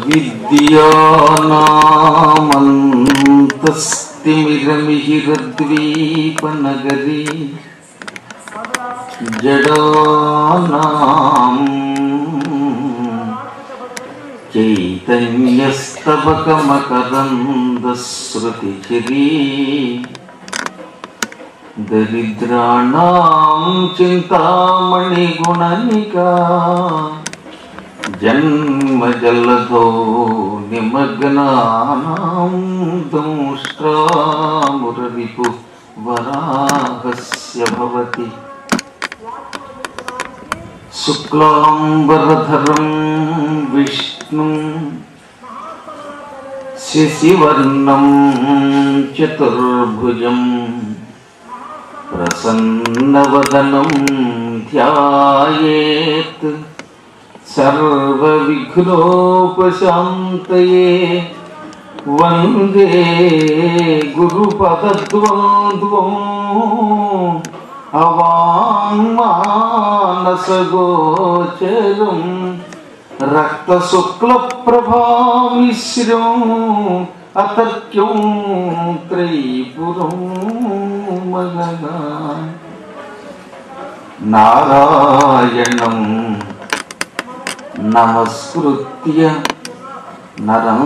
విద్యానామంతస్తిమిరమిహిరద్వీపనగరీ జడానాం చైతన్యస్తబకమకరందశ్రుతిచిరీ దరిద్రాణాం చింతామణిగుణనికా జన్మజలధో నిమగ్నానాం దంష్ట్రామురరిపు వరాహస్య భవతి శుక్లాంబరధరం విష్ణుం శశివర్ణం చతుర్భుజం ప్రసన్నవదనం ధ్యాయేత్ సర్వవిఘ్నోపశాంతయే. వందే గురుపదద్వంద్వం అవాంగ్మానసగోచరం రక్తశుక్లప్రభామిశ్రం అతర్క్యం త్రైపురం మగనా. నారాయణం నమస్కృత్య నరం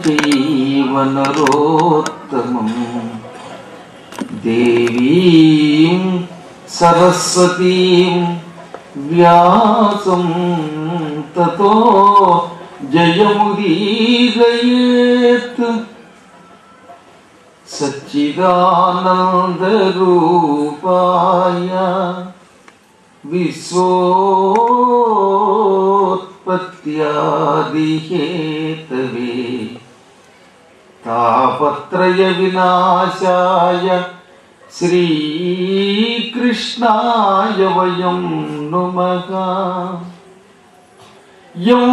చైవ నరోత్తమం దేవీం సరస్వతీం వ్యాసం తతో జయముదీరయేత్. సచ్చిదానందరూపాయ విశ్వోత్పత్యాదిహేతవే తాపత్రయ వినాశాయ శ్రీకృష్ణాయ వయం నుమః. యం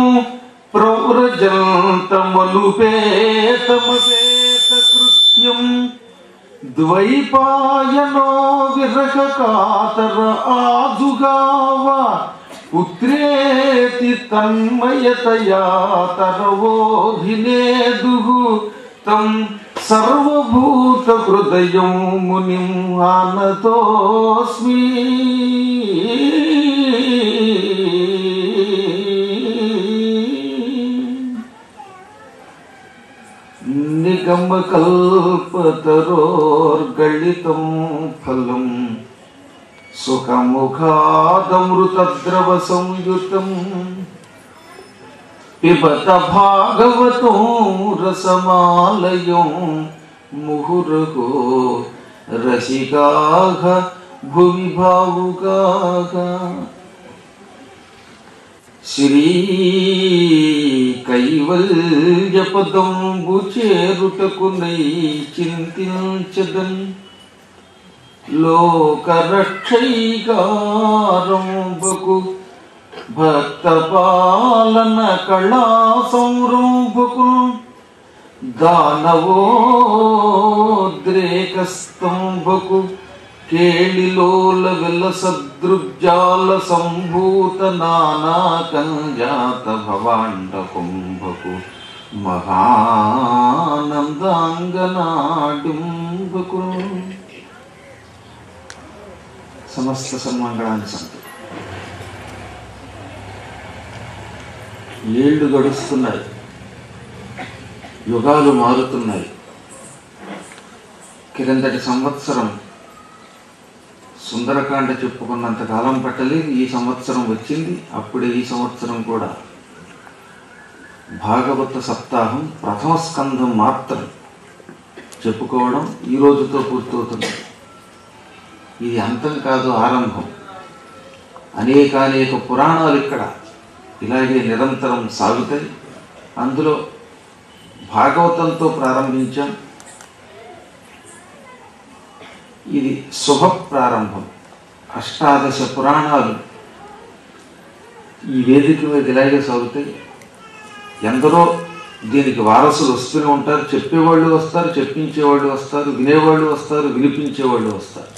ప్రవ్రజంతమనుపేతమపేతకృత్యం ద్వైపాయనో విరహకాతర ఆజుగావ పుత్రేతి తన్మయతయా తరవోధినేదుః తం సర్వభూత హృదయం మునిం ఆనతోస్మి. నిగమకల్పతరోర్గళితం ఫలం సుఖముఖాదమృతద్రవ సంయుతం పిబత భాగవతం రసమాలయం ముహుర్హో రసికాః భువి భావుకాః. శ్రీ కైవల్యపదంబు చేరుటకునై చింతించదన్ లోకరక్షైకారంభకు భక్తపాలన కళా సంరంభకు దానవోద్రేకస్తంభకు కేళిలోల విలసదృగ్జాల సంభూత నానాకంజాత భవాండ కుంభకు మహానందాంగనాడింబకు. సమస్త సన్మంగళాన్ని సంతు. ఏళ్ళు గడుస్తున్నాయి, యుగాలు మారుతున్నాయి. క్రిందటి సంవత్సరం సుందరకాండ చెప్పుకున్నంత కాలం పట్టలేదు, ఈ సంవత్సరం వచ్చింది. అప్పుడే ఈ సంవత్సరం కూడా భాగవత సప్తాహం ప్రథమ స్కంధం మాత్రం చెప్పుకోవడం ఈ రోజుతో పూర్తవుతుంది. ఇది అంతం కాదు, ఆరంభం. అనేక పురాణాలు ఇక్కడ ఇలాగే నిరంతరం సాగుతాయి. అందులో భాగవతంతో ప్రారంభించాం. ఇది శుభ ప్రారంభం. అష్టాదశ పురాణాలు ఈ వేదిక మీద ఇలాగే సాగుతాయి. ఎందరో దీనికి వారసులు వస్తూనే ఉంటారు. చెప్పేవాళ్ళు వస్తారు, చెప్పించేవాళ్ళు వస్తారు, వినేవాళ్ళు వస్తారు, వినిపించేవాళ్ళు వస్తారు.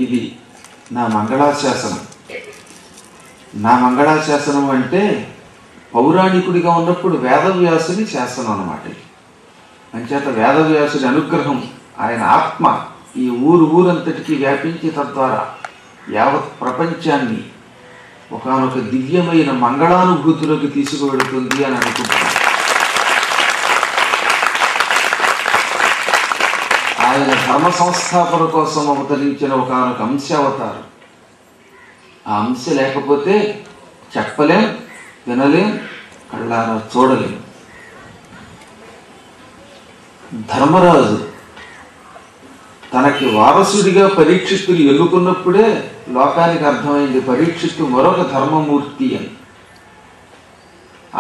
ఇది నా మంగళాశాసనం. నా మంగళాశాసనం అంటే పౌరాణికుడిగా ఉన్నప్పుడు వేదవ్యాసుని శాసనం అన్నమాట. అంచేత వేదవ్యాసుడి అనుగ్రహం, ఆయన ఆత్మ ఈ ఊరంతటికీ వ్యాపించి తద్వారా యావత్ ప్రపంచాన్ని ఒకానొక దివ్యమైన మంగళానుభూతిలోకి తీసుకువెళుతుంది అని అనుకుంటున్నాను. ఆయన ధర్మ సంస్థాపన కోసం అవతరించిన ఒకానొక అంశ అవతారం. ఆ అంశ లేకపోతే చెప్పలేం, వినలేం, కళ్ళారా చూడలేం. ధర్మరాజు తనకి వారసుడిగా పరీక్షిత్తుని ఎన్నుకున్నప్పుడే లోకానికి అర్థమైంది పరీక్షిత్తు మరొక ధర్మమూర్తి అని.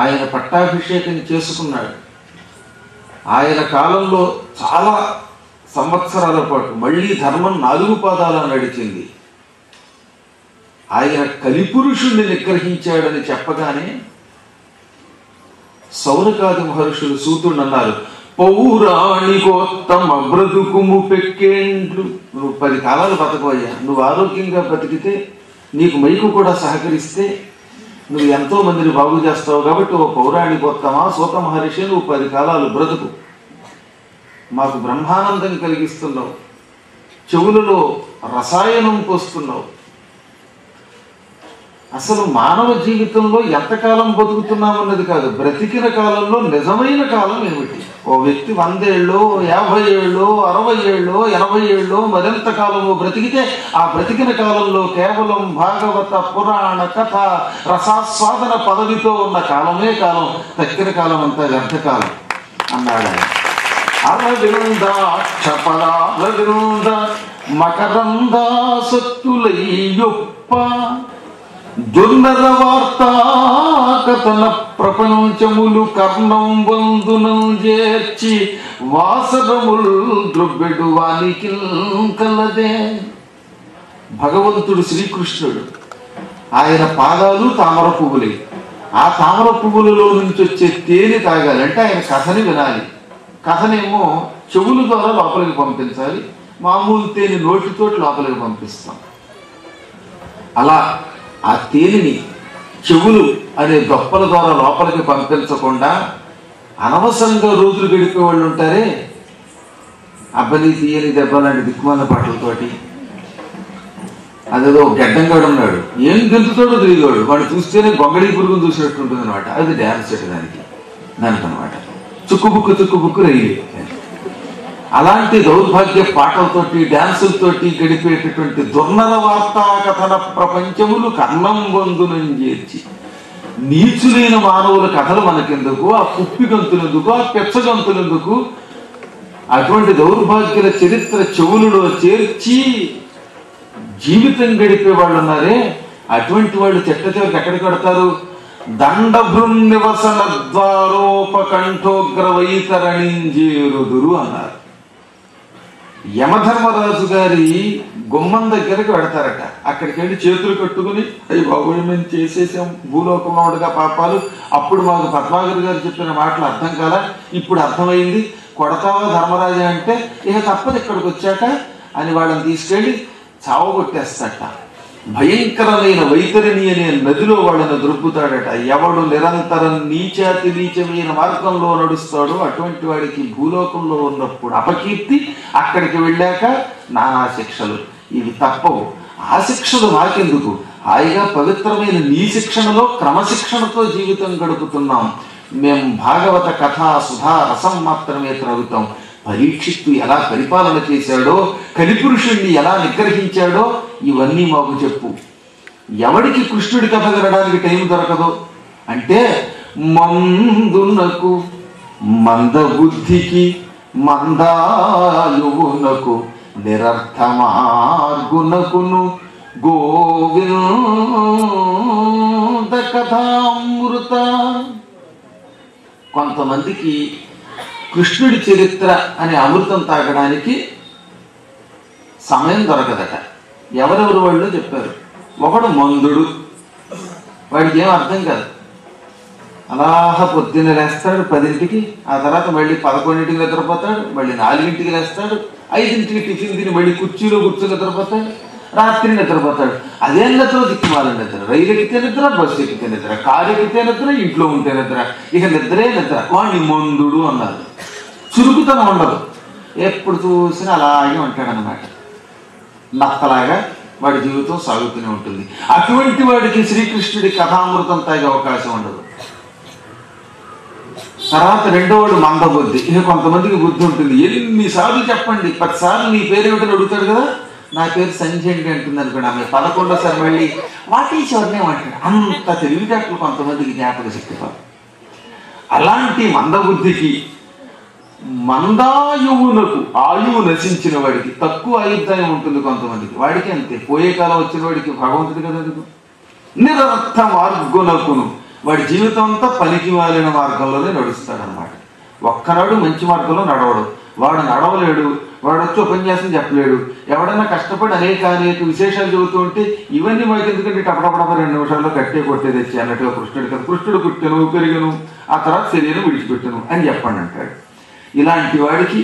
ఆయన పట్టాభిషేకం చేసుకున్నాడు. ఆయన కాలంలో చాలా సంవత్సరాల పాటు మళ్ళీ ధర్మం 4 పాదాల నడిచింది. ఆయన కలిపురుషుణ్ణి నిగ్రహించాడని చెప్పగానే సౌనకాది మహర్షులు సూతుడు అన్నారు, పౌరాణికోత్తమ బ్రతుకుము పెక్కేండ్లు. నువ్వు 10 కాలాలు బతకవయ్యా. నువ్వు ఆరోగ్యంగా బతికితే, నీకు మైకు కూడా సహకరిస్తే నువ్వు ఎంతో మందిని బాగు చేస్తావు. కాబట్టి ఓ పౌరాణికోత్తమ సూత మహర్షి, నువ్వు 10 కాలాలు బ్రతుకు. మాకు బ్రహ్మానందం కలిగిస్తున్నావు, చెవులలో రసాయనం పోస్తున్నావు. అసలు మానవ జీవితంలో ఎంతకాలం బతుకుతున్నామన్నది కాదు, బ్రతికిన కాలంలో నిజమైన కాలం ఏమిటి? ఓ వ్యక్తి 100 ఏళ్ళు, 50 ఏళ్ళు, 60 ఏళ్ళు, 80 ఏళ్ళు మరింత కాలము బ్రతికితే ఆ బ్రతికిన కాలంలో కేవలం భాగవత పురాణ కథ రసాస్వాదన పదవితో ఉన్న కాలమే కాలం. తక్కిన కాలం అంతా వ్యర్థకాలం అన్నాడు ఆయన. అరవింద అక్షపరారవింద మకరంద సత్తులయ్యొప్ప దుర్నర వార్తా కథన ప్రపంచములు కర్ణం వందునం చేర్చి వాసరముల్ ద్రవ్యడు వానికి కలదే. భగవంతుడు శ్రీకృష్ణుడు, ఆయన పాదాలు తామర పువ్వులే. ఆ తామర పువ్వులలో నుంచి వచ్చే తేనె తాగాలంటే ఆయన కథని వినాలి. కథనేమో చెవుల ద్వారా లోపలికి పంపించాలి, మామూలు తేనె నోటితోటి లోపలికి పంపిస్తాం. అలా ఆ తేనెని చెవులు అనే దొప్పల ద్వారా లోపలికి పంపించకుండా అనవసరంగా రోజులు గడిపే వాళ్ళు ఉంటారే, అబ్బని తీయని దెబ్బ లాంటి దిక్కుమాల పాటలతోటి. అదేదో గడ్డంగాడు ఉన్నాడు, ఏం గెంతుతాడో తిరిగాడు, వాడు చూస్తేనే గొంగళీ పురుగును చూసినట్టు ఉంటుంది అనమాట. అది డ్యాన్స్ చేయడానికి అనమాట. చుక్కుబుక్కు రైలు. అలాంటి దౌర్భాగ్య పాటలతోటి డ్యాన్సులతోటి గడిపేటటువంటి దుర్నర వార్తా కథన ప్రపంచములు కర్ణం వందునం చేర్చి, నీచులైన మానవుల కథలు మనకెందుకు, ఆ కుప్పి గంతులెందుకు, ఆ పెచ్చ గంతులెందుకు, అటువంటి దౌర్భాగ్యుల చరిత్ర చెవులలో చేర్చి జీవితం గడిపే వాళ్ళు ఉన్నారే, అటువంటి వాళ్ళు చెట్ట చివరికి ఎక్కడికి కడతారు? దండభృన్నివసన ద్వారోపకంఠోగ్ర వైతరణింజేరుదురు అన్నారు. యమధర్మరాజు గారి గుమ్మం దగ్గరకు పెడతారట. అక్కడికి వెళ్ళి చేతులు కట్టుకుని, అయ్యి బాబోయ్ మేము చేసేసాం భూలోకంలో ఉండగా పాపాలు, అప్పుడు మాకు పద్మాగర్ గారు చెప్పిన మాటలు అర్థం కాల, ఇప్పుడు అర్థమైంది, కొడతావా ధర్మరాజు అంటే ఇక తప్పదు ఇక్కడికి వచ్చాక అని వాళ్ళని తీసుకెళ్ళి చావగొట్టేస్తట. భయంకరమైన వైతరిణి అనే నదిలో వాళ్ళని దొరుకుతాడట. ఎవడు నిరంతరం నీచాతి నీచమైన మార్గంలో నడుస్తాడో అటువంటి వాడికి భూలోకంలో ఉన్నప్పుడు అపకీర్తి, అక్కడికి వెళ్ళాక నానా శిక్షలు. ఇవి తప్పవు. ఆ శిక్షలు నాకెందుకు, హాయిగా పవిత్రమైన నీ శిక్షణలో క్రమశిక్షణతో జీవితం గడుపుతున్నాం. మేము భాగవత కథా సుధా రసం మాత్రమే త్రాగుతాం. పరీక్షిత్తు ఎలా పరిపాలన చేశాడో, కలిపురుషుణ్ణి ఎలా నిగ్రహించాడో ఇవన్నీ మాకు చెప్పు. ఎవడికి కృష్ణుడి కథ వినడానికి టైం దొరకదో అంటే, మందునకు మందబుద్ధికి మందాయువునకు నిరర్థమార్గునకును గోవింద కథామృత. కొంతమందికి కృష్ణుడి చరిత్ర అనే అమృతం తాగడానికి సమయం దొరకదట. ఎవరెవరు వాళ్ళు చెప్పారు. ఒకడు మందుడు, వాడికి ఏం అర్థం కాదు. అలాహ పొద్దున్న లేస్తాడు 10ంటికి, ఆ తర్వాత మళ్ళీ 11ంటికి నిద్రపోతాడు, మళ్ళీ 4ంటికి లేస్తాడు, 5ంటికి టిఫిన్ తిని మళ్ళీ కుర్చీలో కూర్చొని నిద్రపోతాడు, రాత్రి నిద్రపోతాడు. అదే నిద్ర దిక్కుమాలని నిద్ర. రైలు ఎక్కితే నిద్ర, బస్సు ఎక్కితే నిద్ర, కారు ఎక్కితే నిద్ర, ఇంట్లో ఉంటే నిద్ర, ఇక నిద్రే నిద్ర. వాడిని మందుడు అన్నారు. చురుకుతనం ఉండదు, ఎప్పుడు చూసినా అలాగే ఉంటాడనమాట. నత్తలాగా వాడి జీవితం సాగుతూనే ఉంటుంది. అటువంటి వాడికి శ్రీకృష్ణుడి కథామృతం తాగే అవకాశం ఉండదు. తర్వాత రెండోవాడు మందబుద్ధి. ఇక కొంతమందికి బుద్ధి ఉంటుంది. ఎన్నిసార్లు చెప్పండి, 10 సార్లు నీ పేరు ఏమిటని అడుగుతాడు కదా, నా పేరు సంజయ్ అంటుంది అనుకోండి. ఆమె 11వ మళ్ళీ వాటీశ్వర్నే అంటాడు. అంత తెలివితేటలు కొంతమందికి జ్ఞాపక శక్తి. అలాంటి మందబుద్ధికి, మందాయువునకు ఆయువు నశించిన వాడికి, తక్కువ ఆయుర్దాయం ఉంటుంది కొంతమందికి, వాడికి అంతే. పోయే కాలం వచ్చిన వాడికి భగవంతుడి కదా నిరర్థ మార్గునకును, వాడి జీవితం అంతా పనికి మాలిన మార్గంలోనే నడుస్తాడనమాట. ఒక్కనాడు మంచి మార్గంలో నడవడు. వాడు నడవలేడు, వాడు వచ్చి ఉపన్యాసం చెప్పలేడు. ఎవడైనా కష్టపడి అనేక విశేషాలు చెబుతూ ఉంటే ఇవన్నీ మాకు ఎందుకంటే టపటపడప 2 నిమిషాల్లో కట్టే కొట్టేది తెచ్చి అన్నట్టుగా కృష్ణుడి కదా, కృష్ణుడు పుట్టెను, పెరిగను, ఆ తర్వాత శరీరం విడిచిపెట్టను అని చెప్పండి అంటాడు. ఇలాంటి వాడికి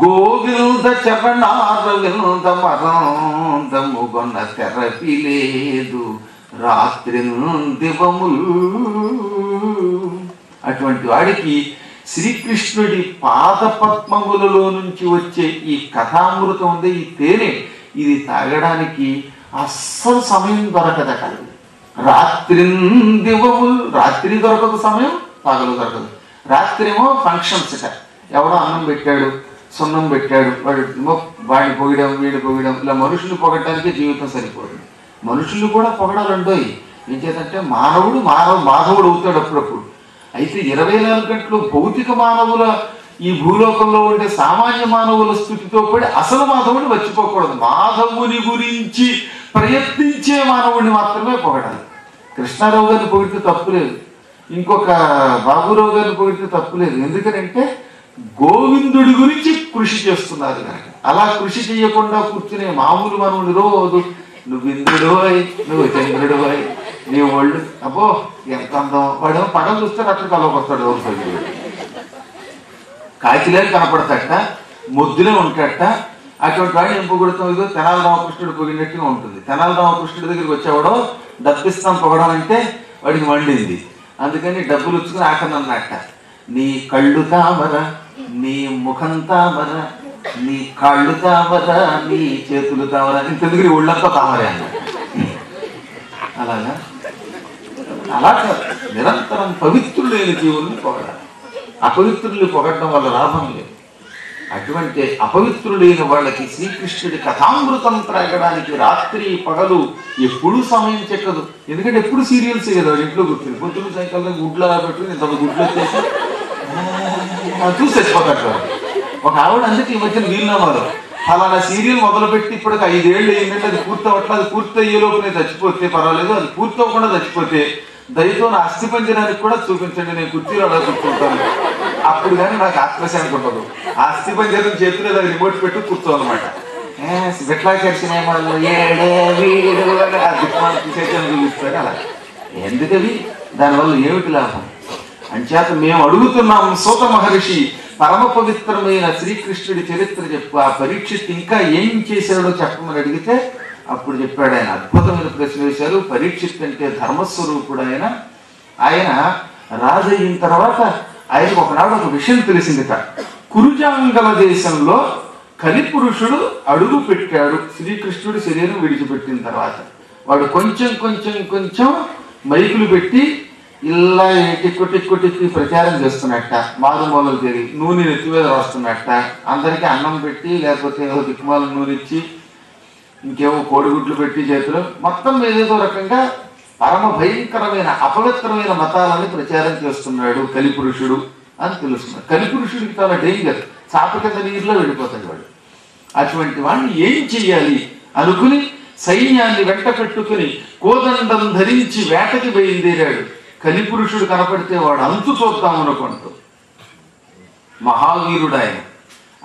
గోవింద చరణారవింద మరందముగొన్న తెరపి లేదు రాత్రి దివములు. అటువంటి వాడికి శ్రీకృష్ణుడి పాదపద్మములలో నుంచి వచ్చే ఈ కథామృతం ఉంది, ఈ తేనె, ఇది తాగడానికి అస్సలు సమయం దొరకదట. రాత్రి దివములు, రాత్రి దొరకదు సమయం, పగలు దొరకదు. రాత్రి ఏమో ఫంక్షన్స్ అట, ఎవడో అన్నం పెట్టాడు, సున్నం పెట్టాడు, వాడిని పొగడం, వీడిని పొగడం, ఇలా మనుషులు పొగడానికి జీవితం సరిపోదు. మనుషులు కూడా పొగడాలండోయ్. ఏం చేతంటే మానవుడు మాధవుడు అవుతాడు అప్పుడప్పుడు. అయితే 24 గంటలు భౌతిక మానవుల ఈ భూలోకంలో ఉండే సామాన్య మానవుల స్థితితో పడి అసలు మాధవుడిని మర్చిపోకూడదు. మాధవుని గురించి ప్రయత్నించే మానవుడిని మాత్రమే పొగడాలి. కృష్ణారావు గారిని పొగిడితే తప్పులేదు, ఇంకొక బాబురావు గారిని పొగిడితే తప్పులేదు. ఎందుకంటే గోవిందుడి గురించి కృషి చేస్తున్నారు కనుక. అలా కృషి చేయకుండా కూర్చునే మామూలు మానవుడి రోజు నువ్వు ఇంద్రుడు అయి, నువ్వు చంద్రుడు అయి, నీ ఒళ్ళు అబ్బో ఎంత అందం, వాడేమో పగలు చూస్తే అట్లా కలవకు వస్తాడు. రోజు కాకిలే కనపడతాట, ముద్దులే ఉంటాడట. అటువంటి వాడిని ఏం పొగుడుతాం? ఇదో తెనాలి రామకృష్ణుడు పొగిడినట్టుగా ఉంటుంది. తెనాలి రామకృష్ణుడి దగ్గరికి వచ్చేవాడో డబ్బిస్తాం పొగడాలంటే వాడికి మండింది. అందుకని డబ్బులు వచ్చుకుని ఆకనన్నట్ట. నీ కళ్ళు తామర, నీ ముఖం తామర, నీ కాళ్ళు తామర, నీ చేతులు తామర, ఇంకెందుకు ఒళ్ళంతా తామరే అన్నట్టు. అలాగా అలాగా నిరంతరం పవిత్రులైన జీవుల్ని పొగడాలి. అపవిత్రుల్ని పొగడడం వల్ల లాభం లేదు. అటువంటి అపవిత్రులైన వాళ్ళకి శ్రీకృష్ణుడి కథామృతం త్రాగడానికి రాత్రి పగలు ఎప్పుడూ సమయం చెక్కదు. ఎందుకంటే ఎప్పుడు సీరియల్స్ కదా, ఇంట్లో కూర్చుని పొద్దున్న సాయంకాలం గుడ్లు అలా పెట్టుకుని ఇంత గుడ్లు వచ్చేసి చూసి చచ్చిపోతాడు. ఒక ఆవిడ అందుకే ఈ మధ్యన వీలునామాలు ఫలానా సీరియల్ మొదలుపెట్టి ఇప్పటికి 5 ఏళ్ళు ఏంటంటే అది పూర్తి అవ్వట్లేదు, అది పూర్తి అయ్యేలోపు నేను చచ్చిపోతే పర్వాలేదు, అది పూర్తి అవ్వకుండా చచ్చిపోతే దయతో నా అస్థి పంజరానికి కూడా చూపించండి, నేను కుర్చీలో అలా కూర్చుంటాను. అప్పుడు కానీ నాకు ఆత్మశాంతి ఉండదు. ఆ అస్థి పంజరం చేతిలో అది రిమోట్ పెట్టి కూర్చోనమాట. విట్లాచారి సినిమాల్లో ఏడే వీడు ఆ దిక్మాలు తీసేసాను చూపిస్తారు. అలా ఎందుకది, దానివల్ల ఏమిటి లాభం? అంచేత మేము అడుగుతున్నాం, సూత మహర్షి పరమ పవిత్రమైన శ్రీకృష్ణుడి చరిత్ర చెప్పు. ఆ పరీక్షిత్ ఇంకా ఏం చేశాడో చెప్పమని అడిగితే అప్పుడు చెప్పాడు. ఆయన అద్భుతమైన ప్రశ్న వేశారు. పరీక్షిత్ అంటే ధర్మస్వరూపుడు. ఆయన రాజు అయిన తర్వాత ఆయనకు ఒకనాడు ఒక విషయం తెలిసిందిట. కురుజాంగల దేశంలో కలిపురుషుడు అడుగు పెట్టాడు శ్రీకృష్ణుడి శరీరం విడిచిపెట్టిన తర్వాత. వాడు కొంచెం కొంచెం కొంచెం మైకులు పెట్టి ఇలా టిక్కు ప్రచారం చేస్తున్నట్ట. మారుమూలలు తిరిగి నూనె నెత్తి మీద రాస్తున్నట్ట. అందరికీ అన్నం పెట్టి, లేకపోతే ఏదో దిక్కుమాల నూనె ఇచ్చి, ఇంకేవో కోడిగుడ్లు పెట్టి చేతిలో మొత్తం ఏదేదో రకంగా పరమ భయంకరమైన అపవిత్రమైన మతాలని ప్రచారం చేస్తున్నాడు కలిపురుషుడు అని తెలుస్తున్నాడు. కలిపురుషుడికి చాలా డేంజర్, చాప కింద నీరులో వెళ్ళిపోతాడు వాడు. అటువంటి వాడిని ఏం చెయ్యాలి అనుకుని సైన్యాన్ని వెంట పెట్టుకుని కోదండం ధరించి వేటకి బయలుదేరాడు. కలిపురుషుడు కనపడితే వాడు అంతు చూద్దామనుకుంటూ. మహావీరుడు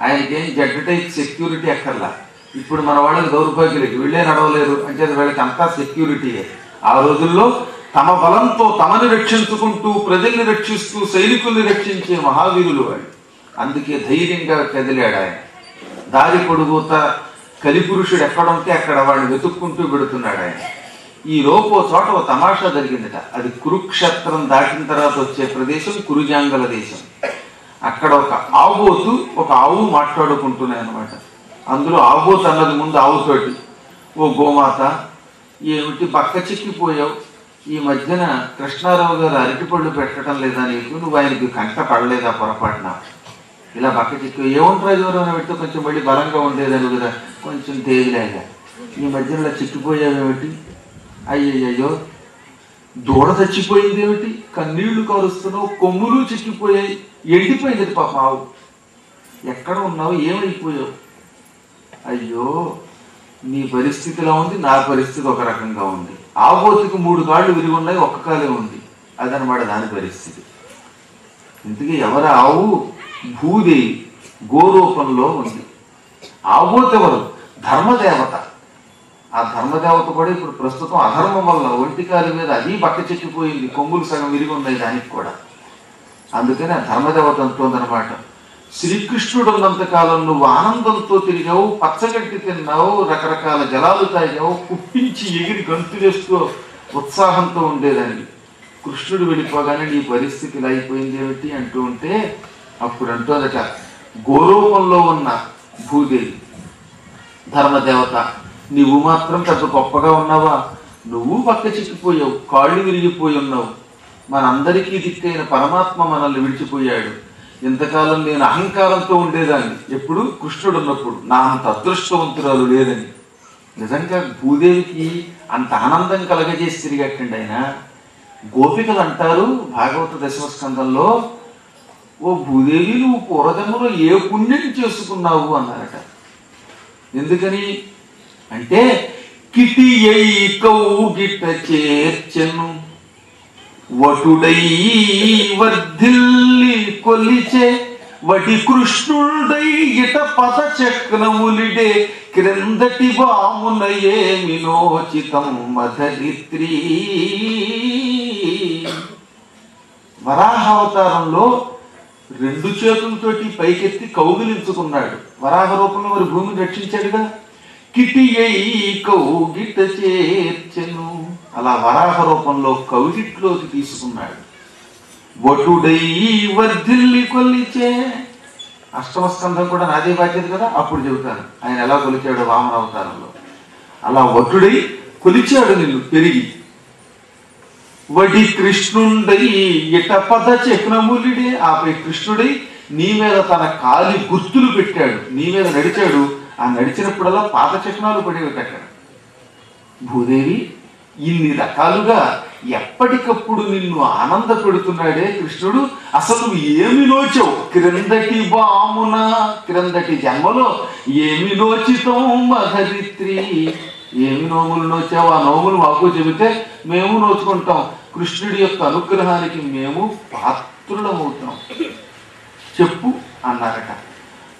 ఆయనకేం జడ్ టైప్ సెక్యూరిటీ అక్కర్లా. ఇప్పుడు మన వాళ్ళకి దౌర్భాగ్యులకి వీళ్ళే నడవలేరు అంటే వీళ్ళకి అంతా సెక్యూరిటీయే. ఆ రోజుల్లో తమ బలంతో తమని రక్షించుకుంటూ, ప్రజల్ని రక్షిస్తూ, సైనికుల్ని రక్షించే మహావీరులు వాళ్ళు. అందుకే ధైర్యంగా కదిలాడు ఆయన. దారి పొడుగుతా కలిపురుషుడు ఎక్కడ ఉంటే అక్కడ వాడిని వెతుక్కుంటూ పెడుతున్నాడు ఆయన. ఈ లోపు చోట ఓ తమాషా జరిగిందట. అది కురుక్షేత్రం దాటిన తర్వాత వచ్చే ప్రదేశం కురుజాంగల దేశం. అక్కడ ఒక ఆవుబోతు ఒక ఆవు మాట్లాడుకుంటున్నాయి అనమాట. అందులో ఆవుబోతు అన్నది ముందు ఆవుతోటి, ఓ గోమాత, ఏమిటి బక్క చిక్కిపోయావు, ఈ మధ్యన కృష్ణారావు గారు అరటిపళ్ళు పెట్టడం లేదా నీకు, నువ్వు ఆయనకి కంట పడలేదా పొరపాటున, ఇలా బక్క చిక్కి ఏముంటారు ఎవరైనా పెడితే కొంచెం మళ్ళీ బలంగా ఉండేదని కదా, కొంచెం తేలిలాగా, ఈ మధ్యన ఇలా చిక్కిపోయావేమిటి, అయ్యయ్యో దూడ చచ్చిపోయింది ఏమిటి, కన్నీళ్లు కారుస్తున్నావు, కొమ్ములు చిక్కిపోయాయి, ఎండిపోయింది పాప ఆవు, ఎక్కడ ఉన్నావు, ఏమైపోయావు, అయ్యో నీ పరిస్థితి ఇలా ఉంది, నా పరిస్థితి ఒక రకంగా ఉంది, ఆబోతికి 3 కాళ్ళు విరిగి ఉన్నాయి, ఒక్క కాలే ఉంది, అదనమాట దాని పరిస్థితి. ఇంతకీ ఎవరు ఆవు? భూదేవి గోరూపంలో ఉంది. ఆబోతి ఎవరు? ధర్మదేవత. ఆ ధర్మదేవత కూడా ఇప్పుడు ప్రస్తుతం అధర్మం వల్ల ఒంటికాలి మీద అది బక్క చెక్కిపోయింది, కొమ్ములు సగం విరిగి ఉన్నాయి దానికి కూడా. అందుకని ఆ ధర్మదేవత అంటుందన్నమాట, శ్రీకృష్ణుడు ఉన్నంతకాలం నువ్వు ఆనందంతో తిరిగావు, పచ్చగడ్డి తిన్నావు, రకరకాల జలాలు తాగావు, కుప్పించి ఎగిరి గంతులేస్తూ ఉత్సాహంతో ఉండేదాన్ని. కృష్ణుడు వెళ్ళిపోగానే నీ పరిస్థితి ఇలా అయిపోయింది ఏమిటి అంటూ ఉంటే అప్పుడు అంటోదట గోరూపంలో ఉన్న భూదేవి, ధర్మదేవత, నువ్వు మాత్రం పెద్ద గొప్పగా ఉన్నావా, నువ్వు పక్క చిక్కిపోయావు, కాళ్ళు విరిగిపోయి ఉన్నావు, మనందరికీ దిక్కైన పరమాత్మ మనల్ని విడిచిపోయాడు. ఇంతకాలం నేను అహంకారంతో ఉండేదాన్ని, ఎప్పుడు కృష్ణుడు ఉన్నప్పుడు, నా అంత అదృష్టవంతురాలు లేదని. నిజంగా భూదేవికి అంత ఆనందం కలగజేసి తిరిగట్టండి ఆయన. గోపికలు అంటారు భాగవత దశమ స్కందంలో, ఓ భూదేవి నువ్వు పూర్వజన్మలో ఏ పుణ్యం చేసుకున్నావు అన్నారట. ఎందుకని అంటే కిటి కౌగిట చేర్చెను వటుడై వర్ధిల్లి కొలిచే వటి కృష్ణుడై ఇట పద చక్రములిడే క్రిందటి బామున ఏమినోచితం మధరిత్రీ. వరాహావతారంలో 2 చేతులతోటి పైకెత్తి కౌగిలించుకున్నాడు. వరాహ రూపంలో మరి భూమిని రక్షించాడుగా. కిటియై కౌగిట చేర్చెను, అలా వరాహ రూపంలో కౌగిట్లోకి తీసుకున్నాడు. వటుడై వర్ధిల్లి కొలిచే, అష్టమ స్కంధం కూడా నాదే బాధ్యత కదా, అప్పుడు చెబుతాను ఆయన ఎలా కొలిచాడు వామన అవతారంలో. అలా వటుడై కొలిచాడు నిన్ను పెరిగి. వడి కృష్ణుండై ఇట పద చక్రములిడే, ఆపై కృష్ణుడై నీ మీద తన కాలి గుర్తులు పెట్టాడు, నీ మీద నడిచాడు. ఆ నడిచినప్పుడల్లా పాత చక్రాలు పడేవి అక్కడ. భూదేవి ఇన్ని రకాలుగా ఎప్పటికప్పుడు నిన్ను ఆనంద పెడుతున్నాడే కృష్ణుడు. అసలు నువ్వు ఏమి నోచావు క్రిందటి బామున, క్రిందటి జన్మలో ఏమి నోచితం మధరిత్రి, ఏమి నోములు నోచావు, ఆ నోములు మాకు చెబితే మేము నోచుకుంటాం, కృష్ణుడి యొక్క అనుగ్రహానికి మేము పాత్రులమవుతాం, చెప్పు అన్నారట.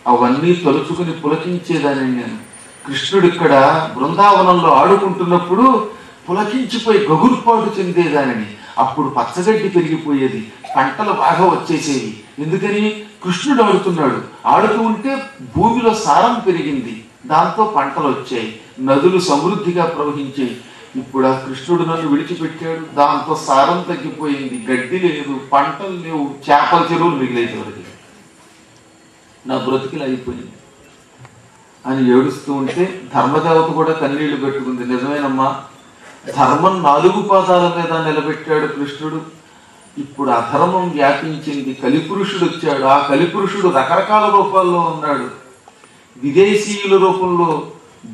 అవన్నీ తలుచుకుని పులకించేదాన్ని నేను. కృష్ణుడు ఇక్కడ బృందావనంలో ఆడుకుంటున్నప్పుడు పులకించిపోయి గగుర్పాటు చెందేదానిని. అప్పుడు పచ్చగడ్డి పెరిగిపోయేది, పంటలు బాగా వచ్చేసేవి. ఎందుకని కృష్ణుడు ఆడుతున్నాడు, ఆడుతూ ఉంటే భూమిలో సారం పెరిగింది, దాంతో పంటలు వచ్చాయి, నదులు సమృద్ధిగా ప్రవహించాయి. ఇప్పుడు ఆ కృష్ణుడు నన్ను విడిచిపెట్టాడు, దాంతో సారం తగ్గిపోయింది, గడ్డి లేదు, పంటలు లేవు, చేపల చెరువులు మిగిలే చివరికి, నా బ్రతికిలా అయిపోయింది అని ఏడుస్తూ ఉంటే ధర్మదేవత కూడా కన్నీళ్లు పెట్టుకుంది. నిజమేనమ్మా, ధర్మం 4 పాదాల మీద నిలబెట్టాడు కృష్ణుడు. ఇప్పుడు అధర్మం వ్యాపించింది, కలిపురుషుడు వచ్చాడు. ఆ కలిపురుషుడు రకరకాల రూపాల్లో ఉన్నాడు. విదేశీయుల రూపంలో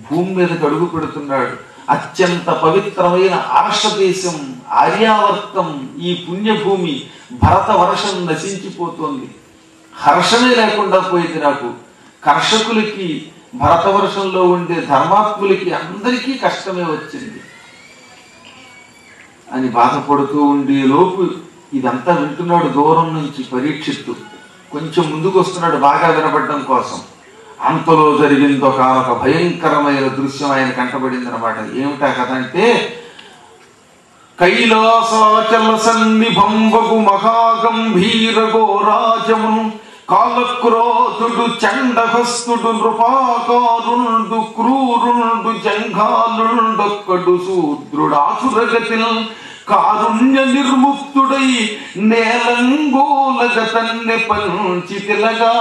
భూమి మీదకి అడుగు పెడుతున్నాడు. అత్యంత పవిత్రమైన ఆర్షదేశం, ఆర్యావర్తం, ఈ పుణ్యభూమి భరత వర్షం నశించిపోతోంది. హర్షమే లేకుండా పోయింది నాకు. కర్షకులకి, భరతవర్షంలో ఉండే ధర్మాత్ములకి అందరికీ కష్టమే వచ్చింది అని బాధపడుతూ ఉండే లోపు ఇదంతా వింటున్నాడు దూరం నుంచి పరీక్షిత్తు. కొంచెం ముందుకు వస్తున్నాడు బాగా వినపడడం కోసం. అంతలో జరిగింది ఒక భయంకరమైన దృశ్యం ఆయన కంటబడింది అనమాట. ఏమిటా కథ అంటే, కైలాసాచల సన్నిభంబగు మహాగంభీర గోరాజమును కాలక్రోధుడు చండహస్తుడు నృపాకారుండు క్రూరుండు జంఘాలుండొక్కడు శూద్రుడాసురగతిల్ కారుణ్య నిర్ముక్తుడై నేలంగోలగ తన్నె పంచితిలగా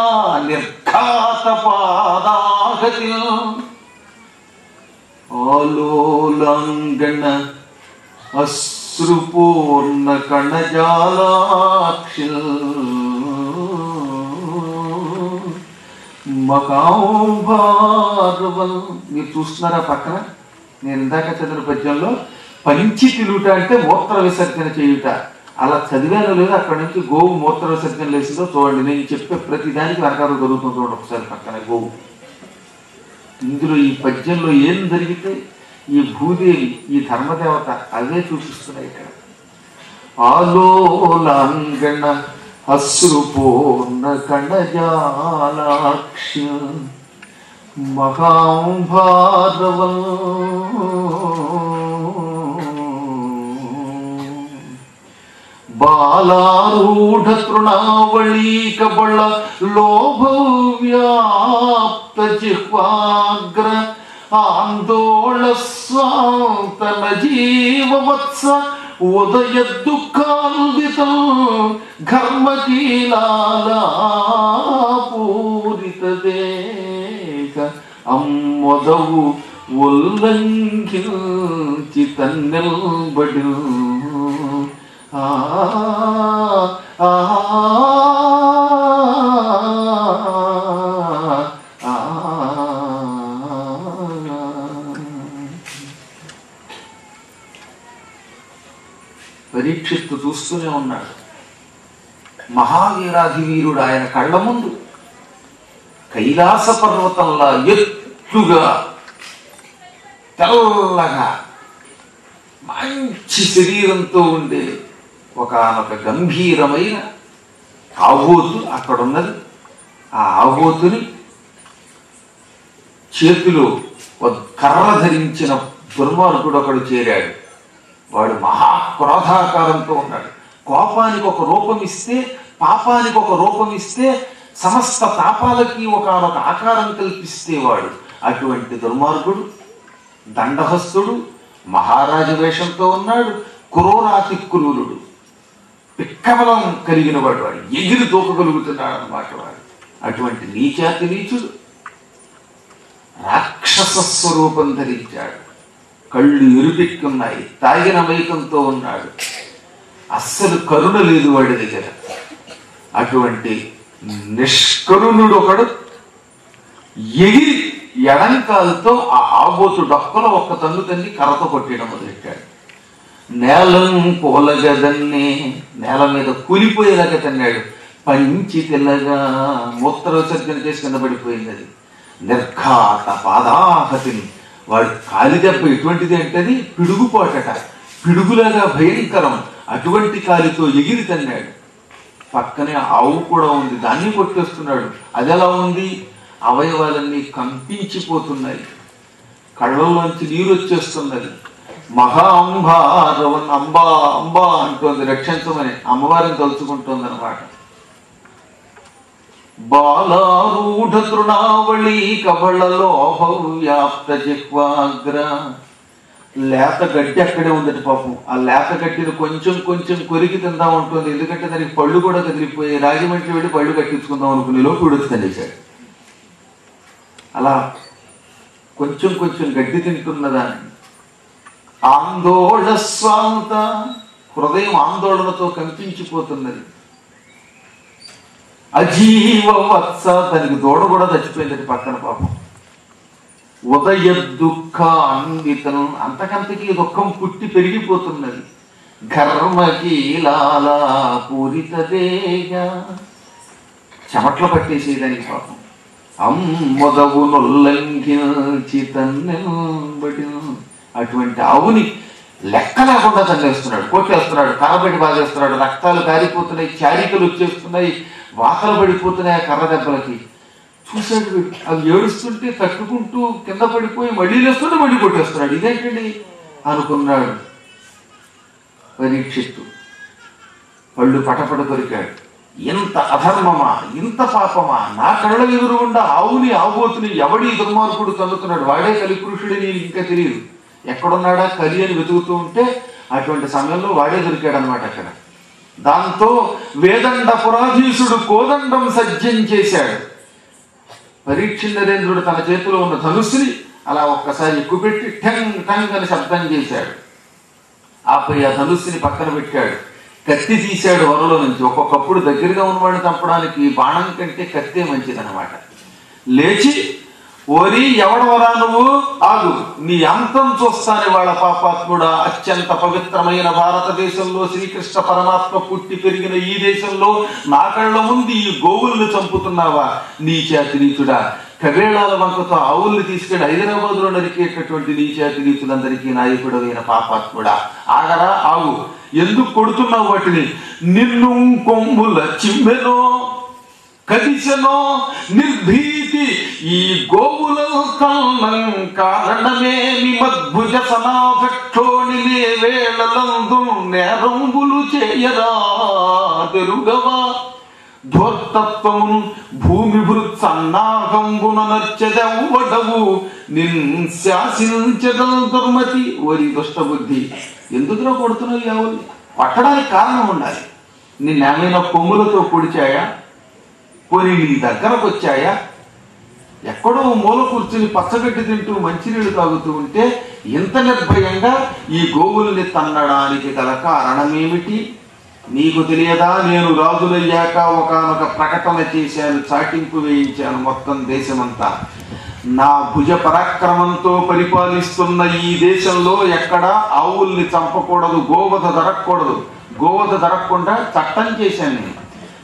నిర్ఘాత పాదాగతి ఆలోలంగణ అశ్రుపూర్ణ కణజాలాక్షి మకాంభారవల్. మీరు చూస్తున్నారా పక్కన నేను ఇందాక చదివిన పద్యంలో పంచి తిలుట అంటే మూత్ర విసర్జన చేయుట. అలా చదివానో లేదో అక్కడ నుంచి గోవు మూత్ర విసర్జన లేసిందో చూడండి. నేను చెప్పే ప్రతి దానికి వెనకాల జరుగుతుందో చూడండి ఒకసారి పక్కన గోవు. ఇందులో ఈ పద్యంలో ఏం జరిగితే ఈ భూదేవి ఈ ధర్మదేవత అవే చూపిస్తున్నాయి ఇక్కడ. ఆలోలాంగణ అశ్రుపూర్ణ కణజాలాక్షి మహాంభారవల్ బాలారూఢ తృణావళీకబళ లోభవ్యాప్త జిహ్వాగ్ర ఆందోళ స్వాంతన జీవవత్స ఉదయ దుఃఖాన్వితం ఘర్మకీలాపూరిత దేహ అమ్మొదవు ఉల్లంఘించి తన్నెల్బడి పరీక్షిత్తు చూస్తూనే ఉన్నాడు. మహావీరాధివీరుడు ఆయన కళ్ళ ముందు కైలాస పర్వతంలా ఎత్తుగా తెల్లగా మంచి శరీరంతో ఉండే ఒకానొక గంభీరమైన ఆబోతు అక్కడ ఉన్నది. ఆ ఆబోతుని చేతిలో కర్ర ధరించిన దుర్మార్గుడు ఒకడు చేరాడు. వాడు మహాక్రోధాకారంతో ఉన్నాడు. కోపానికి ఒక రూపం ఇస్తే, పాపానికి ఒక రూపం ఇస్తే, సమస్త పాపాలకి ఒకనొక ఆకారం కల్పిస్తే వాడు అటువంటి దుర్మార్గుడు దండహస్తుడు మహారాజు వేషంతో ఉన్నాడు. క్రూరాతి క్రూరుడు పిక్కబలం కలిగిన వాడు. వాడు ఎగిరి దూకగలుగుతున్నాడు అన్నమాట. వాడు అటువంటి నీచాతి నీచుడు రాక్షస స్వరూపం ధరించాడు. కళ్ళు ఎరుపెక్కున్నాయి. తాగిన మైకంతో ఉన్నాడు. అస్సలు కరుణ లేదు వాడి దగ్గర. అటువంటి నిష్కరుణుడు ఒకడు ఎగిరి ఎడంకాలతో ఆ ఆబోతు డొక్కలో ఒక్క తన్ను తన్ని కర్రతో కొట్టేయడం మొదలెట్టాడు. నేలం పోలగదన్నే నేల మీద కూలిపోయేలాగా తన్నాడు. పంచి తెల్లగా మూత్ర విసర్జన చేసి కింద పడిపోయింది. అది నిర్ఘాత పాదాహతిని. వాడి కాలి దెబ్బ ఎటువంటిది అంటే అది పిడుగుపాటట. పిడుగులాగా భయంకరం. అటువంటి కాలితో ఎగిరి తన్నాడు. పక్కనే ఆవు కూడా ఉంది. దాన్ని కొట్టేస్తున్నాడు. అది ఎలా ఉంది? అవయవాలన్నీ కంపించిపోతున్నాయి. కళ్ళల్లోంచి నీరు వచ్చేస్తున్నది. మహాంబారవన్ అంబా అంబా అంటోంది. రక్షించమని అమ్మవారిని తలుచుకుంటోంది అనమాట. బాలారూఢ తృణావళి కబళ లోభవ్యాప్త జిహ్వాగ్ర. లేత గడ్డి అక్కడే ఉందట పాపం. ఆ లేత గడ్డిని కొంచెం కొంచెం కొరికి తిందాం ఉంటుంది. ఎందుకంటే దానికి పళ్ళు కూడా కదిలిపోయి రాజమండ్రి వెళ్ళి పళ్ళు కట్టించుకుందాం అనుకునే లోపు విడుదల తినేశాడు. అలా కొంచెం కొంచెం గడ్డి తింటున్నదాన్ని ఆందోళ స్వాంత హృదయం ఆందోళనతో కంపించిపోతున్నది. అజీవ వత్స దానికి దూడ కూడా చచ్చిపోయింది పక్కన పాపం. ఉదయ దుఃఖ అన్వితను అంతకంతకి దుఃఖం పుట్టి పెరిగిపోతున్నది. ఘర్మకి లాలా పూరితదేగా చెమట్లు పట్టేసేదానికి పాపం. అమ్మొదవు నొల్లంఘించి తన్నెల్బడి. అటువంటి ఆవుని లెక్క లేకుండా తన్నేస్తున్నాడు, కొట్టేస్తున్నాడు, కర్రబెట్టి బాగేస్తున్నాడు. రక్తాలు కారిపోతున్నాయి, చారికలు వచ్చేస్తున్నాయి, వాతలు పడిపోతున్నాయి ఆ కర్ర దెబ్బలకి. చూశాడు వీడు. అవి ఏడుస్తుంటే తట్టుకుంటూ కింద పడిపోయి మళ్ళీ లేస్తుంటే మళ్ళీ కొట్టేస్తున్నాడు. ఇదేంటండి అనుకున్నాడు పరీక్షిత్తు. పళ్ళు పటపట కొరికాడు. ఇంత అధర్మమా, ఇంత పాపమా, నా కళ్ళ ఎదురుగుండా ఆవుని ఆబోతుని ఎవడి దుర్మార్గుడు తన్నుతున్నాడు, వాడే కలిపురుషుడని నేను ఇంకా తెలియదు, ఎక్కడున్నాడా కలి అని వెతుకుతూ ఉంటే అటువంటి సమయంలో వాడే దొరికాడు అనమాట అక్కడ. దాంతో వేదండ పురాధీసుడు కోదండం సజ్జం చేశాడు. పరీక్ష నరేంద్రుడు తన చేతిలో ఉన్న ధనుస్సుని అలా ఒక్కసారి ఎక్కుపెట్టి టంగ్ టంగ్ అని శబ్దం చేశాడు. ఆపై ఆ ధనుస్సుని పక్కన పెట్టాడు, కత్తి తీశాడు వరలో నుంచి. ఒక్కొక్కప్పుడు దగ్గరగా ఉన్నవాడిని చంపడానికి బాణం కంటే కత్తే మంచిదన్నమాట. లేచి, ఓరి ఎవడవరా నువ్వు, ఆగు, నీ అంతం చూస్తాని వాళ్ళ పాపాత్ముడా, అత్యంత పవిత్రమైన భారతదేశంలో శ్రీకృష్ణ పరమాత్మ పుట్టి పెరిగిన ఈ దేశంలో నా కళ్ళ ముందు ఈ గోవుల్ని చంపుతున్నావా, నీచాతి నీచుడా, కవేళాల వంకతో ఆవుల్ని తీసుకెళ్లి హైదరాబాద్లో నరికేటటువంటి నీచాతి నీచులందరికీ నాయకుడైన పాపాత్ముడా, ఆగరా, ఆగు, ఎందుకు కొడుతున్నావు వాటిని, నిన్ను కొమ్ముల చిమ్మెనో కదిశనో నిర్భీతి ఈ గోవుల కల్లం కారణమేమి మద్భుజ సనాభక్షోణిలే వేళలందు నేరంబులు చేయరా తెరుగవా, ధోర్తత్వము భూమి భృత్సన్నాగంబున నర్చెదెవ్వడవు నిన్ శాసించదం దుర్మతి. ఓరి దుష్టబుద్ధి, ఎందుకులో కొడుతున్నావు ఎవరు, పట్టడానికి కారణం ఉండాలి. నిన్నేమైనా కొమ్ములతో పొడిచాయా, పోనీ నీ దగ్గరకు వచ్చాయా, ఎక్కడో మూల కూర్చుని పచ్చగడ్డి తింటూ మంచినీళ్ళు తాగుతూ ఉంటే ఇంత నిర్భయంగా ఈ గోవుల్ని తన్నడానికి గల కారణమేమిటి, నీకు తెలియదా, నేను రాజులయ్యాక ఒకానొక ప్రకటన చేశాను, చాటింపు వేయించాను మొత్తం దేశమంతా. నా భుజ పరాక్రమంతో పరిపాలిస్తున్న ఈ దేశంలో ఎక్కడా ఆవుల్ని చంపకూడదు, గోవధ జరగకూడదు. గోవధ జరగకుండా చట్టం చేశాను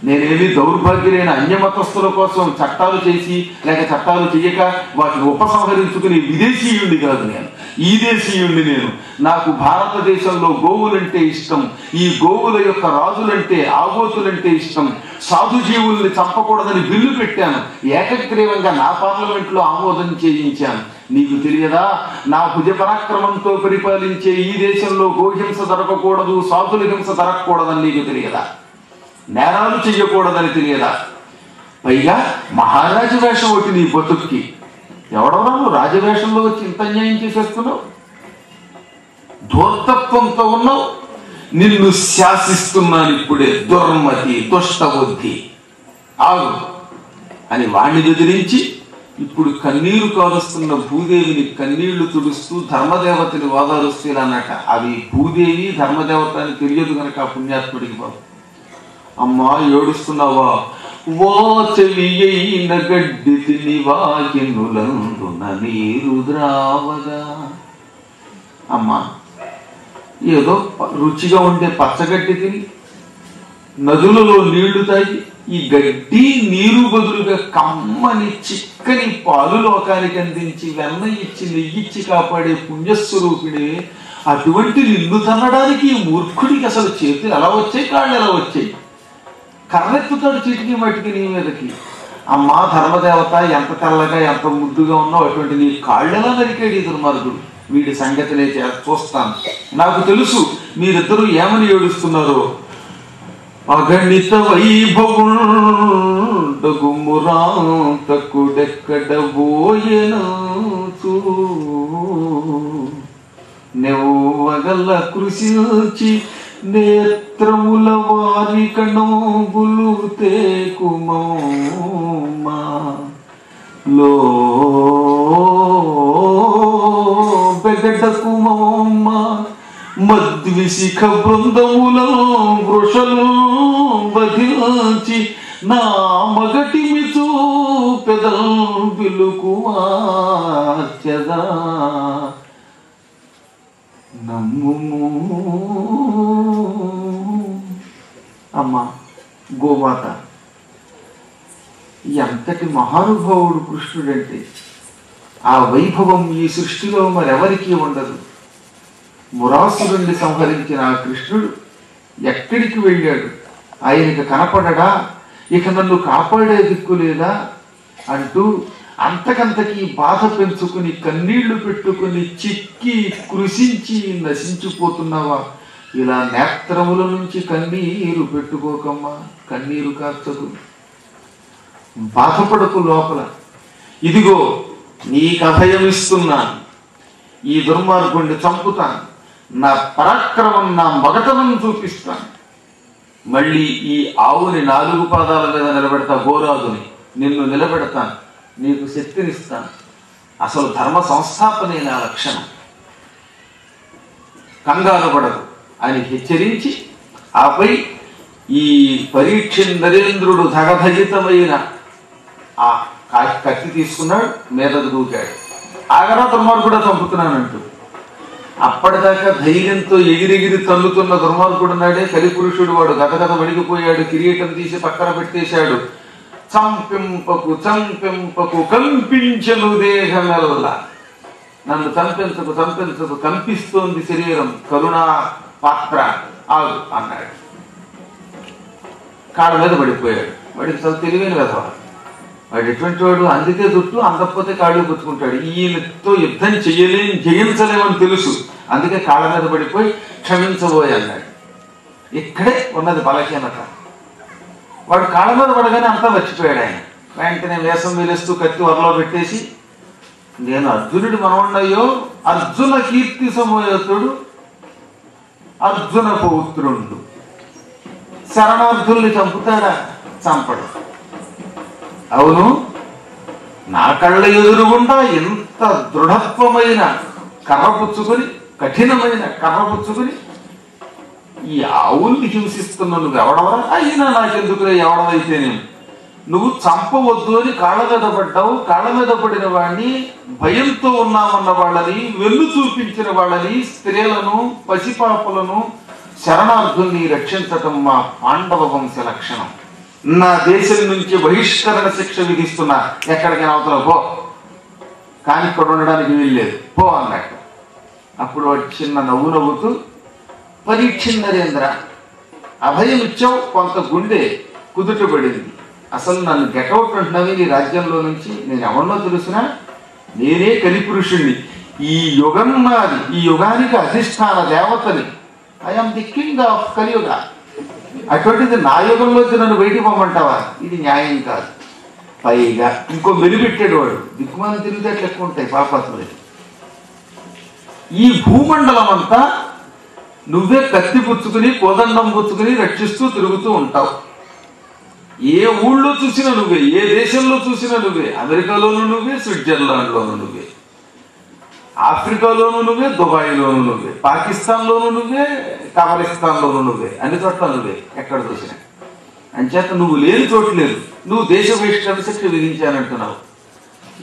నేనేమి దౌర్భాగ్యులైన అన్యమతస్థుల కోసం చట్టాలు చేసి లేక చట్టాలు చేయక వాటిని ఉపసంహరించుకుని విదేశీయుణ్ణి కాదు, నేను ఈ దేశీయుణ్ణి. నేను, నాకు భారతదేశంలో గోవులంటే ఇష్టం, ఈ గోవుల యొక్క రాజులంటే ఆగోతులంటే ఇష్టం. సాధు జీవుల్ని చంపకూడదని బిల్లు పెట్టాను, ఏకగ్రీవంగా నా పార్లమెంట్లో ఆమోదం చేయించాను. నీకు తెలియదా, నా భుజ పరాక్రమంతో పరిపాలించే ఈ దేశంలో గోహింస జరగకూడదు, సాధుల హింస జరగకూడదని నీకు తెలియదా, నేరాలు చెయ్యకూడదని తెలియదా, పైగా మహారాజు వేషం ఒకటి నీ బతుక్కి. ఎవడవరా నువ్వు రాజవేషంలో వచ్చి ఇంత అన్యాయం చేసేస్తున్నావు, ధూర్తత్వంతో ఉన్నావు, నిన్ను శాసిస్తున్నాను ఇప్పుడే, దుర్మతి దుష్టబుద్ధి, ఆగు అని వాణ్ణి బెదిరించి ఇప్పుడు కన్నీరు కారుస్తున్న భూదేవిని కన్నీళ్లు తుడుస్తూ ధర్మదేవతని ఓదారుస్తూ ఇలా అన్నట. అవి భూదేవి ధర్మదేవత అని తెలియదు కనుక ఆ పుణ్యాత్ముడికి బాబు, అమ్మా ఏడుస్తున్నావా, వాచవియైన గడ్డి తిని వాకినులందున నీరు ద్రావగా. అమ్మా, ఏదో రుచిగా ఉండే పచ్చగడ్డి తిని నదులలో నీళ్లు తాగి ఈ గడ్డి నీరు బదులుగా కమ్మని చిక్కని పాలు లోకానికి అందించి వెన్న ఇచ్చి నెయ్యిచ్చి కాపాడే పుణ్యస్వరూపిడే, అటువంటి నిన్ను తన్నడానికి ఈ మూర్ఖుడికి అసలు చేతులు ఎలా వచ్చాయి, కాళ్ళు ఎలా వచ్చాయి, కర్రెత్తుతాడు చీటికి మట్టికి నీ మీదకి. అమ్మా ధర్మదేవత, ఎంత తెల్లగా ఎంత ముద్దుగా ఉన్నావు, అటువంటి నీ కాళ్ళెలా నరికాడు ఈ దుర్మార్గుడు, వీడి సంగతినే చూస్తాను. నాకు తెలుసు మీరిద్దరూ ఏమని ఏడుస్తున్నారో. అగణిత వైభవుడెక్కడ పోయెనూ నెవ్వగల కృషించి నేత్రముల వారి కణంబులు తేకుమౌమా లో బెగటకుమౌమా మద్విశిఖ బృందముల వృషలు బధించి నా మగటిమి చూపెదల్ పిలుకువార్చెదా నమ్ముము. అమ్మా గోమాత, ఎంతటి మహానుభావుడు కృష్ణుడంటే, ఆ వైభవం ఈ సృష్టిలో మరెవరికీ ఉండదు. మురాసురుణ్ణి సంహరించిన ఆ కృష్ణుడు ఎక్కడికి వెళ్ళాడు, ఆయనకి కనపడడా, ఇక నన్ను కాపాడే దిక్కు లేదా అంటూ అంతకంతకీ బాధ పెంచుకుని కన్నీళ్లు పెట్టుకుని చిక్కి కృషించి నశించిపోతున్నావా, ఇలా నేత్రముల నుంచి కన్నీరు పెట్టుకోకమ్మా, కన్నీరు కార్చదు, బాధపడకు లోపల. ఇదిగో నీకు అభయం ఇస్తున్నాను, ఈ దుర్మార్గుణ్ణి చంపుతాను, నా పరాక్రమం, నా మగతనం చూపిస్తాను. మళ్ళీ ఈ ఆవుని 4 పాదాల మీద నిలబెడతా, గోరాజుని నిన్ను నిలబెడతాను, నీకు శక్తినిస్తాను. అసలు ధర్మ సంస్థాపనే నా లక్షణం, కంగారు పడదు అని హెచ్చరించి, ఆపై ఈ పరీక్ష నరేంద్రుడు ధగధగితమైన ఆ కత్తి తీసుకున్నాడు, మీదకు దూకాడు. ఆగరా దుర్మార్గుడా చంపుతున్నానంటూ. అప్పటిదాకా ధైర్యంతో ఎగిరెగిరి తల్లుతున్న దుర్మార్గుడు నాడే కలిపురుషుడు. వాడు గతగత వణిగిపోయాడు, కిరీటం తీసి పక్కన పెట్టేశాడు. చంపింపకు చంపింపకు కంపించను దేహమెల్ల, నన్ను చంపించకు చంపించకు, కంపిస్తోంది శరీరం, కరుణా పాత్ర ఆగు అన్నాడు. కాళ్ళ మీద పడిపోయాడు. వాడికి చాలా తెలివైన వెధవ, వాడు ఎటువంటి వాడు, అందుకే చుట్టూ అందకపోతే కాళ్ళు పుచ్చుకుంటాడు. ఈయనతో యుద్ధం జయించలేమని తెలుసు, అందుకే కాళ్ళ మీద పడిపోయి క్షమించబోయి అన్నాడు. ఇక్కడే ఉన్నది బలహీనత. వాడు కాళ్ళ మీద పడగానే అంతా మర్చిపోయాడు. ఆయన వెంటనే వేషం వేలేస్తూ కత్తి వరలో పెట్టేసి, నేను అర్జునుడి మనవన్నయ్యో, అర్జున కీర్తి సమోయతుడు, అర్జున పౌత్రుండు, శరణార్థుల్ని చంపుతాడా? చంపడు. అవును, నా కళ్ళ ఎదురుగుండా ఎంత దృఢత్వమైన కర్ర పుచ్చుకొని, కఠినమైన కర్ర పుచ్చుకొని ఈ ఆవుల్ని హింసిస్తున్న నువ్వు ఎవడవరా? అయినా నాకెందుకులే, ఎవడవైతే నేను, నువ్వు చంపవద్దు అని కాళ్ళ మీద పడ్డావు. కాళ్ళ మీద పడిన వాడిని, భయంతో ఉన్నామన్న వాళ్ళని, వెన్ను చూపించిన వాళ్ళని, స్త్రీలను, పసిపాపలను, శరణార్థుల్ని రక్షించటం మా పాండవ వంశ లక్షణం. నా దేశం నుంచి బహిష్కరణ శిక్ష విధిస్తున్నా, ఎక్కడికైనా అవతల పో, కానీ ఇక్కడ ఉండడానికి వీల్లేదు, పో అన్నట్టు. అప్పుడు వాడు చిన్న నవ్వు నవ్వుతూ, పరీక్ష నరేంద్ర, అభయం ఇచ్చావు, కొంత గుండె కుదుటపడింది. అసలు నన్ను గెటౌట్ అంటున్నావే నీ రాజ్యంలో నుంచి, నేను ఎవరినో తెలుసునా? నేనే కలిపురుషుణ్ణి, ఈ యుగం నాది, ఈ యుగానికి అధిష్టాన దేవతని. ఐఎమ్ ది కింగ్ ఆఫ్ కలియుగ. అటువంటిది నా యుగంలోంచి నన్ను బయటికి పొమ్మంటావా? ఇది న్యాయం కాదు. పైగా ఇంకో మెలిపెట్టాడు వాడు, దిక్కుమాలను తిరిగితే ఎక్కువ ఉంటాయి పాపాత్ములు. ఈ భూమండలం అంతా నువ్వే కత్తి పుచ్చుకుని, కోదండం పుచ్చుకుని రక్షిస్తూ తిరుగుతూ ఉంటావు. ఏ ఊళ్ళో చూసినా నువ్వే, ఏ దేశంలో చూసినా నువ్వే. అమెరికాలోనూ నువ్వే, స్విట్జర్లాండ్లోనూ నువ్వే, ఆఫ్రికాలోనూ నువ్వే, దుబాయ్లోనూ నువ్వే, పాకిస్తాన్లోనూ నువ్వే, కబలిస్తాన్లోనూ నువ్వే, అన్ని చోట్ల నువ్వే, ఎక్కడ చూసినా. అంచేత నువ్వు లేని చోటు లేదు. నువ్వు దేశ బహిష్కరణ శిక్ష విధించానంటున్నావు.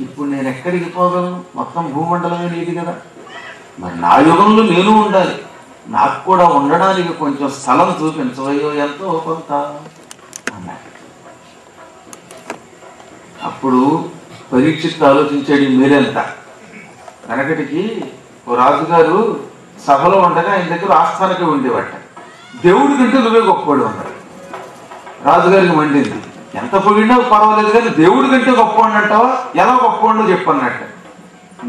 ఇప్పుడు నేను ఎక్కడికి పోగలను? మొత్తం భూమండలమే నీది కదా. మరి నా యుగంలో నేను ఉండాలి, నాకు కూడా ఉండడానికి కొంచెం స్థలం చూపించవయ్యో, ఎంతో కొంత అన్నాడు. అప్పుడు పరీక్షిస్తూ ఆలోచించాడు, మీరెంత. వెనకటికి ఓ రాజుగారు సభలో ఉండగా ఆయన దగ్గర ఆస్థానకే ఉండేవాట. దేవుడి కంటే నువ్వే గొప్పవాడు అన్నాడు. రాజుగారికి మండింది. ఎంత పొగిడినా పర్వాలేదు, కానీ దేవుడి కంటే గొప్పవాడిని అంటావా? ఎలా గొప్పవాడినో చెప్పన్నట్టు.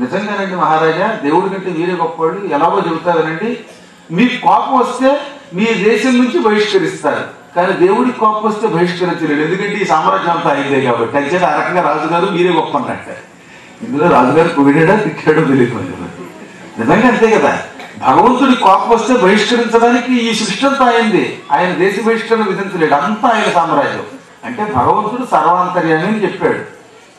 నిజంగానండి మహారాజా, దేవుడి కంటే మీరే గొప్పవాడు, ఎలాగో చెబుతారనండి. మీకు కోపం వస్తే మీ దేశం నుంచి బహిష్కరిస్తారు, కానీ దేవుడికి కోపం వస్తే బహిష్కరించలేడు, ఎందుకంటే ఈ సామ్రాజ్యం అంతా అయిందే కాబట్టి. అయితే ఆ రకంగా రాజుగారు మీరే గొప్ప అన్నట్టు. ఇందులో రాజుగారు పొగిడాడా తిట్టాడో తెలియదు. నిజంగా అంతే కదా. భగవంతుడి కోపం వస్తే బహిష్కరించడానికి ఈ సృష్టి అంతా అయింది, ఆయన దేశ బహిష్కరణ విధించలేడు, అంతా ఆయన సామ్రాజ్యం. అంటే భగవంతుడు సర్వాంతర్యామి అని చెప్పాడు.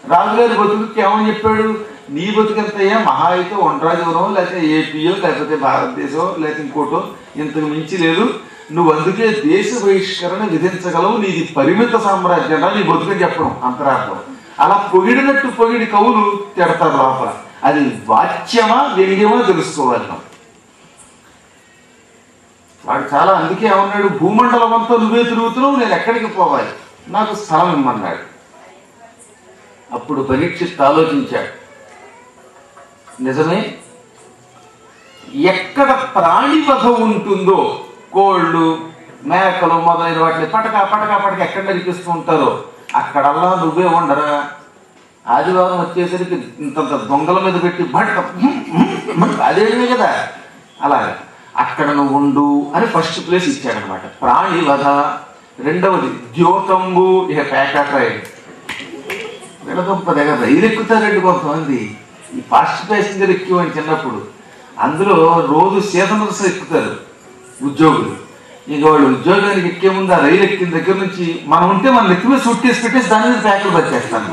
రాజుగారి బతుకుకి ఏమని చెప్పాడు? నీ బతుకంతయ్యా మహా అయితే ఒంటరాజునో, లేకపోతే ఏపీయో, లేకపోతే భారతదేశమో, లేకపోతే ఇంకోటో, ఇంతకు మించి లేదు. నువ్వు అందుకే దేశ బహిష్కరణ విధించగలవు, నీది పరిమిత సామ్రాజ్యం నీ బతుకని చెప్పడం అంతరార్థం. అలా పొగిడినట్టు పొగిడి కవులు తిడతారు లోపల. అది వాచ్యమా వ్యంగ్యమా తెలుసుకోవాలి. వాడు చాలా అందుకే ఏమన్నాడు, భూమండలం అంతా నువ్వే తిరుగుతున్నావు, నేను ఎక్కడికి పోవాలి, నాకు స్థలం ఇమ్మన్నాడు. అప్పుడు పరీక్షిత్ ఆలోచించాడు, నిజమే, ఎక్కడ ప్రాణివధ ఉంటుందో, కోళ్ళు, మేకలు మొదలైన వాటిని పటకా పటకా పటక ఎక్కడ నరికిస్తూ ఉంటారో అక్కడల్లా నువ్వే ఉండరా. ఆదివారం వచ్చేసరికి ఇంతంత దొంగల మీద పెట్టి బట్ట అదేమే కదా. అలాగే అక్కడ నువ్వు ఉండు అని ఫస్ట్ ప్లేస్ ఇచ్చాడనమాట. ప్రాణివధ. రెండవది ద్యోతంబు. ఇక పేకాట్రాయడు విడదొంప దగ్గర రైలు ఎక్కుతారండి కొంతమంది. ఈ ఫాస్ట్ ప్యాసింజర్ ఎక్కువని చిన్నప్పుడు అందులో రోజు సీజనల్స్ ఎక్కుతారు ఉద్యోగులు. ఇక వాళ్ళు ఉద్యోగానికి ఎక్కే ముందు ఆ రైలు ఎక్కిన దగ్గర నుంచి మనం ఉంటే మనం ఎక్కువ సుట్టేసి పెట్టేసి దాని మీద ప్యాకులు పచ్చేస్తాను.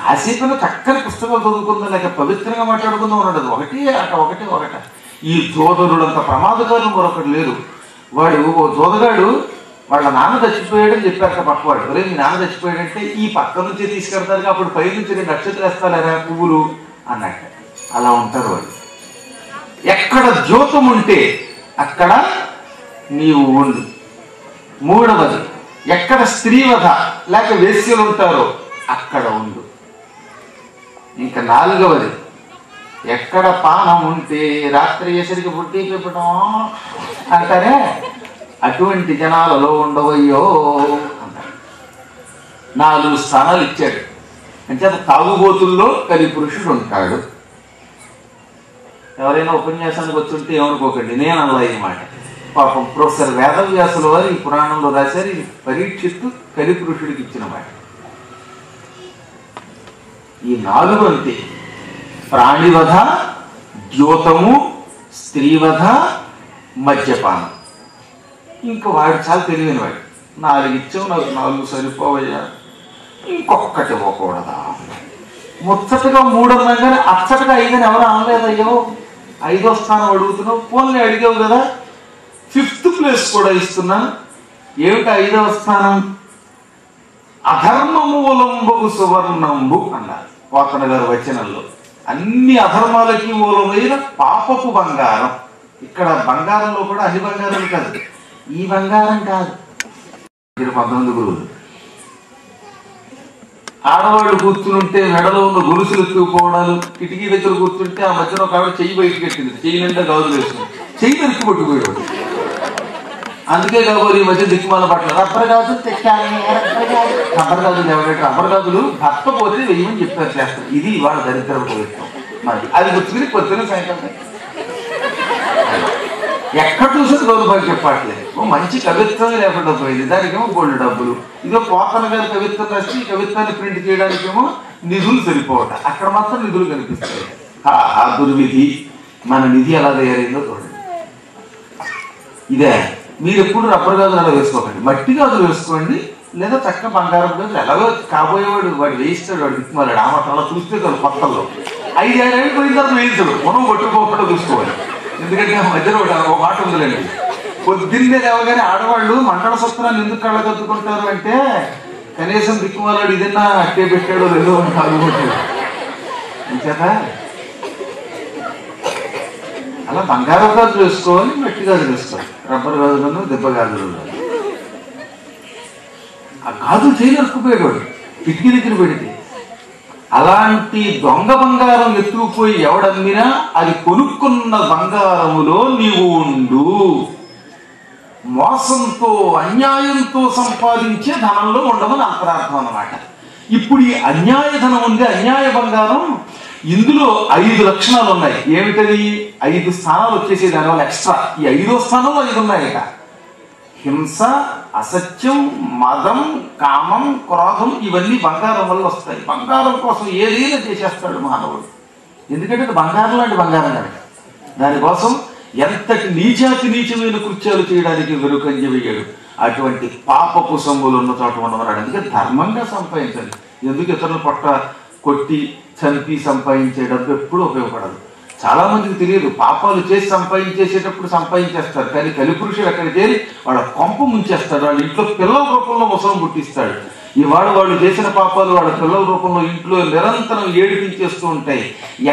కాసేపు చక్కని పుస్తకాలు చదువుకుందాం, లేక పవిత్రంగా మాట్లాడుకుందాం ఉండదు. ఒకటే. ఈ జోదరుడంత ప్రమాదకారులు మరొకటి లేరు. వాడు ఓ జోదగాడు వాళ్ళ నాన్న చచ్చిపోయాడని చెప్పాక పక్కవాడు, ఒరే మీ నాన్న చచ్చిపోయాడంటే ఈ పక్క నుంచే తీసుకెళ్తారు, అప్పుడు పై నుంచి 2 నక్షత్రాలు వేస్తారా పువ్వులు అన్నట్టు. అలా ఉంటారు వాళ్ళు. ఎక్కడ ద్యోతం ఉంటే అక్కడ నీవు ఉండు. మూడవది ఎక్కడ స్త్రీవధ లేక వేశ్యలు ఉంటారో అక్కడ ఉండు. ఇంకా నాలుగవది ఎక్కడ పానం ఉంటే రాత్రి అయ్యేసరికి బుట్టి పెప్పడం అంటారే అటువంటి జనాలలో ఉండవయ్యో అన్నాడు. 4 స్థానాలు ఇచ్చాడు. అంటే తాగుబోతుల్లో కలిపురుషుడు ఉంటాడు. ఎవరైనా ఉపన్యాసానికి వచ్చుంటే ఏమనుకోకండి, నేను అలా మాట. పాపం ప్రొఫెసర్ వేదవ్యాసుల వారు ఈ పురాణంలో రాశారు. ఈ పరీక్షిత్తు కలిపురుషుడికి ఇచ్చిన మాట. ఈ 4 అంతే: ప్రాణివధ, ద్యోతము, స్త్రీవధ, మద్యపానం. ఇంకా వాడు చాలా తెలియని వాడు. 4 ఇచ్చావు, నాకు 4 సరిపోవయ్యా, ఇంకొక్కటి ఇవ్వకూడదా? ముచ్చటగా 3 అన్నాగానే అచ్చటగా 5 అని ఎవరు అనలేదయ్యో. 5వ స్థానం అడుగుతున్నావు, ఫోన్లే అడిగావు కదా, 5th ప్లేస్ కూడా ఇస్తున్నాను. ఏమిటి 5వ స్థానం? అధర్మమూలంబు సువర్ణంబు అన్నారు పోతన గారు వచనంలో. అన్ని అధర్మాలకి మూలమైన పాపపు బంగారం. ఇక్కడ బంగారంలో కూడా అన్ని బంగారం కాదు, ఈ బంగారం కాదు. 19 గురువులు ఆడవాళ్ళు కూర్చుంటే మెడలో ఉన్న గొలుసులు ఎత్తుకుపోవడాలు, కిటికీ దగ్గర కూర్చుంటే ఆ మధ్యలో ఒక ఆవిడ చెయ్యి బయటకు ఎట్టింది, చెయ్యి నిండా గాజులు వేస్తుంది, చెయ్యి నరికి పట్టుకుపోయాడు. అందుకే కాబట్టి ఈ మధ్య దిక్కుమాల పట్ల రబ్బర్ గాజులు తెచ్చాలి. రబ్బర్ గాజులు ఎవరైతే రబ్బర్ గాజులు భర్త పోతే వెయ్యమని చెప్పారు చేస్తారు. ఇది ఇవాళ దరిద్రం పోయిస్తాం మరి. అది గుర్తుకుని పొద్దున సాయంత్రం ఎక్కడ చూసేది గౌరవాలు చెప్పట్లేదు. మంచి కవిత్వం లేకుండా పోయింది, దానికేమో గోల్డ్ డబ్బులు. ఇదో పోతన గారి కవిత్వం రాసి ఈ కవిత్వాన్ని ప్రింట్ చేయడానికేమో నిధులు సరిపోవట, అక్కడ మాత్రం నిధులు కనిపిస్తాయి. ఆ దుర్విధి. మన నిధి ఎలా తయారైందో చూడండి. ఇదే మీరు ఎప్పుడు రబ్బర్ గాజులు అలా వేసుకోకండి, మట్టి గాజులు వేసుకోండి, లేదా చక్కగా బంగారం గాజులు. ఎలాగో కాబోయేవాడు వాడు వేయిస్తాడు, వాడు దిక్కుమాలాడు. ఆ మాత్రం అలా చూస్తే చాలు. కొత్తల్లో 5 ఏళ్ళు పోయిన తర్వాత వేయించాడు, మనం పట్టుకోకుండా చూసుకోవాలి. ఎందుకంటే మధ్యలో ఒక మాట ఉందిలేండి, పొద్దున్నే లేవగానే ఆడవాళ్ళు మండల సత్రాన్ని ఎందుకు కళ్ళగద్దుకుంటారు అంటే కనీసం దిక్కుమాలాడు ఇదన్నా అట్టే పెట్టాడో లేదో అని కాదుకుంటాడు. అంచేత అలా బంగారం గాజులు వేసుకోవాలి, మట్టి గాజులు వేసుకోవాలి. రబ్బర్ గాజులను దెబ్బ గాజులు. ఆ గాజులు చేయలేకపోయాడు కిటికీ దగ్గర పెడితే. అలాంటి దొంగ బంగారం ఎత్తుకుపోయి ఎవడమ్మినా అది కొనుక్కున్న బంగారములో నీవు ఉండు. మోసంతో అన్యాయంతో సంపాదించే ధనంలో ఉండమని అంతరార్థం అన్నమాట. ఇప్పుడు ఈ అన్యాయ ధనం ఉంది, అన్యాయ బంగారం, ఇందులో 5 లక్షణాలు ఉన్నాయి. ఏమిటది? 5 స్థానాలు వచ్చేసి దానివల్ల ఎక్స్ట్రా. ఈ 5వ స్థానంలో 5 ఉన్నాయట. హింస, అసత్యం, మదం, కామం, క్రోధం, ఇవన్నీ బంగారం వల్ల వస్తాయి. బంగారం కోసం ఏదైనా చేసేస్తాడు మానవుడు. ఎందుకంటే అది బంగారం లాంటి బంగారం కనుక. దానికోసం ఎంతటి నీచమైన కృత్యాలు చేయడానికి వెనుకంజ వేయడు. అటువంటి పాపపు సొమ్ములు ఉన్న చోట ఉండమన్నాడు. అందుకే ధర్మంగా సంపాదించాలి. ఎందుకు ఇతరులు పొట్ట కొట్టి చంపి సంపాదించే డబ్బు ఎప్పుడూ ఉపయోగపడదు. చాలా మందికి తెలియదు. పాపాలు చేసి సంపాదించేసేటప్పుడు సంపాదించేస్తారు, కానీ కలిపురుషుడు అక్కడ చేరి వాళ్ళ కొంప ముంచేస్తాడు. వాళ్ళ ఇంట్లో పిల్లల రూపంలో ముసలం పుట్టిస్తాడు. ఇవాళ వాళ్ళు చేసిన పాపాలు వాళ్ళ పిల్లల రూపంలో ఇంట్లో నిరంతరం ఏడిపించేస్తూ ఉంటాయి.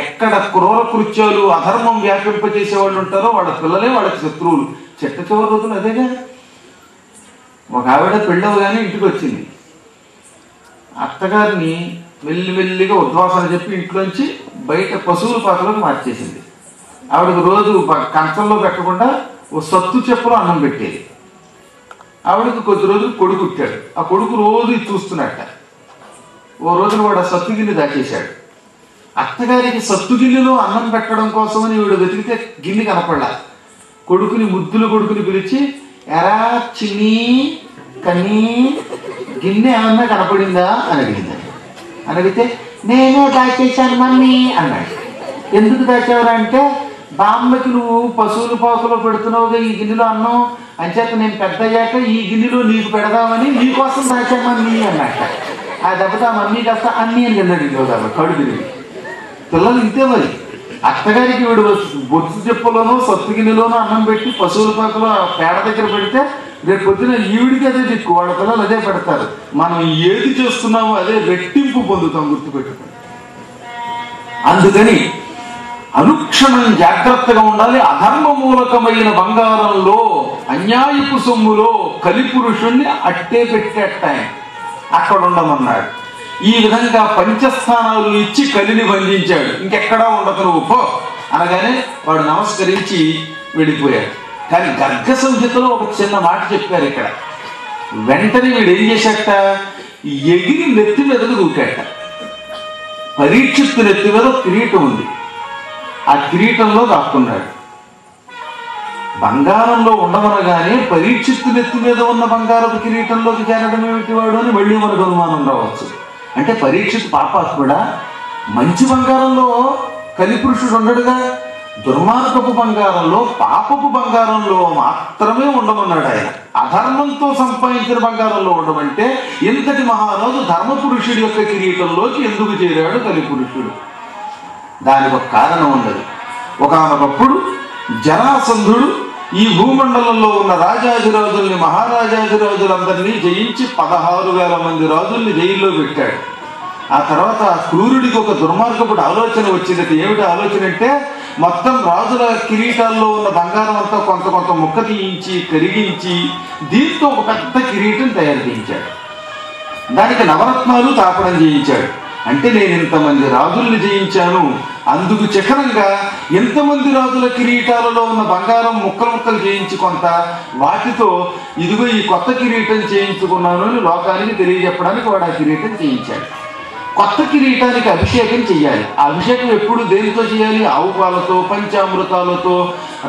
ఎక్కడ క్రూర కృత్యాలు అధర్మం వ్యాపింపజేసే వాళ్ళు ఉంటారో వాళ్ళ పిల్లలే వాళ్ళకి శత్రువులు. చిట్ట చివరి రోజులు అదేగా. ఒక ఆవిడ పెళ్ళవగానే ఇంటికి వచ్చింది. అత్తగారిని మెల్లిమెల్లిగా ఉద్వాసన చెప్పి ఇంట్లోంచి బయట పశువుల పాకలోకి మార్చేసింది. ఆవిడకు రోజు కంచంలో పెట్టకుండా ఓ సత్తు చెప్పులో అన్నం పెట్టేది. ఆవిడకు కొద్ది రోజులు కొడుకు పుట్టాడు. ఆ కొడుకు రోజు చూస్తున్నట్ట. ఓ రోజున వాడు ఆ సత్తు గిన్నె దాచేశాడు. అత్తగారికి సత్తు గిన్నెలో అన్నం పెట్టడం కోసమని వీడు వెతికితే గిన్నె కనపడలా. కొడుకుని కొడుకుని పిలిచి, ఎరా చిన్ని కన్నీ గిన్నె ఏమన్నా కనపడిందా అని అడిగింది. అని అడిగితే నేనే దాచేశాను మమ్మీ అన్నాడు. ఎందుకు దాచేవరా అంటే, బామ్మకి నువ్వు పశువుల పాకులో పెడుతున్నావుగా ఈ గిన్నెలో అన్నం, అంచేత నేను పెద్ద అయ్యాక ఈ గిన్నెలో నీకు పెడదామని నీకోసం దాచాను మమ్మీ అన్నట్ట. ఆ దెబ్బతో ఆ మమ్మీ కాస్త అన్నీ అని కిందడి కడుగు తిరిగి. పిల్లలు ఇంతే మరి. అత్తగారికి వీడు బొత్సు చెప్పులోనో సత్తు గిన్నెలోనో అన్నం పెట్టి పశువుల పాకలో పేడ దగ్గర పెడితే రేపు పొద్దున ఈవిడికి అదే దిక్కు, వాళ్ళ పిల్లలు అదే పెడతారు. మనం ఏది చేస్తున్నామో అదే రెట్టింపు పొందుతాం, గుర్తుపెట్టుకోండి. అందుకని అనుక్షణం జాగ్రత్తగా ఉండాలి. అధర్మ మూలకమైన బంగారంలో, అన్యాయపు సొమ్ములో కలిపురుషుణ్ణి అట్టే పెట్టేటాయన అక్కడ ఉండమన్నాడు. ఈ విధంగా పంచస్థానాలు ఇచ్చి కలిని బంధించాడు. ఇంకెక్కడా ఉండదు నువ్వు పో అనగానే వాడు నమస్కరించి వెళ్ళిపోయాడు. కానీ గర్గ సంహితలో ఒక చిన్న మాట చెప్పారు ఇక్కడ. వెంటనే వీడు ఏం చేశాట, ఎగిరి నెత్తి మీదకు దూకాట. పరీక్షిత్తు నెత్తి మీద కిరీటం ఉంది, ఆ కిరీటంలో దాక్కున్నాడు. బంగారంలో ఉండమనగానే పరీక్షిత్తు నెత్తి మీద ఉన్న బంగారపు కిరీటంలోకి చేరడం ఏమిటి వాడు అని మళ్ళీ మనకు అనుమానం రావచ్చు. అంటే పరీక్షిత్ పాపాత్ముడా? మంచి బంగారంలో కలిపురుషుడు ఉండడుగా. దుర్మార్గపు బంగారంలో, పాపపు బంగారంలో మాత్రమే ఉండమన్నాడు ఆయన. అధర్మంతో సంపాదించిన బంగారంలో ఉండమంటే ఇంతటి మహారాజు ధర్మపురుషుడి యొక్క కిరీటంలోకి ఎందుకు చేరాడు కలిపురుషుడు? దానికి ఒక కారణం ఉన్నది. ఒకనొకప్పుడు జరాసంధుడు ఈ భూమండలంలో ఉన్న రాజాధిరాజుల్ని, మహారాజాధిరాజులందరినీ జయించి 16,000 మంది రాజుల్ని జైల్లో పెట్టాడు. ఆ తర్వాత క్రూరుడికి ఒక దుర్మార్గపుడు ఆలోచన వచ్చింది. ఏమిటి ఆలోచన అంటే, మొత్తం రాజుల కిరీటాల్లో ఉన్న బంగారం అంతా కొంత కొంత ముక్క తీయించి కరిగించి దీంతో ఒక పెద్ద కిరీటం తయారు చేయించాడు. దానికి నవరత్నాలు తాపడం చేయించాడు. అంటే నేను ఇంతమంది రాజుల్ని జయించాను, అందుకు చిహ్నంగా ఎంతమంది రాజుల కిరీటాలలో ఉన్న బంగారం ముక్కలు ముక్కలు చేయించి కొంత వాటితో ఇదిగో ఈ కొత్త కిరీటం చేయించుకున్నాను అని లోకానికి తెలియజెప్పడానికి వాడు ఆ కిరీటం చేయించాడు. కొత్త కిరీటానికి అభిషేకం చెయ్యాలి. ఆ అభిషేకం ఎప్పుడు దేనితో చేయాలి? ఆవు పాలతో, పంచామృతాలతో,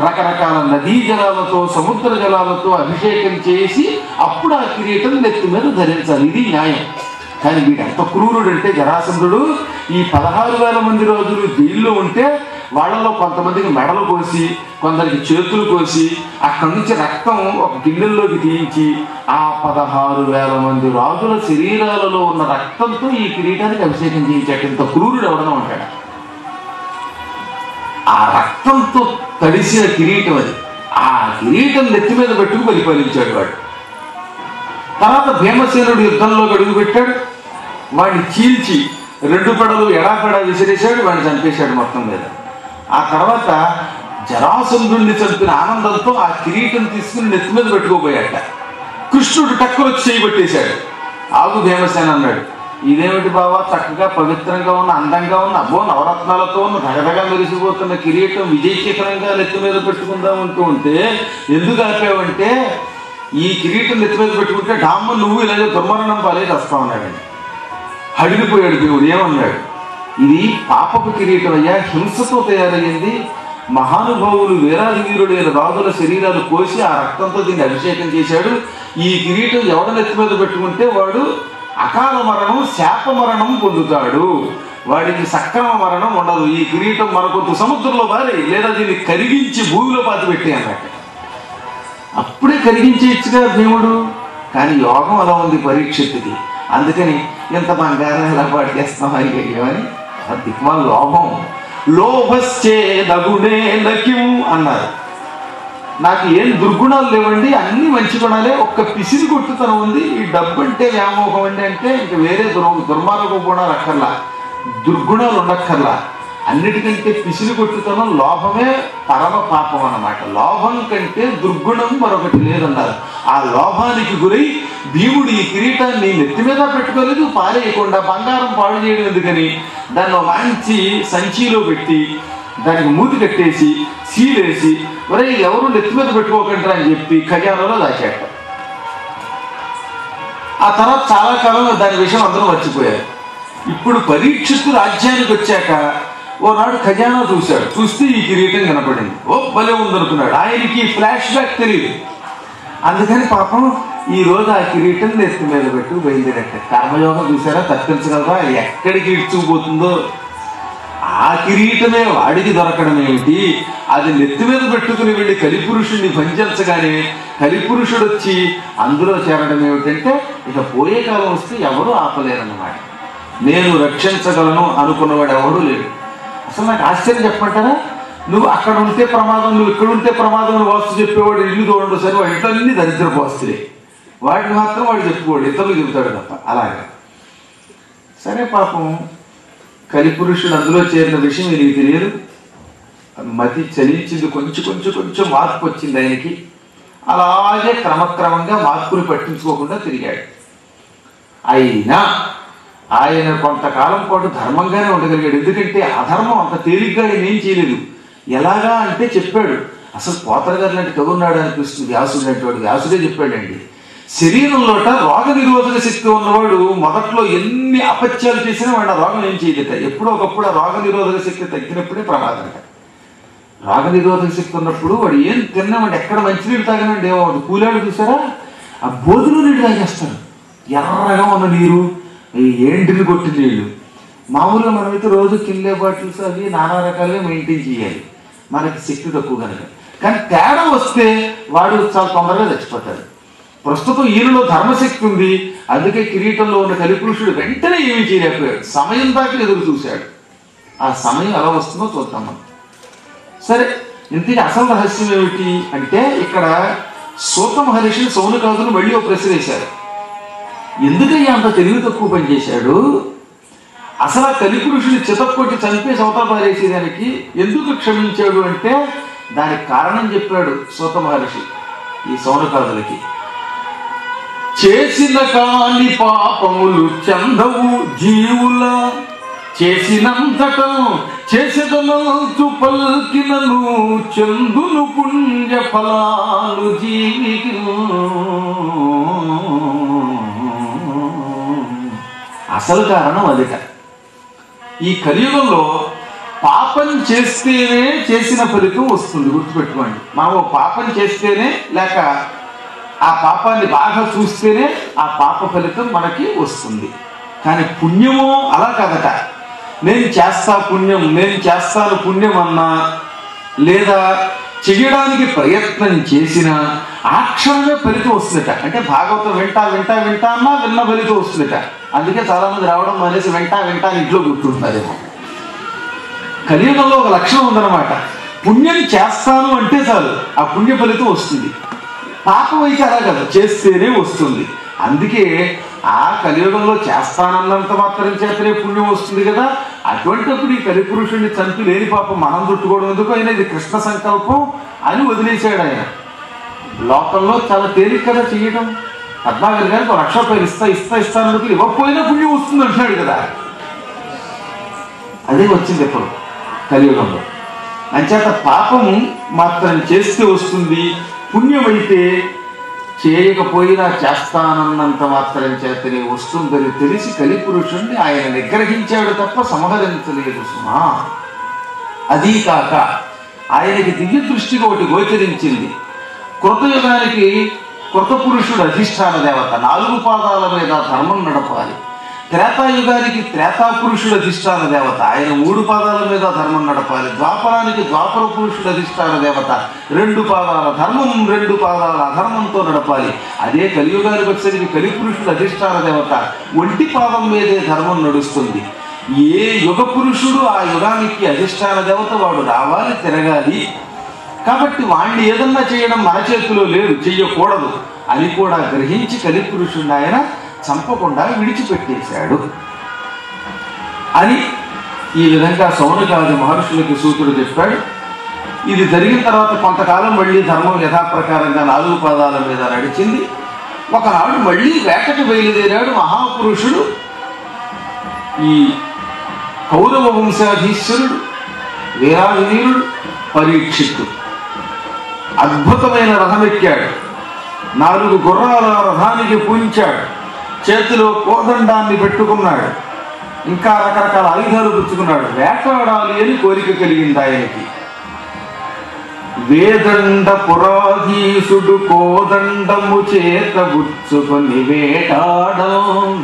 రకరకాల నదీ జలాలతో, సముద్ర జలాలతో అభిషేకం చేసి అప్పుడు ఆ కిరీటం నెత్తి మీద ధరించాలి. ఇది న్యాయం. కానీ వీడు ఎంత క్రూరుడు అంటే జరాసంధుడు, ఈ 16,000 మంది రోజులు జైల్లో ఉంటే వాళ్ళలో కొంతమందికి మెడలు కోసి, కొందరికి చేతులు కోసి, అక్కడి నుంచి రక్తం ఒక గిన్నెల్లోకి తీయించి ఆ 16,000 మంది రాజుల శరీరాలలో ఉన్న రక్తంతో ఈ కిరీటానికి అభిషేకం చేయించాడు. ఇంత క్రూరుడు ఎవడన్నా ఉంటాడు. ఆ రక్తంతో తడిసిన కిరీటం అది. ఆ కిరీటం నెత్తి మీద పెట్టుకు పరిపాలించాడు వాడు. తర్వాత భీమసేనుడు యుద్ధంలోకి అడుగు పెట్టాడు. వాడిని చీల్చి 2 పడలు ఎడాపెడా విసిరేశాడు. వాడిని చంపేశాడు మొత్తం మీద. ఆ తర్వాత జరాసంధుడిని చంపిన ఆనందంతో ఆ కిరీటం తీసుకుని నెత్తి మీద పెట్టుకోబోయాట. కృష్ణుడు టక్కులు చేయబట్టేశాడు. ఆగు భీమసేన అన్నాడు. ఇదేమిటి బావా, చక్కగా పవిత్రంగా ఉన్న, అందంగా ఉన్న, అబ్బో నవరత్నాలతో ఉన్న, దగదగా మెరిసిపోతున్న కిరీటం విజయశిఖరంగా నెత్తి మీద పెట్టుకుందాం అంటూ ఉంటే ఎందుకు ఆపావంటే, ఈ కిరీటం నెత్తి మీద పెట్టుకుంటే డామ్మ నువ్వు ఇలాగే దుర్మరణం పాలేది వస్తా ఉన్నాడండి. అడిగిపోయాడు దేవుడు. ఏమన్నాడు? ఇది పాపపు కిరీటం అయ్యా, హింసతో తయారయ్యింది. మహానుభావులు వీరాది వీరుడైన రాజుల శరీరాలు కోసి ఆ రక్తంతో దీన్ని అభిషేకం చేశాడు. ఈ కిరీటం ఎవడ నెత్తి మీద పెట్టుకుంటే వాడు అకాల మరణం, శాప మరణం పొందుతాడు. వాడికి సక్రమ మరణం ఉండదు. ఈ కిరీటం మరొక సముద్రంలో బారి, లేదా దీన్ని కరిగించి భూమిలో పాతి పెట్టి అన్నట్టు. అప్పుడే కరిగించేయచ్చుగా భీముడు. కానీ యోగం అలా ఉంది పరీక్షిత్తుకి. అందుకని ఇంత బంగారం ఎలా పాటు చేస్తాం అయ్యో అని దిక్మాల లోభం. లోభశ్చే దగుణే నకిం అన్నారు. నాకు ఏం దుర్గుణాలు లేవండి, అన్ని మంచి గుణాలే, ఒక్క పిసిరి కొట్టుతనం ఉంది. ఈ డబ్బు అంటే వ్యామోహం అండి అంటే ఇంక వేరే దుర్మార్గ గుణాలు అక్కర్లా, దుర్గుణాలు ఉండక్కర్లా. అన్నిటికంటే పిసిరి కొట్టుతనం, లోభమే పరమ పాపం అన్నమాట. లోభం కంటే దుర్గుణం మరొకటి లేదన్నారు. ఆ లోభానికి గురై భీముడు ఈ కిరీటాన్ని నెత్తి మీద పెట్టుకోలేదు, పారేయకుండా బంగారం పాడు చేయడం ఎందుకని దాన్ని మంచి సంచిలో పెట్టి దానికి మూతి కట్టేసి సీలేసి, ఒరే ఎవరు నెత్తి మీద పెట్టుకోకండి అని చెప్పి ఖజానాలో దాచాట. ఆ తర్వాత చాలా కాలం దాని విషయం అందరూ మర్చిపోయారు. ఇప్పుడు పరీక్షిత్తు రాజ్యానికి వచ్చాక ఓనాడు ఖజానా చూశాడు. చూస్తే ఈ కిరీటం కనపడింది. ఓ భలే ఉందనుకున్నాడు. ఆయనకి ఫ్లాష్ బ్యాక్ తెలియదు. అందుకని పాపం ఈ రోజు ఆ కిరీటం నెత్తి మీద పెట్టు బయలుదేరట. కర్మయోగం చూసారా, తప్పించగలరా? ఎక్కడికి ఇడ్చుకుపోతుందో. ఆ కిరీటమే వాడికి దొరకడం ఏమిటి? అది నెత్తి మీద పెట్టుకుని వెళ్ళి కలిపురుషుడిని భంజించగానే కలిపురుషుడు వచ్చి అందులో చేరడం ఏమిటంటే ఇక పోయే కాలం వస్తే ఎవరూ ఆపలేరన్నమాట. నేను రక్షించగలను అనుకున్నవాడు ఎవడూ లేడు. అసలు నాకు ఆశ్చర్యం చెప్పమంటారా? నువ్వు అక్కడ ఉంటే ప్రమాదం, నువ్వు ఇక్కడ ఉంటే ప్రమాదం వాస్తు చెప్పేవాడు ఇల్లు చూడండి సరే, వాడి ఇంట్లో అన్ని దరిద్రపు వస్తులే. వాడిని మాత్రం వాడు చెప్పుకోడు, ఇతరులు చెబుతాడు తప్ప. అలాగే సరే పాపం కలిపురుషుడు అందులో చేరిన విషయం ఇది తెలియదు. మతి చలించింది, కొంచెం మార్పు వచ్చింది ఆయనకి. అలాగే క్రమక్రమంగా మార్పులు పట్టించుకోకుండా తిరిగాడు. అయినా ఆయన కొంతకాలం పాటు ధర్మంగానే ఉండగలిగాడు. ఎందుకంటే అధర్మం అంత తేలిగ్గా ఆయన ఏం చేయలేదు. ఎలాగా అంటే చెప్పాడు. అసలు పోతన గారు లాంటి కవి ఉన్నాడు అనిపిస్తుంది. వ్యాసుడు అంటే వాడు వ్యాసుడే చెప్పాడండి. శరీరంలోట రోగ నిరోధక శక్తి ఉన్నవాడు మొదట్లో ఎన్ని అపత్యాలు చేసినా వాడు ఆ రోగం ఏం చేయలేట. ఎప్పుడో ఒకప్పుడు ఆ రోగ నిరోధక శక్తి తగ్గినప్పుడే ప్రమాదం. రోగ నిరోధక శక్తి ఉన్నప్పుడు వాడు ఏం తిన్నామంటే ఎక్కడ మంచినీళ్ళు తాగినండి వాడు కూలాడు చూసారా, ఆ బోధులు నీళ్ళు తాగేస్తాడు. ఎర్రగా ఉన్న నీరు, ఏంటిని కొట్టి నీళ్ళు. మామూలుగా మనమైతే రోజు కిల్లే బాటిల్స్ అవి నానా రకాలుగా మెయింటైన్ చేయాలి, మనకి శక్తి తక్కువ కనుక. కానీ తేడా వస్తే వాడు చాలా తొందరగా చచ్చిపోతాడు. ప్రస్తుతం ఈయనలో ధర్మశక్తి ఉంది. అందుకే కిరీటంలో ఉన్న కలిపురుషుడు వెంటనే ఏమీ చేయలేకపోయాడు. సమయం దాకా ఎదురు చూశాడు. ఆ సమయం ఎలా వస్తుందో చూద్దాం మనం. సరే, ఇంతకీ అసలు రహస్యం ఏమిటి అంటే ఇక్కడ సూత మహర్షి సౌనకాదులు మళ్ళీ ఒక ప్రశ్న వేశారు. ఎందుకయ్యా అంత తెలివి తక్కువ పనిచేశాడు? అసలు ఆ కలిపురుషుని చితక్కొట్టి చంపేసి అవతల పారేసేదానికి ఎందుకు క్షమించాడు అంటే దానికి కారణం చెప్పాడు సూత మహర్షి ఈ సౌనకాదులకి. చేసిన కాని పాపములు చందవు జీవుల, చేసినంతట చేసేదనల్చు పల్కినను చందును పుణ్య ఫలాలు జీవికి. అసలు కారణం అదిట. ఈ కలియుగంలో పాపం చేస్తేనే చేసిన ఫలితం వస్తుంది. గుర్తుపెట్టుకోండి. మనం పాపం చేస్తేనే లేక ఆ పాపాన్ని బాగా చూస్తేనే ఆ పాప ఫలితం మనకి వస్తుంది. కానీ పుణ్యము అలా కాదట. నేను చేస్తా పుణ్యం, నేను చేస్తాను పుణ్యం అన్నా లేదా చెయ్యడానికి ప్రయత్నం చేసినా ఆ క్షణమే ఫలితం వస్తుందట. అంటే భాగవతం వింటా అన్నా విన్న ఫలితం వస్తుందట. అందుకే చాలా మంది రావడం అనేసి వింటా ఇంట్లో కూర్చుంటున్నారేమో. కలియుగంలో ఒక లక్షణం ఉందన్నమాట. పుణ్యం చేస్తాను అంటే చాలు ఆ పుణ్య ఫలితం వస్తుంది. పాపం అయితే అలా కదా, చేస్తేనే వస్తుంది. అందుకే ఆ కలియుగంలో చేస్తానన్నంత మాత్రం చేతనే పుణ్యం వస్తుంది కదా. అటువంటిప్పుడు ఈ కలిపురుషుడిని చంపి లేని పాపం మనం చుట్టుకోవడం ఎందుకు, అయినా ఇది కృష్ణ సంకల్పం అని వదిలేశాడు ఆయన. లోకంలో చాలా తేలిక కదా చేయడం. పద్మాగర్ గారికి 1,00,000 రూపాయలు ఇస్తాను ఇవ్వకపోయినా పుణ్యం వస్తుంది అంటున్నాడు కదా. అదే వచ్చింది ఎప్పుడు కలియుగంలో. అంచేత పాపం మాత్రం చేస్తే వస్తుంది, పుణ్యం అయితే చేయకపోయినా చేస్తానన్నంత మాత్రం చేతనే వస్తుందని తెలిసి కలిపురుషుణ్ణి ఆయన నిగ్రహించాడు తప్ప సంహరించలేదు సుమా. అదీ కాక ఆయనకి దివ్య దృష్టిగా ఒకటి గోచరించింది. కృతయుగానికి కృతపురుషుడు అధిష్టాన దేవత, 4 పాదాల మీద ధర్మం నడపాలి. త్రేతాయుగానికి త్రేతాపురుషుడు అధిష్టాన దేవత, ఆయన 3 పాదాల మీద ధర్మం నడపాలి. ద్వాపరానికి ద్వాపర పురుషుడు అధిష్టాన దేవత, 2 పాదాల ధర్మం 2 పాదాల అధర్మంతో నడపాలి. అదే కలియుగానికి వచ్చేసరికి కలిపురుషుడు అధిష్టాన దేవత, 1 పాదం మీదే ధర్మం నడుస్తుంది. ఏ యుగ పురుషుడు ఆ యుగానికి అధిష్టాన దేవత, వాడు రావాలి, తిరగాలి. కాబట్టి వాణ్ణి ఏదన్నా చేయడం మన చేతిలో లేదు, చెయ్యకూడదు అని కూడా గ్రహించి కలిపురుషుడిని ఆయన చంపకుండా విడిచిపెట్టేశాడు అని ఈ విధంగా సౌనకాది మహర్షులకి సూతుడు చెప్పాడు. ఇది జరిగిన తర్వాత కొంతకాలం మళ్ళీ ధర్మం యథాప్రకారంగా 4 పాదాల మీద నడిచింది. ఒకనాడు మళ్ళీ వేటకు బయలుదేరాడు మహాపురుషుడు, ఈ కౌరవ వంశాధీశ్వరుడు వీరాజవీరుడు పరీక్షిత్తు. అద్భుతమైన రథం ఎక్కాడు, 4 గుర్రాల రథానికి పూంచాడు, చేతిలో కోదండాన్ని పెట్టుకున్నాడు. ఇంకా రకరకాల ఆయుధాలు పుచ్చుకున్నాడు. వేటాడాలి అని కోరిక కలిగింది ఆయనకి. వేదండ పురాధీసుడు కోదండము చేత బుచ్చుకొని వేటాడం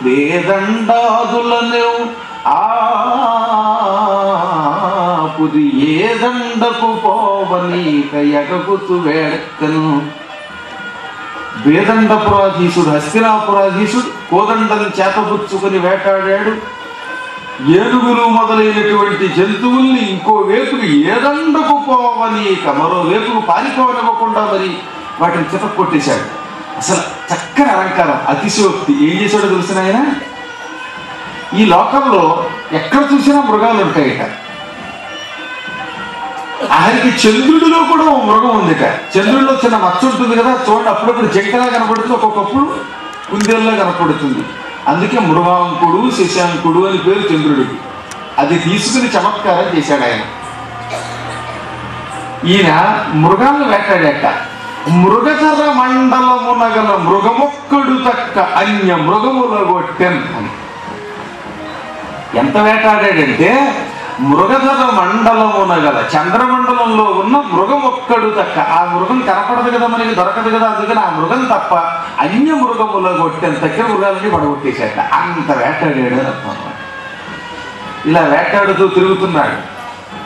వేదండాదులను ఆపుది ఏదండకు పోవనీక ఎగగుతు వేడక్కను. వేదండ పురాధీసుడు హస్తినాపురాధీసుడు కోదండను చేతబుచ్చుకొని వేటాడాడు. ఏనుగులు మొదలైనటువంటి జంతువుల్ని ఇంకో వేపుకు ఏదండకు పోవనీక మరో వేపుకు పారిపోవనివ్వకుండా మరి వాటిని చిత కొట్టేశాడు. అసలు చక్కని అలంకారం, అతిశయోక్తి. ఏం చేశాడో తెలిసిన ఆయన, ఈ లోకంలో ఎక్కడ చూసినా మృగాలు ఉంటాయిట. ఆయనకి చంద్రుడిలో కూడా ఓ మృగం ఉందిట. చంద్రుడిలో చిన్న మచ్చ ఉంటుంది కదా, చూడండి, అప్పుడప్పుడు జంకలా కనపడుతుంది, ఒక్కొక్కప్పుడు కుందేల్లా కనపడుతుంది. అందుకే మృగాంకుడు శశాంకుడు అని పేరు చంద్రుడికి. అది తీసుకుని చమత్కారం చేశాడు ఆయన. ఈయన మృగాలను వేటాడాక మృగధర మండలమున గల మృగమొక్కడు తక్క అన్య మృగముల గొట్టెన్ అని. ఎంత వేటాడాడంటే మృగధర మండలమున గల చంద్రమండలంలో ఉన్న మృగం ఒక్కడు తక్క. ఆ మృగం కనపడదు కదా, మనకి దొరకదు కదా, అందుకని ఆ మృగం తప్ప అన్య మృగముల కొట్టిన తక్కిన మృగాలని పడగొట్టేశాట. అంత వేటాడాడు అని అర్థం. ఇలా వేటాడుతూ తిరుగుతున్నాడు.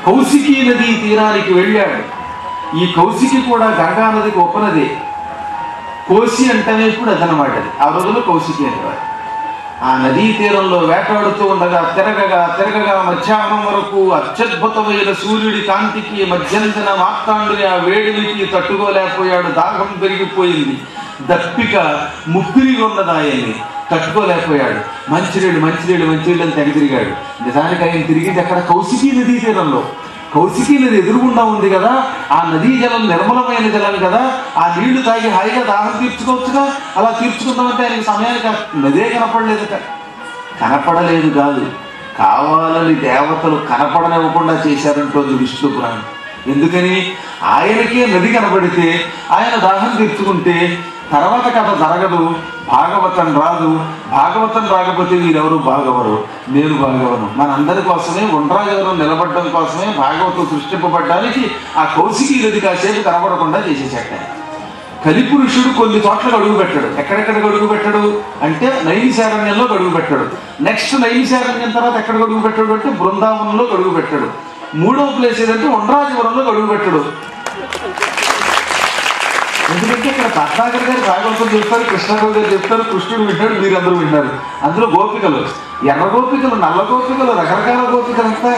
కౌశికీ నది తీరానికి వెళ్ళాడు. ఈ కౌశికి కూడా గంగా నదికి ఉపనది. కోసి అంటేనే ఇప్పుడు అదనమాట. ఆ రోజుల్లో కౌశికి అనేవారు. ఆ నదీ తీరంలో వేటాడుతూ ఉండగా తిరగగా మధ్యాహ్నం వరకు అత్యద్భుతమైన సూర్యుడి కాంతికి మధ్యంతన మార్తాండుని ఆ వేడికి తట్టుకోలేకపోయాడు. దాహం పెరిగిపోయింది, దప్పిక ముప్పిరిగా ఉన్నదాయన్ని తట్టుకోలేకపోయాడు. మంచినీళ్ళు అని తెగ తిరిగాడు. నిజానికి ఆయన తిరిగింది అక్కడ కౌశికీ నదీ తీరంలో. కౌశికీ నది ఎదురుగుండా ఉంది కదా, ఆ నదీ జలం నిర్మలమైన జలం కదా, ఆ నీళ్లు తాగి హాయిగా దాహం తీర్చుకోవచ్చుగా. అలా తీర్చుకుందామంటే ఆయనకి సమయానికి నదే కనపడలేదు కాదు, కావాలని దేవతలు కనపడనివ్వకుండా చేశారంటోంది విష్ణు పురాణం. ఎందుకని ఆయనకే నది కనపడితే ఆయన దాహం తీర్చుకుంటే తర్వాత కథ జరగదు, భాగవతం రాదు. భాగవతం రాకపోతే వీరెవరు భాగవరు, నేను భాగవను. మనందరి కోసమే ఉండ్రాజవరం నిలబడడం కోసమే భాగవతం సృష్టింపబడ్డానికి ఆ కౌశికీ నది కాసేపు కనబడకుండా చేసేసాట. కలిపురుషుడు కొన్ని చోట్లకు అడుగు పెట్టాడు. ఎక్కడెక్కడికి అడుగు పెట్టాడు అంటే నైమిశారణ్యంలో అడుగు పెట్టాడు. నెక్స్ట్ నైమిశారణ్యం తర్వాత ఎక్కడికి అడుగు పెట్టాడు అంటే బృందావనంలో అడుగు పెట్టాడు. మూడవ ప్లేస్ ఏదంటే ఉండ్రాజవరంలో అడుగు పెట్టాడు. ఎందుకంటే ఇక్కడ పద్మాకర్ గారు భాగవతం చెప్తారు, కృష్ణరావు గారు చెప్తారు, కృష్ణుడు వింటాడు, మీరందరూ విన్నారు. అందులో గోపికలు, ఎర్ర గోపికలు, నల్ల గోపికలు, రకరకాల గోపికలు అంతా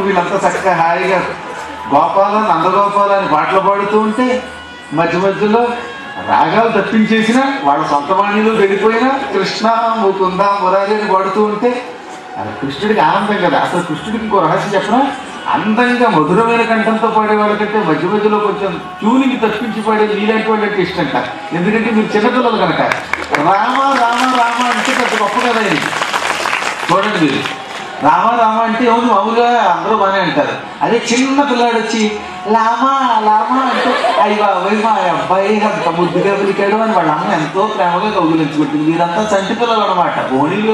వీళ్ళంతా చక్కగా హాయిగా గోపాల నందగోపాల అని పాటలు పాడుతూ ఉంటే మధ్య మధ్యలో రాగాలు తప్పించేసిన వాళ్ళ సొంత వాణిలో వెళ్ళిపోయినా కృష్ణ ముకుంద మురారి అని పాడుతూ ఉంటే అది కృష్ణుడికి ఆనందం కదా. అసలు కృష్ణుడికి ఇంకో రహస్యం చెప్పినా, అందంగా మధురమైన కంఠంతో పాడే వాళ్ళకంటే మధ్య మధ్యలో కొంచెం ట్యూనింగ్ తప్పించి పాడే నీలాంటి వాళ్ళంటే ఇష్టంట. ఎందుకంటే మీరు చిన్నపిల్లలు కనుక రామ రామ రామ అంటే పెద్ద గొప్ప కదా. ఇది చూడండి, మీరు రామ రామ అంటే అవును మామూలుగా అందరూ బాగానే అంటారు. అదే చిన్న పిల్లాడు వచ్చి లామా లామా అంటే అయ్యా మా అబ్బాయి అంత ముద్దుగా పిలికాడు అని వాళ్ళ అమ్మ ఎంతో ప్రేమగా కౌగులించుకుంటుంది. మీరంతా చంటి పిల్లలు అనమాట. ఓణీలు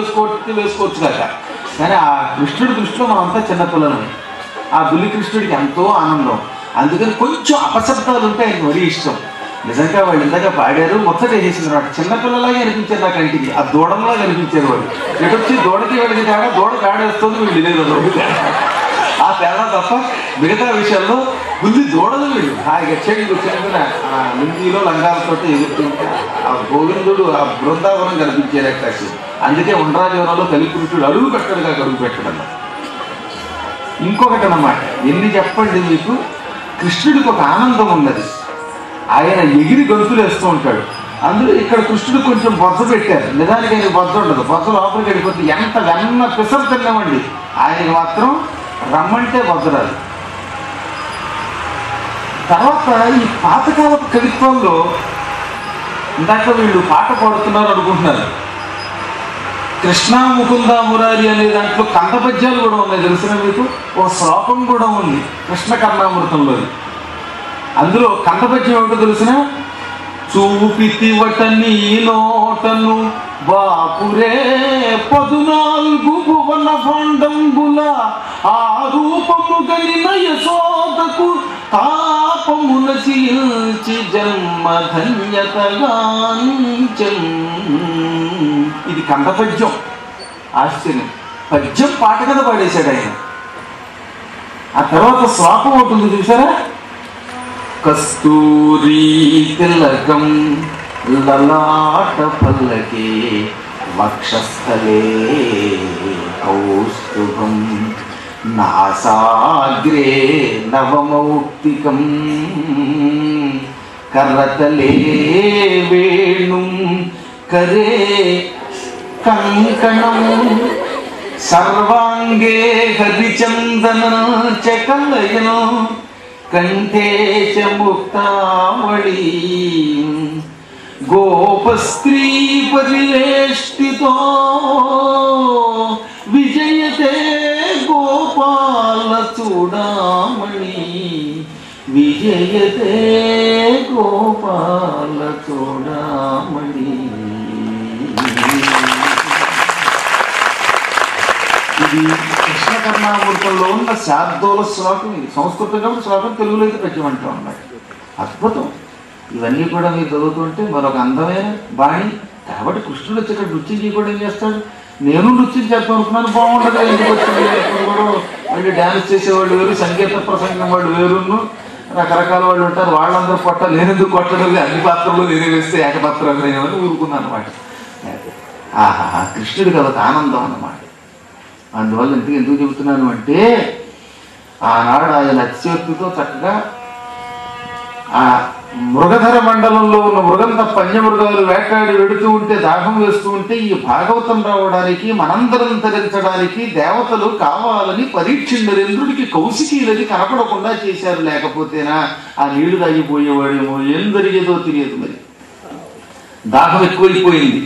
వేసుకోవచ్చు కాక, కానీ ఆ కృష్ణుడి దృష్టిలో మనంతా చిన్నపిల్లలు. ఆ బుల్లి కృష్ణుడికి ఎంతో ఆనందం. అందుకని కొంచెం అపశబ్దాలు ఉంటే ఆయనకు మరీ ఇష్టం. నిజంగా వాళ్ళు ఇందాక పాడారు, ముచ్చట వేసేసింది అనమాట. చిన్నపిల్లలాగే అనిపించారు నా కంటికి. ఆ దూడంలా కనిపించారు వాళ్ళు. ఎటొచ్చి దూడకి వెళ్ళి తేడా, దూడ కాడేస్తుంది, వీళ్ళు లేదు ఆ తేడా తప్ప మిగతా విషయాల్లో బుల్లి దూడలు వీళ్ళు హాయిగా చెడు చిన్న లుంగీలో లంగాలతోటి ఎగురుతుంటే ఆ గోవిందుడు ఆ బృందావనం కనిపించారు కాసి. అందుకే ఉండ్రాజవరంలో కలిపురుషుడు అడుగు పెట్టడం. ఇంకొకటి అన్నమాట, ఎన్ని చెప్పండి మీకు, కృష్ణుడికి ఒక ఆనందం ఉన్నది. ఆయన ఎగిరి గొంతులు వేస్తూ ఉంటాడు. అందులో ఇక్కడ కృష్ణుడు కొంచెం బొజ్జ పెట్టారు. నిజానికి ఆయన బొజ్జ ఉండదు. బొజ్జ లోపలికి వెళ్ళిపోతే ఎంత వెన్న పిసరు తిన్నామండి, ఆయనకి మాత్రం రమ్మంటే బొజ్జరాదు. తర్వాత ఈ పాతకాలపు కవిత్వంలో ఇందాక వీళ్ళు పాట పాడుతున్నారు అనుకుంటున్నారు. కృష్ణ ముకుంద మురారి అనే దాంట్లో కందపద్యాలు కూడా ఉన్నాయి తెలిసిన మీకు. ఓ శ్లోకం కూడా ఉంది కృష్ణ కర్ణామృతంలో. అందులో కందపద్యం ఏమిటో తెలిసిన, చూపితివట నీ నోటను బాపురే 14 భువన భాండంబుల ఆ రూపము గలిన యశోదకు తాపమున శీల్చి జన్మ ధన్యతగాంచం. ఇది కంఠపద్యం. ఆశ్చర్యం. పద్యం పాట కదా పాడేశాడు ఆయన. ఆ తర్వాత శ్లోకం ఉంటుంది చూసారా, కస్తూరీ తిలకం లలాట పల్లకే వక్షస్థలే కౌస్తుభం నాసాగ్రే నవమౌక్తికం కరతలే వేణుం కరే కంకణం సర్వాంగే హరిచందన చకలయన కంఠే చ ముక్తావళీ గోపస్త్రీ పరివేష్టితో విజయతే గోపాల చూడామణి విజయతే గోపాల చూడామణి. ఇది కృష్ణకర్ణామృతంలో ఉన్న శార్దూల శ్లోకం. ఇది సంస్కృతం కాబట్టి శ్లోకం, తెలుగులో అయితే పద్యం అంటూ ఉన్నాయి. అద్భుతం. ఇవన్నీ కూడా మీరు చదువుతుంటే మరొక అందమైన బాణి. కాబట్టి కృష్ణుడు వచ్చి ఇక్కడ నృత్యం చేయడం ఏం చేస్తాడు? నేను నృత్యం చేద్దాం అనుకున్నాను, బాగుండదు ఎందుకు వచ్చింది. కూడా మళ్ళీ డ్యాన్స్ చేసేవాళ్ళు వేరు, సంగీత ప్రసంగం వాళ్ళు వేరును, రకరకాల వాళ్ళు ఉంటారు. వాళ్ళందరూ కొట్టాలి, నేనెందుకు కొట్టడం, అన్ని పాత్రలు నేనే వేస్తే ఏకపాత్రలు నేనేమని ఊరుకున్నాను అనమాట. ఆహా, కృష్ణుడికి అదొక ఆనందం అన్నమాట. అందువల్ల ఎందుకు చెబుతున్నాను అంటే, ఆనాడు ఆయన అతిశక్తితో చక్కగా ఆ మృగధర మండలంలో ఉన్న మృగంత పంచమృగాలు వేటాడి వెడుతూ ఉంటే, దాహం వేస్తూ ఉంటే, ఈ భాగవతం రావడానికి మనందరం తరించడానికి దేవతలు కావాలని పరీక్షించరేంద్రుడికి కౌశికీ నది కనపడకుండా చేశారు. లేకపోతేనా ఆ నీళ్లు తాగిపోయేవాడేమో, ఏం జరిగేదో తెలియదు. మరి దాహం ఎక్కువైపోయింది,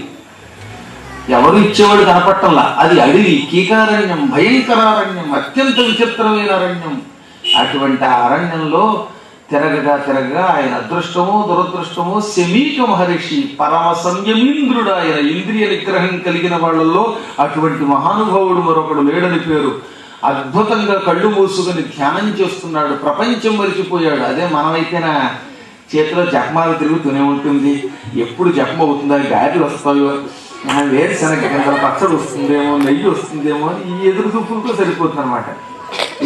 ఎవరు ఇచ్చేవాడు కనపట్టంలా. అది అడవి, కీకారణ్యం, భయంకరారణ్యం, అత్యంత విచిత్రమైన అరణ్యం. అటువంటి ఆ అరణ్యంలో తిరగగా ఆయన అదృష్టమో దురదృష్టమో శమీక మహర్షి పరమ సంయమీంద్రుడు, ఆయన ఇంద్రియ నిగ్రహం కలిగిన వాళ్ళల్లో అటువంటి మహానుభావుడు మరొకడు లేడని పేరు. అద్భుతంగా కళ్ళు మూసుకొని ధ్యానం చేస్తున్నాడు, ప్రపంచం మరిచిపోయాడు. అదే మనమైతేనా చేతిలో జపమాలు తిరుగుతూనే ఉంటుంది, ఎప్పుడు జపం అవుతుందా, గారెలు వస్తాయో, వేరుశనగ గింజల పచ్చడి వస్తుందేమో, నెయ్యి వస్తుందేమో అని ఈ ఎదురు చూపులతో సరిపోతుంది అనమాట.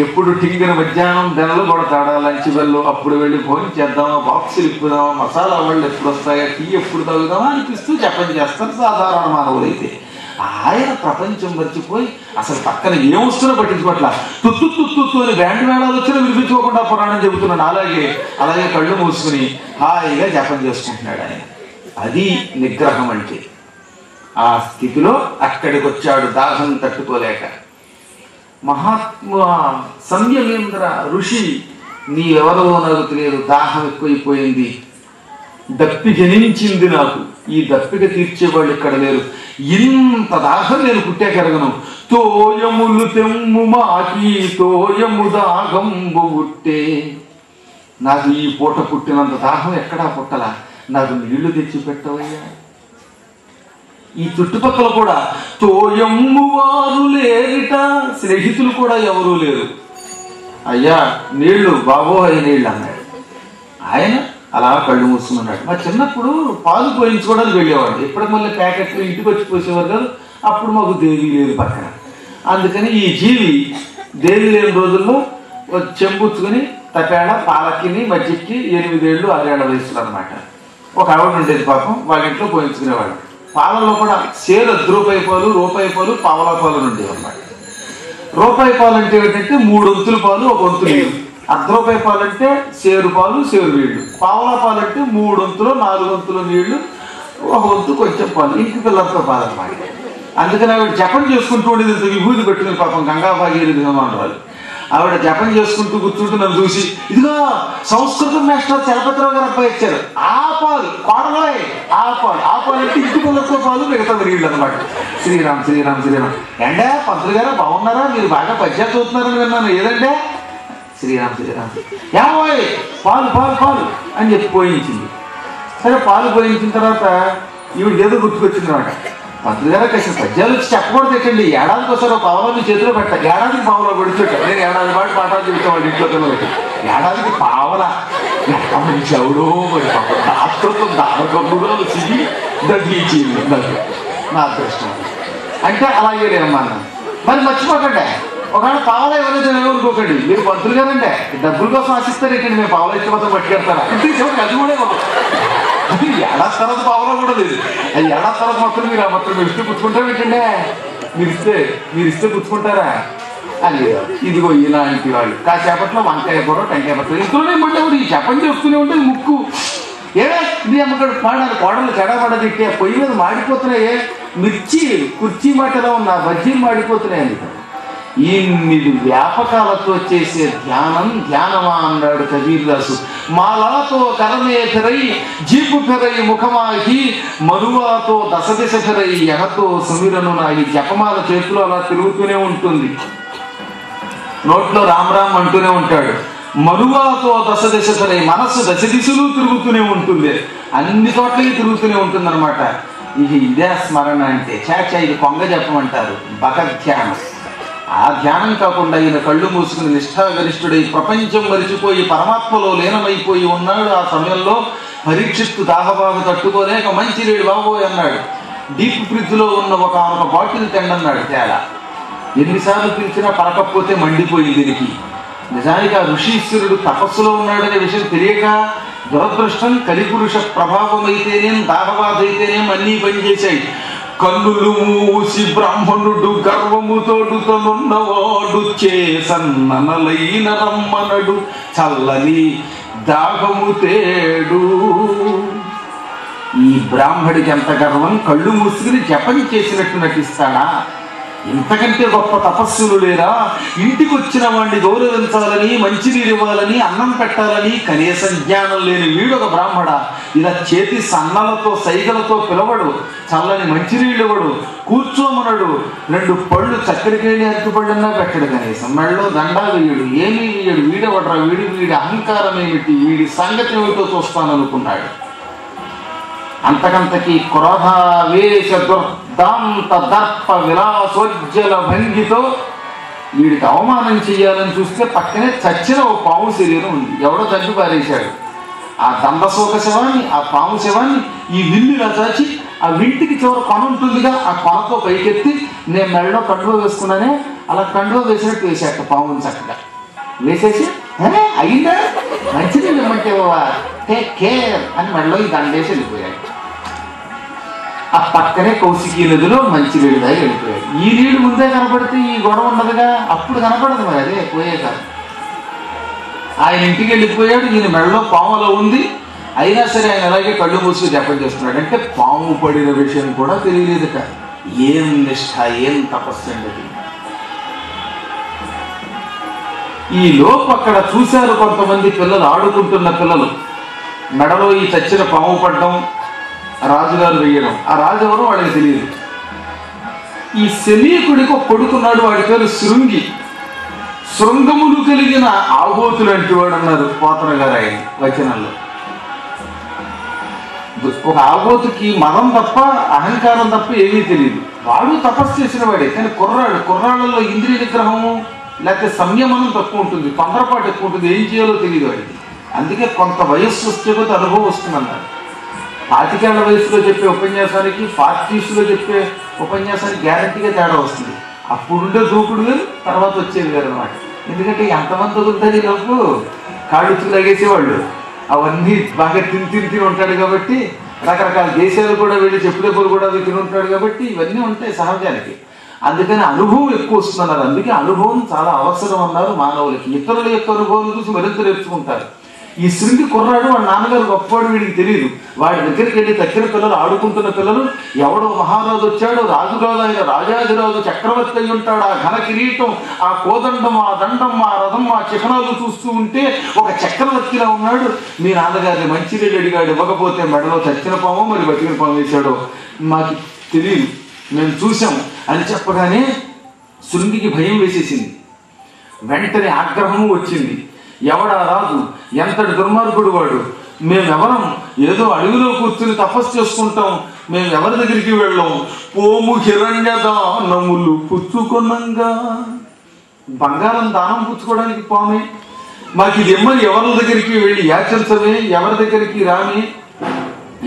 ఎప్పుడు టింగిన మధ్యాహ్నం ధనలు కొడతాడా, లంచ్ బెల్లు అప్పుడు వెళ్ళి భోజనం చేద్దామా, బాక్సులు ఇప్పుదామా, మసాలా వాళ్ళు ఎప్పుడు వస్తాయా, టీ ఎప్పుడు తాగుదామా అనిపిస్తూ జపం చేస్తారు సాధారణ మానవులైతే. ఆయన ప్రపంచం మర్చిపోయి అసలు పక్కన ఏమొస్తున్నా పట్టించుకోవట్లా, తుత్తు అని బ్యాండ్ మేళాలు వచ్చినా వినిపించుకోకుండా పురాణం చెబుతున్నాడు. అలాగే కళ్ళు మూసుకుని హాయిగా జపం చేసుకుంటున్నాడు ఆయన. అది నిగ్రహం అంటే. ఆ స్థితిలో అక్కడికి వచ్చాడు దాహం తట్టుకోలేక. మహాత్మా సంయమేంద్ర ఋషి, నీవెవరో నాకు తెలియదు, దాహం ఎక్కువైపోయింది, దప్పి జనించింది నాకు, ఈ దప్పిక తీర్చేవాళ్ళు ఇక్కడ లేరు, ఇంత దాహం నేను పుట్టాకెరగను, తోయములు తెమ్ము మాకి తోయము దాగంబు పుట్టే, నాకు ఈ పూట పుట్టినంత దాహం ఎక్కడా పుట్టలా, నాకు నీళ్లు తెచ్చి పెట్టవయ్యా. ఈ చుట్టుపక్కల కూడా తోయమ్ము వారు లేరిట, స్నేహితులు కూడా ఎవరూ లేరు. అయ్యా నీళ్లు, బాబోయ్ నీళ్ళు అన్నాడు. ఆయన అలా కళ్ళు మూసుకున్నాడు. మా చిన్నప్పుడు పాలు పోయించుకోవడానికి వెళ్ళేవాడు. ఎప్పటికి మళ్ళీ ప్యాకెట్లు ఇంటికి వచ్చి పోసేవారు కాదు. అప్పుడు మాకు దేవి లేదు పక్కన. అందుకని ఈ జీవి దేవి లేని రోజుల్లో చెంపుచ్చుకుని తపేళ పాలకిని మజ్జికి 8 ఏళ్ళు 6 ఏళ్ల వయసులో అనమాట. ఒక ఆవిడ ఉండేది పాపం, వాళ్ళ ఇంట్లో పోయించుకునేవాడు. పాలలో కూడా సేరు రూపాయి పాలు పావలా పాలు ఉండేవి అన్నమాట. రూపాయి పాలు అంటే ఏంటంటే 3 వంతుల పాలు 1 వంతు నీళ్ళు. ₹1 పాలు అంటే సేరు పాలు సేరు నీళ్లు. పావలా పాలు అంటే 3 వంతులు 4 వంతుల నీళ్లు, 1 వంతు కొంచెం పాలు, ఇంటి పిల్లలతో పాలు అన్నమాట. అందుకని ఆవిడ జపం చేసుకుంటూ ఉండేది. విభూతి పెట్టుకుని పాపం గంగా భాగీరథి దిగమంటారు. ఆవిడ జపం చేసుకుంటూ కూర్చుంటూ నన్ను చూసి, ఇదిగో సంస్కృతం మాస్టర్ చలపతిరావు గారు అబ్బాయి ఇచ్చారు, ఆ పాలు పాడలే, ఆ పాలు అంటే ఇంటి పిల్లలతో పాలు మిగతా నీళ్ళు అనమాట. శ్రీరామ్ ఏండే పంతులు గారు బాగున్నారా, మీరు బాగా పద్యాలు చూస్తున్నారని విన్నాను, ఏదంటే శ్రీరామ్ ఏమోయ్ పాలు అని చెప్పి పోయించింది. సరే పాలు పోయించిన తర్వాత ఈవిడికి ఏదో గుర్తుకొచ్చింది అనమాట. మంత్రి గారు అసలు పద్యాలు వచ్చి చెప్పకూడదు ఎక్కండి. ఏడాదికి ఒకసారి ఒక పావులో మీ చేతిలో పెట్ట, ఏడాదికి పావులో పెడుతుంటా. నేను ఏడాది పాటు పాఠాలు చెబుతాను ఇంట్లో పిల్లలకి. ఏడాదికి పావలా మంచి ఎవడో మరి ఆతృతం దానకొండుగా వచ్చి దగ్గిచ్చింది నాకు, నా అదృష్టం. అంటే అలాగే లేనమ్మా. మరి మర్చిపోకండి, ఒకవేళ పావలా ఎవరైతే అనుకోకండి, మీరు పంతులు కదండి, డబ్బుల కోసం ఆశిస్తారు ఏంటండి. మేము పావలా ఇష్ట మొత్తం పట్టుకెళ్తారా ఇంటికి చివరికి అది కూడా ఇవ్వదు. అది ఏడాది తర్వాత పావలా కూడా లేదు. అది ఏడాది తర్వాత మొత్తం మీరు ఆ మొత్తం మీరు ఇస్తే పుచ్చుకుంటారు ఏంటండి. మీరు ఇస్తే పుచ్చుకుంటారా అని. ఇదిగో ఇలాంటి వాళ్ళు కాసేపట్లో వంకాయ కూర టెంకాయ పట్ల ఇంట్లోనే పడ్డవాడు ఈ చెప్పని చేస్తూనే ఉంటుంది ముక్కు. ఏడే ఇది అమ్మగాడు పాడాలి, కోడలు చెడబడ తిట్టే పొయ్యి మీద మాడిపోతున్నాయే, మిర్చి కుర్చీ మాటలో ఉన్న బజ్జీలు మాడిపోతున్నాయండి. ఇన్ని వ్యాపకాలతో చేసే ధ్యానమా అన్నాడు కబీర్దాసు. మాలాతో కరమే ఫెరై జీపు ఫెరై ముఖమాహి మరువాతో దశదిశ ఫెరై యహతో సుమిరను నా. ఈ జపమాల చేతిలో అలా తిరుగుతూనే ఉంటుంది, నోట్లో రామ్ అంటూనే ఉంటాడు. మరువాతో దశదిశ ఫెరై మనస్సు దశ దిశలు తిరుగుతూనే ఉంటుంది, అన్ని చోట్లకి తిరుగుతూనే ఉంటుంది అనమాట. ఇదే స్మరణ అంటే. చాచా ఇది కొంగ జపమంటారు, భగధ్యానం. ఆ ధ్యానం కాకుండా ఈయన కళ్ళు మూసుకుని నిష్ఠాగరిష్ఠుడై ప్రపంచం మరిచిపోయి పరమాత్మలో లీనమైపోయి ఉన్నాడు. ఆ సమయంలో పరీక్షిత్తు దాహబాగు తట్టుకోలేక మంచినీడు బాబోయ్ అన్నాడు. డీప్ ఫ్రిడ్జ్ లో ఉన్న ఒక బాటిల్ తెండన్నాడు. తేడా ఎన్నిసార్లు పిలిచినా పరకపోతే మండిపోయింది దీనికి. నిజానికి ఆ ఋషీశ్వరుడు తపస్సులో ఉన్నాడనే విషయం తెలియక దురదృష్టం కలిపురుష ప్రభావం అయితేనేం దాహబాధ అయితేనేం అన్నీ పనిచేశాయి. కన్నులు మూసి బ్రాహ్మణుడు గర్వముతోడు తనున్నవాడు చేసన్నలైన రమ్మనడు చల్లని దాహము తేడు. ఈ బ్రాహ్మడికి ఎంత గర్వం, కళ్ళు మూసుకుని జపం చేసినట్టు నటిస్తాడా? ఇంతకంటే గొప్ప తపస్సులు లేరా? ఇంటికి వచ్చిన వాడిని గౌరవించాలని, మంచినీరు ఇవ్వాలని, అన్నం పెట్టాలని కనీసం జ్ఞానం లేని వీడు ఒక బ్రాహ్మడ. ఇలా చేతి సన్నలతో సైగలతో పిలవడు, చల్లని మంచినీళ్ళు ఇవ్వడు, కూర్చోమనడు, 2 పళ్ళు చక్కెరకేళి అరటిపళ్ళన్నా పెట్టడు, కనీసం మెళ్ళలో దండా వేయడు, ఏమీ వేయడు. వీడెవడరా వీడి అహంకారం ఏమిటి, వీడి సంగతి ఏమిటో చూస్తాననుకున్నాడు. అంతకంతకి క్రోధావేశ దుర్దాంత దర్ప విలాసోజ్జల భంగితో వీడికి అవమానం చేయాలని చూస్తే పక్కనే చచ్చిన ఓ పాము శరీరం ఉంది. ఎవడో చంపి పారేశాడు. ఆ దండశోక శవాన్ని, ఆ పాము శవాన్ని ఈ విల్లులా చాచి ఆ వింటికి చివరి కొన ఉంటుందిగా, ఆ కొనతో పైకెత్తి నేను మెడలో కండువ వేసుకున్నానే అలా కండువ వేసినట్టు వేసాక పాముని చక్కగా వేసేసి అయిందా మంచిది ఇమ్మంటే టేక్ కేర్ అని మెడలో ఈ దండేసి వెళ్ళిపోయాడు. ఆ పక్కనే కౌశికీ నదిలో మంచి నీళ్ళు దాగి వెళ్ళిపోయాడు. ఈ నీళ్ళు ముందే కనపడితే ఈ గొడవ ఉండదుగా, అప్పుడు కనపడదు మరి, అదే పోయే కాదు. ఆయన ఇంటికి వెళ్ళిపోయాడు. ఈయన మెడలో పాములో ఉంది, అయినా సరే ఆయన అలాగే కళ్ళు మూసుకు జపం చేస్తున్నాడు. అంటే పాము పడిన విషయం కూడా తెలియలేదుట. ఏం నిష్ఠ, ఏం తపస్సు అండి. ఈ లోపు అక్కడ చూశారు కొంతమంది పిల్లలు, ఆడుకుంటున్న పిల్లలు, మెడలో ఈ చచ్చిన పాము పడ్డం, రాజుగారు వేయడం. ఆ రాజు ఎవరో వాడికి తెలియదు. ఈ శమీకుడికి ఒక కొడుకున్నాడు, వాడి పేరు శృంగి. శృంగములు కలిగిన ఆహోతులు అంటే వాడు అన్నారు పోతన గారు ఆయన వచనంలో. ఒక ఆహోతుకి మదం తప్ప అహంకారం తప్ప ఏమీ తెలియదు. వాడు తపస్సు చేసిన వాడే, కానీ కుర్రాళ్ళలో ఇంద్రియ నిగ్రహము లేకపోతే సంయమనం తక్కువ ఉంటుంది, తొందరపాటు ఎక్కువ ఉంటుంది, ఏం చేయాలో తెలియదు వాడికి. అందుకే కొంత వయస్సు వస్తే కొద్ది అనుభవం వస్తుందన్నారు. 25 ఏళ్ల వయసులో చెప్పే ఉపన్యాసానికి 40sలో చెప్పే ఉపన్యాసానికి గ్యారంటీగా తేడా వస్తుంది. అప్పుడుండే దూకుడు వేరు, తర్వాత వచ్చేది వేరు అనమాట. ఎందుకంటే ఎంతమంది వదులుతుంది లోపు కాళ్ళు లాగేసేవాళ్ళు, అవన్నీ బాగా తిని ఉంటాడు కాబట్టి, రకరకాల దేశాలు కూడా వెళ్ళి చెప్పుదెబ్బలు కూడా అవి తిని ఉంటాడు కాబట్టి ఇవన్నీ ఉంటాయి సహజానికి. అందుకని అనుభవం ఎక్కువ వస్తున్నారు. అందుకే అనుభవం చాలా అవసరం అన్నారు మానవులకి. ఇతరుల యొక్క అనుభవం చూసి మరింత నేర్చుకుంటారు. ఈ శృంగి కుర్రాడు వాళ్ళ నాన్నగారు గొప్పవాడు, వీడికి తెలియదు. వాడి దగ్గరికి వెళ్ళి తక్కిన పిల్లలు, ఆడుకుంటున్న పిల్లలు, ఎవడో మహారాజు వచ్చాడు, రాజు కాదు ఆయన, రాజాదిరాజు చక్రవర్తి అయి ఉంటాడు, ఆ ఘన కిరీటం, ఆ కోదండం, ఆ దండం, ఆ రథం, ఆ చిహ్నాలు చూస్తూ ఉంటే ఒక చక్రవర్తిలా ఉన్నాడు. మీ నాన్నగారిని మంచినీళ్ళు అడిగాడు, ఇవ్వకపోతే మెడలో చచ్చిన పాము మరి బతికిన పాము వేశాడు, మాకు తెలియదు, మేము చూసాము అని చెప్పగానే శృంగికి భయం వేసేసింది. వెంటనే ఆగ్రహము వచ్చింది. ఎవడా రాజు, ఎంతటి దుర్మార్గుడు వాడు, మేమెవరం ఏదో అడవిలో కూర్చుని తపస్సు చేసుకుంటాం, మేము ఎవరి దగ్గరికి వెళ్ళాం. పోము హిరణ్యదానములు పుచ్చుకొనంగా, బంగారం దానం పుచ్చుకోవడానికి పోమే, మాకు ఇది ఇమ్మని ఎవరి దగ్గరికి వెళ్ళి యాచించమే, ఎవరి దగ్గరికి రాని.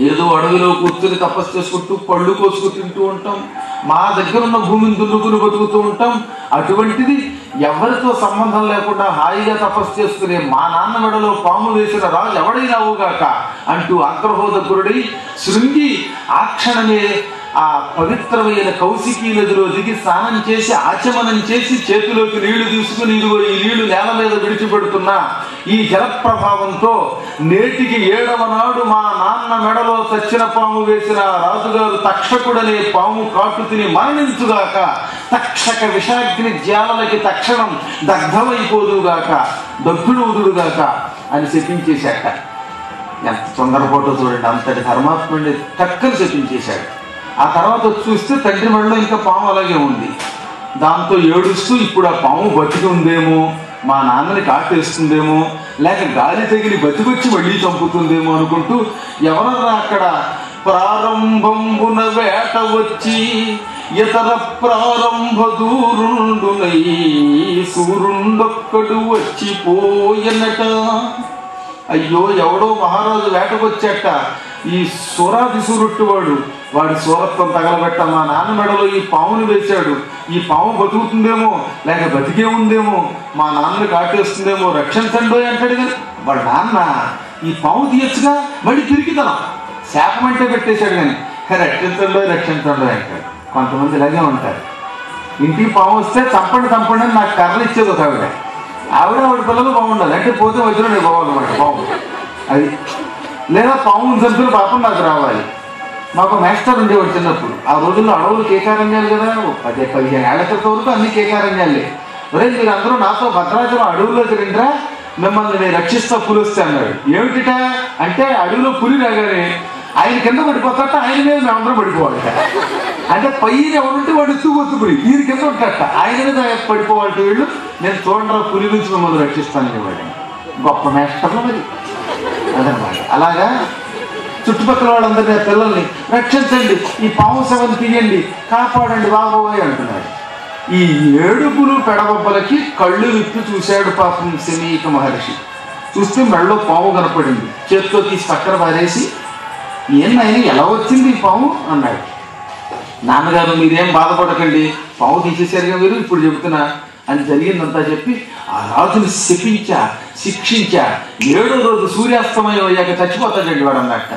ఏదో అడవిలో కూర్చుని తపస్సు చేసుకుంటూ పళ్ళు కోసుకు తింటూ ఉంటాం, మా దగ్గర ఉన్న భూమిని దున్నుకుని బతుకుతూ ఉంటాం. అటువంటిది ఎవరితో సంబంధం లేకుండా హాయిగా తపస్సు చేసుకునే మా నాన్న మెడలో పాము వేసిన రాజు ఎవడైనా అవుగాక అంటూ ఆగ్రహోదగ్రుడై శృంగి ఆ క్షణమే ఆ పవిత్రమైన కౌశికీ నదిలో దిగి స్నానం చేసి ఆచమనం చేసి చేతిలోకి నీళ్లు తీసుకుని ఇదిగో ఈ నీళ్లు నేల మీద విడిచిపెడుతున్నా ఈ జల ప్రభావంతో నేటికి 7వ నాడు మా నాన్న మెడలో చచ్చిన పాము వేసిన రాజుగారు తక్షకుడనే పాము కాటు తిని మరణించుగాక, తక్షక విషాగ్ని జ్వాలలకి తక్షణం దగ్ధమైపోదుగాక, దగ్ధుడవుదుడుగాక అని శపించేశాట. ఎంత తొందరపాటు చూడండి, అంతటి ధర్మాత్ముడిని చక్కని శపించేశాడు. ఆ తర్వాత చూస్తే తండ్రి మెడలో ఇంకా పాము అలాగే ఉంది. దాంతో ఏడుస్తూ ఇప్పుడు ఆ పాము బతికి ఉందేమో, మా నాన్నని కాటేస్తుందేమో, లేక గాలి తగిలి బతికొచ్చి మళ్ళీ చంపుతుందేమో అనుకుంటూ ఎవరన్నా అక్కడ ప్రారంభంబున వేట వచ్చి ఇతర ప్రారంభ దూరుండునై సూరుండొక్కడు వచ్చిపోయనట. అయ్యో ఎవడో మహారాజు వేటకొచ్చాట, ఈ సూరాదిసూరుట్టువాడు వాడి సూరత్వం తగలబెట్ట మా నాన్న మెడలో ఈ పాముని వేశాడు, ఈ పాము బతుకుతుందేమో లేక బతికే ఉందేమో, మా నాన్నని కాటేస్తుందేమో, రక్షించండి అంటాడు. కదా వాడు నాన్న ఈ పాము తీయచ్చుగా, మళ్ళీ తిరిగితనం శాపం అంటే పెట్టేశాడు. కానీ రక్షించండి అంటాడు. కొంతమంది ఇలాగే ఉంటారు, ఇంటికి పాము వస్తే చంపండి అని నాకు కర్ర ఇచ్చేది ఒక ఆవిడ పిల్లలు బాగుండాలి, అంటే పోతే మధ్యలో నేను బాగుండమాట పాము అది, లేదా పాము చంపిన పాపం నాకు రావాలి. మాకు మాస్టర్ ఉండేవాడు చిన్నప్పుడు. ఆ రోజుల్లో అడవులు కేకారణ్యాలు కదా, 10-15 ఏళ్ల క్రితం వరకు అన్ని కేకారణ్యాలే. ఒరే మీరు అందరూ నాతో భద్రాచలం అడవుల్లోకి రండిరా, మిమ్మల్ని నేను రక్షిస్తా పులి వస్తే అన్నాడు. ఏమిటిట అంటే అడవిలో పులి రాగానే ఆయన కింద పడిపోతాట, ఆయన మీద మేమందరం పడిపోవాలట. అంటే పైన ఎవరుంటే వాడు ఎత్తుకొత్తు పులి, ఈయన కింద ఉంటాట, ఆయన మీద పడిపోవాలట. వీళ్ళు నేను చూడరా పులి నుంచి మిమ్మల్ని రక్షిస్తానని వాడు గొప్ప మాస్టర్లు మరి అదనమాట. అలాగా చుట్టుపక్కల వాళ్ళందరినీ పిల్లల్ని రక్షించండి, ఈ పాము శవం తీయండి, కాపాడండి బాబోయ్ అంటున్నాడు. ఈ ఏడుపులు పెడబొబ్బలకి కళ్ళు విప్పి చూశాడు పాపం శమీక మహర్షి. చూస్తే మెడలో పాము కనపడింది. చేతితో తీసి పక్కన పారేసి నాయన ఎలా వచ్చింది ఈ పాము అన్నాడు. నాన్నగారు మీరేం బాధపడకండి, పాము తీసేశారుగా మీరు, ఇప్పుడు చెబుతున్నా అని జరిగిందంతా చెప్పి ఆ రాజుని శిక్షించా 7వ రోజు సూర్యాస్తమయం అయ్యాక చచ్చిపోతాడండి వాడు అన్నట్ట.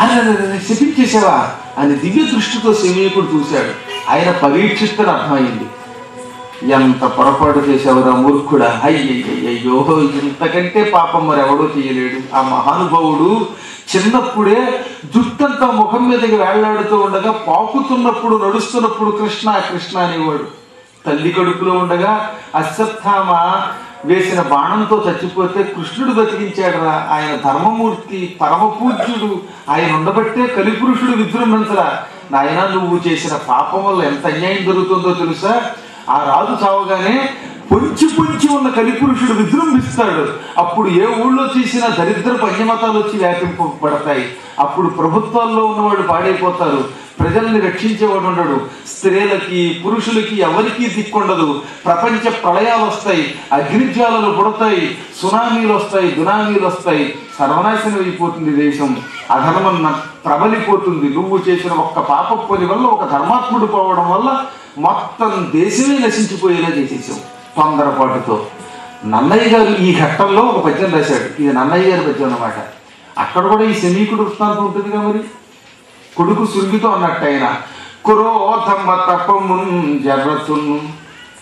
అరే శపించేసావా అని దివ్య దృష్టితో శమీకుడు చూశాడు. ఆయన పరీక్షిస్తున్న అర్థమైంది. ఎంత పొరపాటు చేశావురా మూర్ఖుడా, అయ్యయ్యో ఇంతకంటే పాపం మరి ఎవడో చేయలేడు. ఆ మహానుభావుడు చిన్నప్పుడే జుట్టంతా ముఖం మీదకి వేళ్లాడుతూ ఉండగా, పాకుతున్నప్పుడు నడుస్తున్నప్పుడు కృష్ణ కృష్ణ అనేవాడు. తల్లి కడుపులో ఉండగా అశ్వత్థామ వేసిన బాణంతో చచ్చిపోతే కృష్ణుడు బతికించాడురా. ఆయన ధర్మమూర్తి, పరమ పూజ్యుడు, ఆయన ఉండబట్టే కలిపురుషుడు విజృంభించరా. నాయన నువ్వు చేసిన పాపం వల్ల ఎంత అన్యాయం జరుగుతుందో తెలుసా. ఆ రాజు చావగానే పొంచి ఉన్న కలిపురుషుడు విజృంభిస్తాడు. అప్పుడు ఏ ఊళ్ళో చేసిన దరిద్రపు అన్యమతాలు వచ్చి వ్యాపింపబడతాయి. అప్పుడు ప్రభుత్వాల్లో ఉన్నవాడు పాడైపోతారు, ప్రజల్ని రక్షించేవాడు ఉండడు, స్త్రీలకి పురుషులకి ఎవరికీ దిక్కుండదు. ప్రపంచ ప్రళయాలు వస్తాయి, అగ్నిజ్వాలలు పుడతాయి, సునామీలు వస్తాయి, దునామీలు వస్తాయి, సర్వనాశనం అయిపోతుంది దేశం, అధర్మం ప్రబలిపోతుంది. నువ్వు చేసిన ఒక్క పాప పని వల్ల, ఒక ధర్మాత్ముడు పోవడం వల్ల మొత్తం దేశమే నశించిపోయేలా చేసేసాం తొందరపాటుతో. నన్నయ్య గారు ఈ ఘట్టంలో ఒక పద్యం రాశాడు. ఇది నన్నయ్య గారి పద్యం అన్నమాట. అక్కడ కూడా ఈ శమీకుడు వృత్తాంతం ఉంటుందిగా మరి. కొడుకు సురుగితో అన్నట్టు ఆయన క్రోధమ తపమున్ జరచును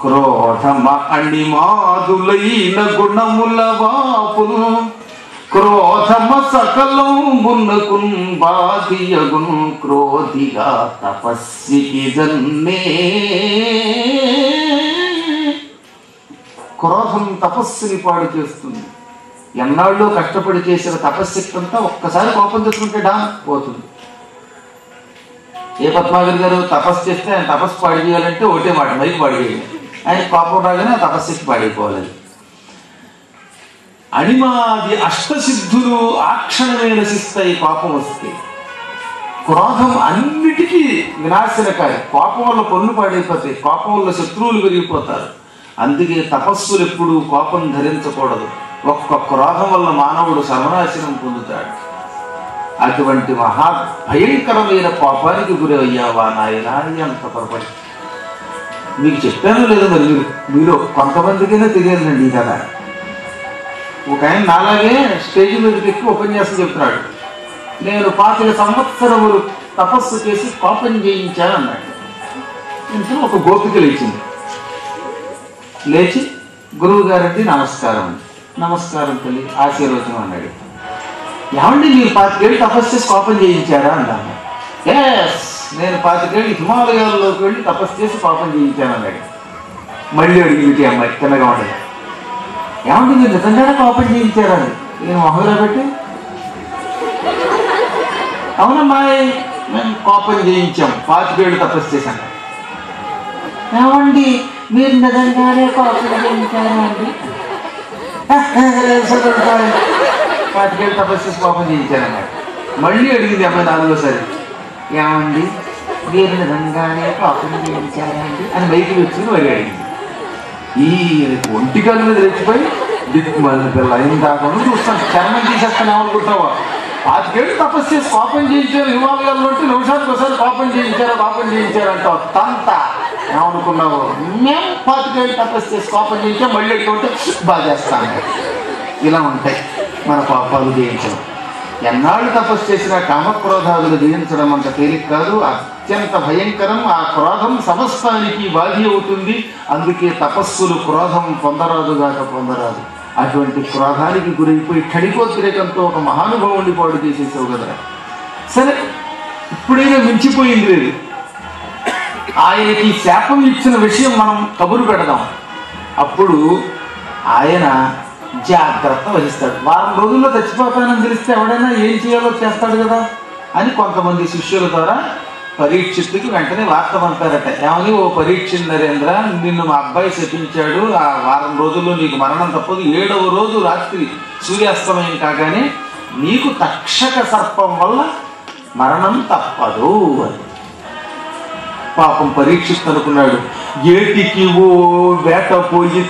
క్రోధమ అణిమాదులైన గుణముల వాపును క్రోధమ సకలంబునకున్ బాధియగున్ క్రోధిగా తపస్వికి జన్మే. క్రోధం తపస్సుని పాడు చేస్తుంది. ఎన్నాళ్ళు కష్టపడి చేసిన తపస్శక్తి అంతా ఒక్కసారి కోపం తెచ్చుకుంటే డాన్ పోతుంది. ఏ పద్మాగర్ గారు తపస్సు చేస్తే ఆయన తపస్సు పాడు చేయాలంటే ఒకటే మాట, మైకి పాడు చేయాలి. ఆయన కోపం రాగానే ఆ తపస్సుకి పాడైపోవాలి. అణిమాది అష్టసిద్ధులు ఆ క్షణమే నశిస్తాయి కోపం వస్తే. క్రోధం అన్నిటికీ వినాశనకారి. కోపం వల్ల పనులు పాడైపోతాయి, కోపం వల్ల శత్రువులు పెరిగిపోతారు. అందుకే తపస్సులు ఎప్పుడూ కోపం ధరించకూడదు. ఒక్క క్రోధం వల్ల మానవుడు సర్వనాశనం పొందుతాడు. అటువంటి మహా భయంకరమైన కోపానికి గురయ్యావా నాయనా అంత పొరపడి. మీకు చెప్పాను లేదు మరి, మీరు కొంతమందికైనా తెలియాలండి కదా. ఒక ఆయన నాలాగే స్టేజ్ మీదకి ఎక్కి ఉపన్యాసం చెప్తున్నాడు. నేను 25 సంవత్సరములు తపస్సు చేసి కోపం చేయించాను అన్నాడు. ఇంట్లో ఒక గోపిక లేచింది. లేచి గురువు గారండి నమస్కారం. నమస్కారం తల్లి, ఆశీర్వచనం అన్నాడు. ఏమండి మీరు 25 ఏళ్ళు తపస్సు చేసి కోపం చేయించారా అన్నాను. ఎస్, నేను 25 ఏళ్ళు హిమాలయాల్లోకి వెళ్ళి తపస్సు చేసి కోపం చేయించాను అన్నాడు. మళ్ళీ అడిగింది అమ్మాయి తిన్నగా ఉండదు. ఏమండి మీరు నిజంగానే కోపం చేయించారని. నేను మొహంలో పెట్టి అవునమ్మాయి మేము కోపం చేయించాం, 25 ఏళ్ళు తపస్సు చేశాను. ఏమండి మీరు నిజంగానే కోపం చేయించారా అండి. 25 ఏళ్ళు తపస్సు చేసి కోపం చేయించారన్నాడు. మళ్ళీ అడిగింది అమ్మాయి 4వసారి. ఏమండి మీరు నిజంగానే కోపం చేయించారా అండి అని బయటికి వచ్చి మరి అడిగింది. ఈ ఒంటికాల మీద రెచ్చిపోయి దిక్కుమల్లి పిల్ల ఏం కాకుండా చూస్తాను, చర్మం తీసేస్తాను ఏమనుకుంటావా. 25 ఏళ్ళు తపస్సు చేసి కోపం చేయించారు హిమాలయాల్లో, నిమిషానికి ఒకసారి కోపం చేయించారు అంటావు. తంత ఏమనుకున్నావు. మేము 25 ఏళ్ళు తపస్సు చేసి కోపం చేయించాం, మళ్ళీ అడిగితే బాగా చేస్తాను. ఇలా ఉంటాయి మన కోపాలు జయించడం. ఎన్నాళ్ళు తపస్సు చేసినా కామక్రోధాదులు జయించడం అంత తేలిక కాదు, అత్యంత భయంకరం. ఆ క్రోధం సమస్తానికి బాధి అవుతుంది. అందుకే తపస్సులు క్రోధం పొందరాదు. అటువంటి క్రోధానికి గురైపోయి క్షణికోద్రేకంతో ఒక మహానుభావుని పాడు చేసేసావు కదా. సరే, ఇప్పుడైనా మించిపోయింది లేదు. ఆయనకి శాపం ఇచ్చిన విషయం మనం కబురు పెడదాం. అప్పుడు ఆయన జాగ్రత్త వహిస్తాడు. వారం రోజుల్లో చచ్చిపోతానని తెలిస్తే ఎవడైనా ఏం చేయాలో చేస్తాడు కదా అని కొంతమంది శిష్యుల ద్వారా పరీక్షిత్తుకి వెంటనే వార్త పంపారట. ఏమని, ఓ పరీక్ష నరేంద్ర, నిన్ను మా అబ్బాయి శపించాడు, ఆ వారం రోజుల్లో నీకు మరణం తప్పదు. 7వ రోజు రాత్రి సూర్యాస్తమయం కాగానే నీకు తక్షక సర్పం వల్ల మరణం తప్పదు అని. పాపం పరీక్షిత్తు అనుకున్నాడు, ఏటికి ఓ వేట పోయి,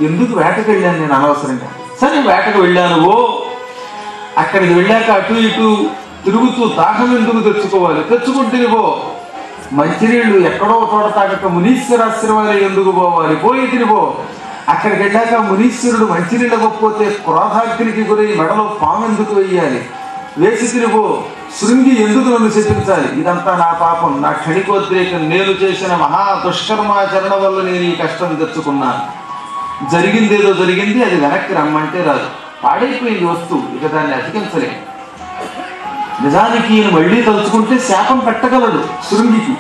ఎందుకు వేటకు వెళ్ళాను నేను అనవసరంగా. సరే వేటకు వెళ్ళాను. అక్కడికి వెళ్ళాక అటు ఇటు తిరుగుతూ దాహం ఎందుకు తెచ్చుకోవాలి, తెచ్చుకుంటేనివో. మంచినీళ్ళు ఎక్కడో చోట తాగక మునీశ్వరాశ్రమాలు ఎందుకు పోయి తినిపో. అక్కడికి వెళ్ళాక మునీశ్వరుడు మంచినీళ్ళు ఇవ్వకపోతే క్రోధాగ్నికి గురై మెడలో పాము ఎందుకు వెయ్యాలి, వేసి తినిపో. శృంగి ఎందుకు నన్ను శపించాలి. ఇదంతా నా పాపం, నా క్షణికోద్రేకం, నేను చేసిన మహా దుష్కర్మాచరణ వల్ల నేను ఈ కష్టం తెచ్చుకున్నాను. జరిగిందేదో జరిగింది, అది వెనక్కి రమ్మంటే రాదు. పాడైపోయింది వస్తువు, ఇక దాన్ని అతికించలేము. నిజానికి ఈయన మళ్ళీ తలుచుకుంటే శాపం పెట్టగలడు శృంగికి,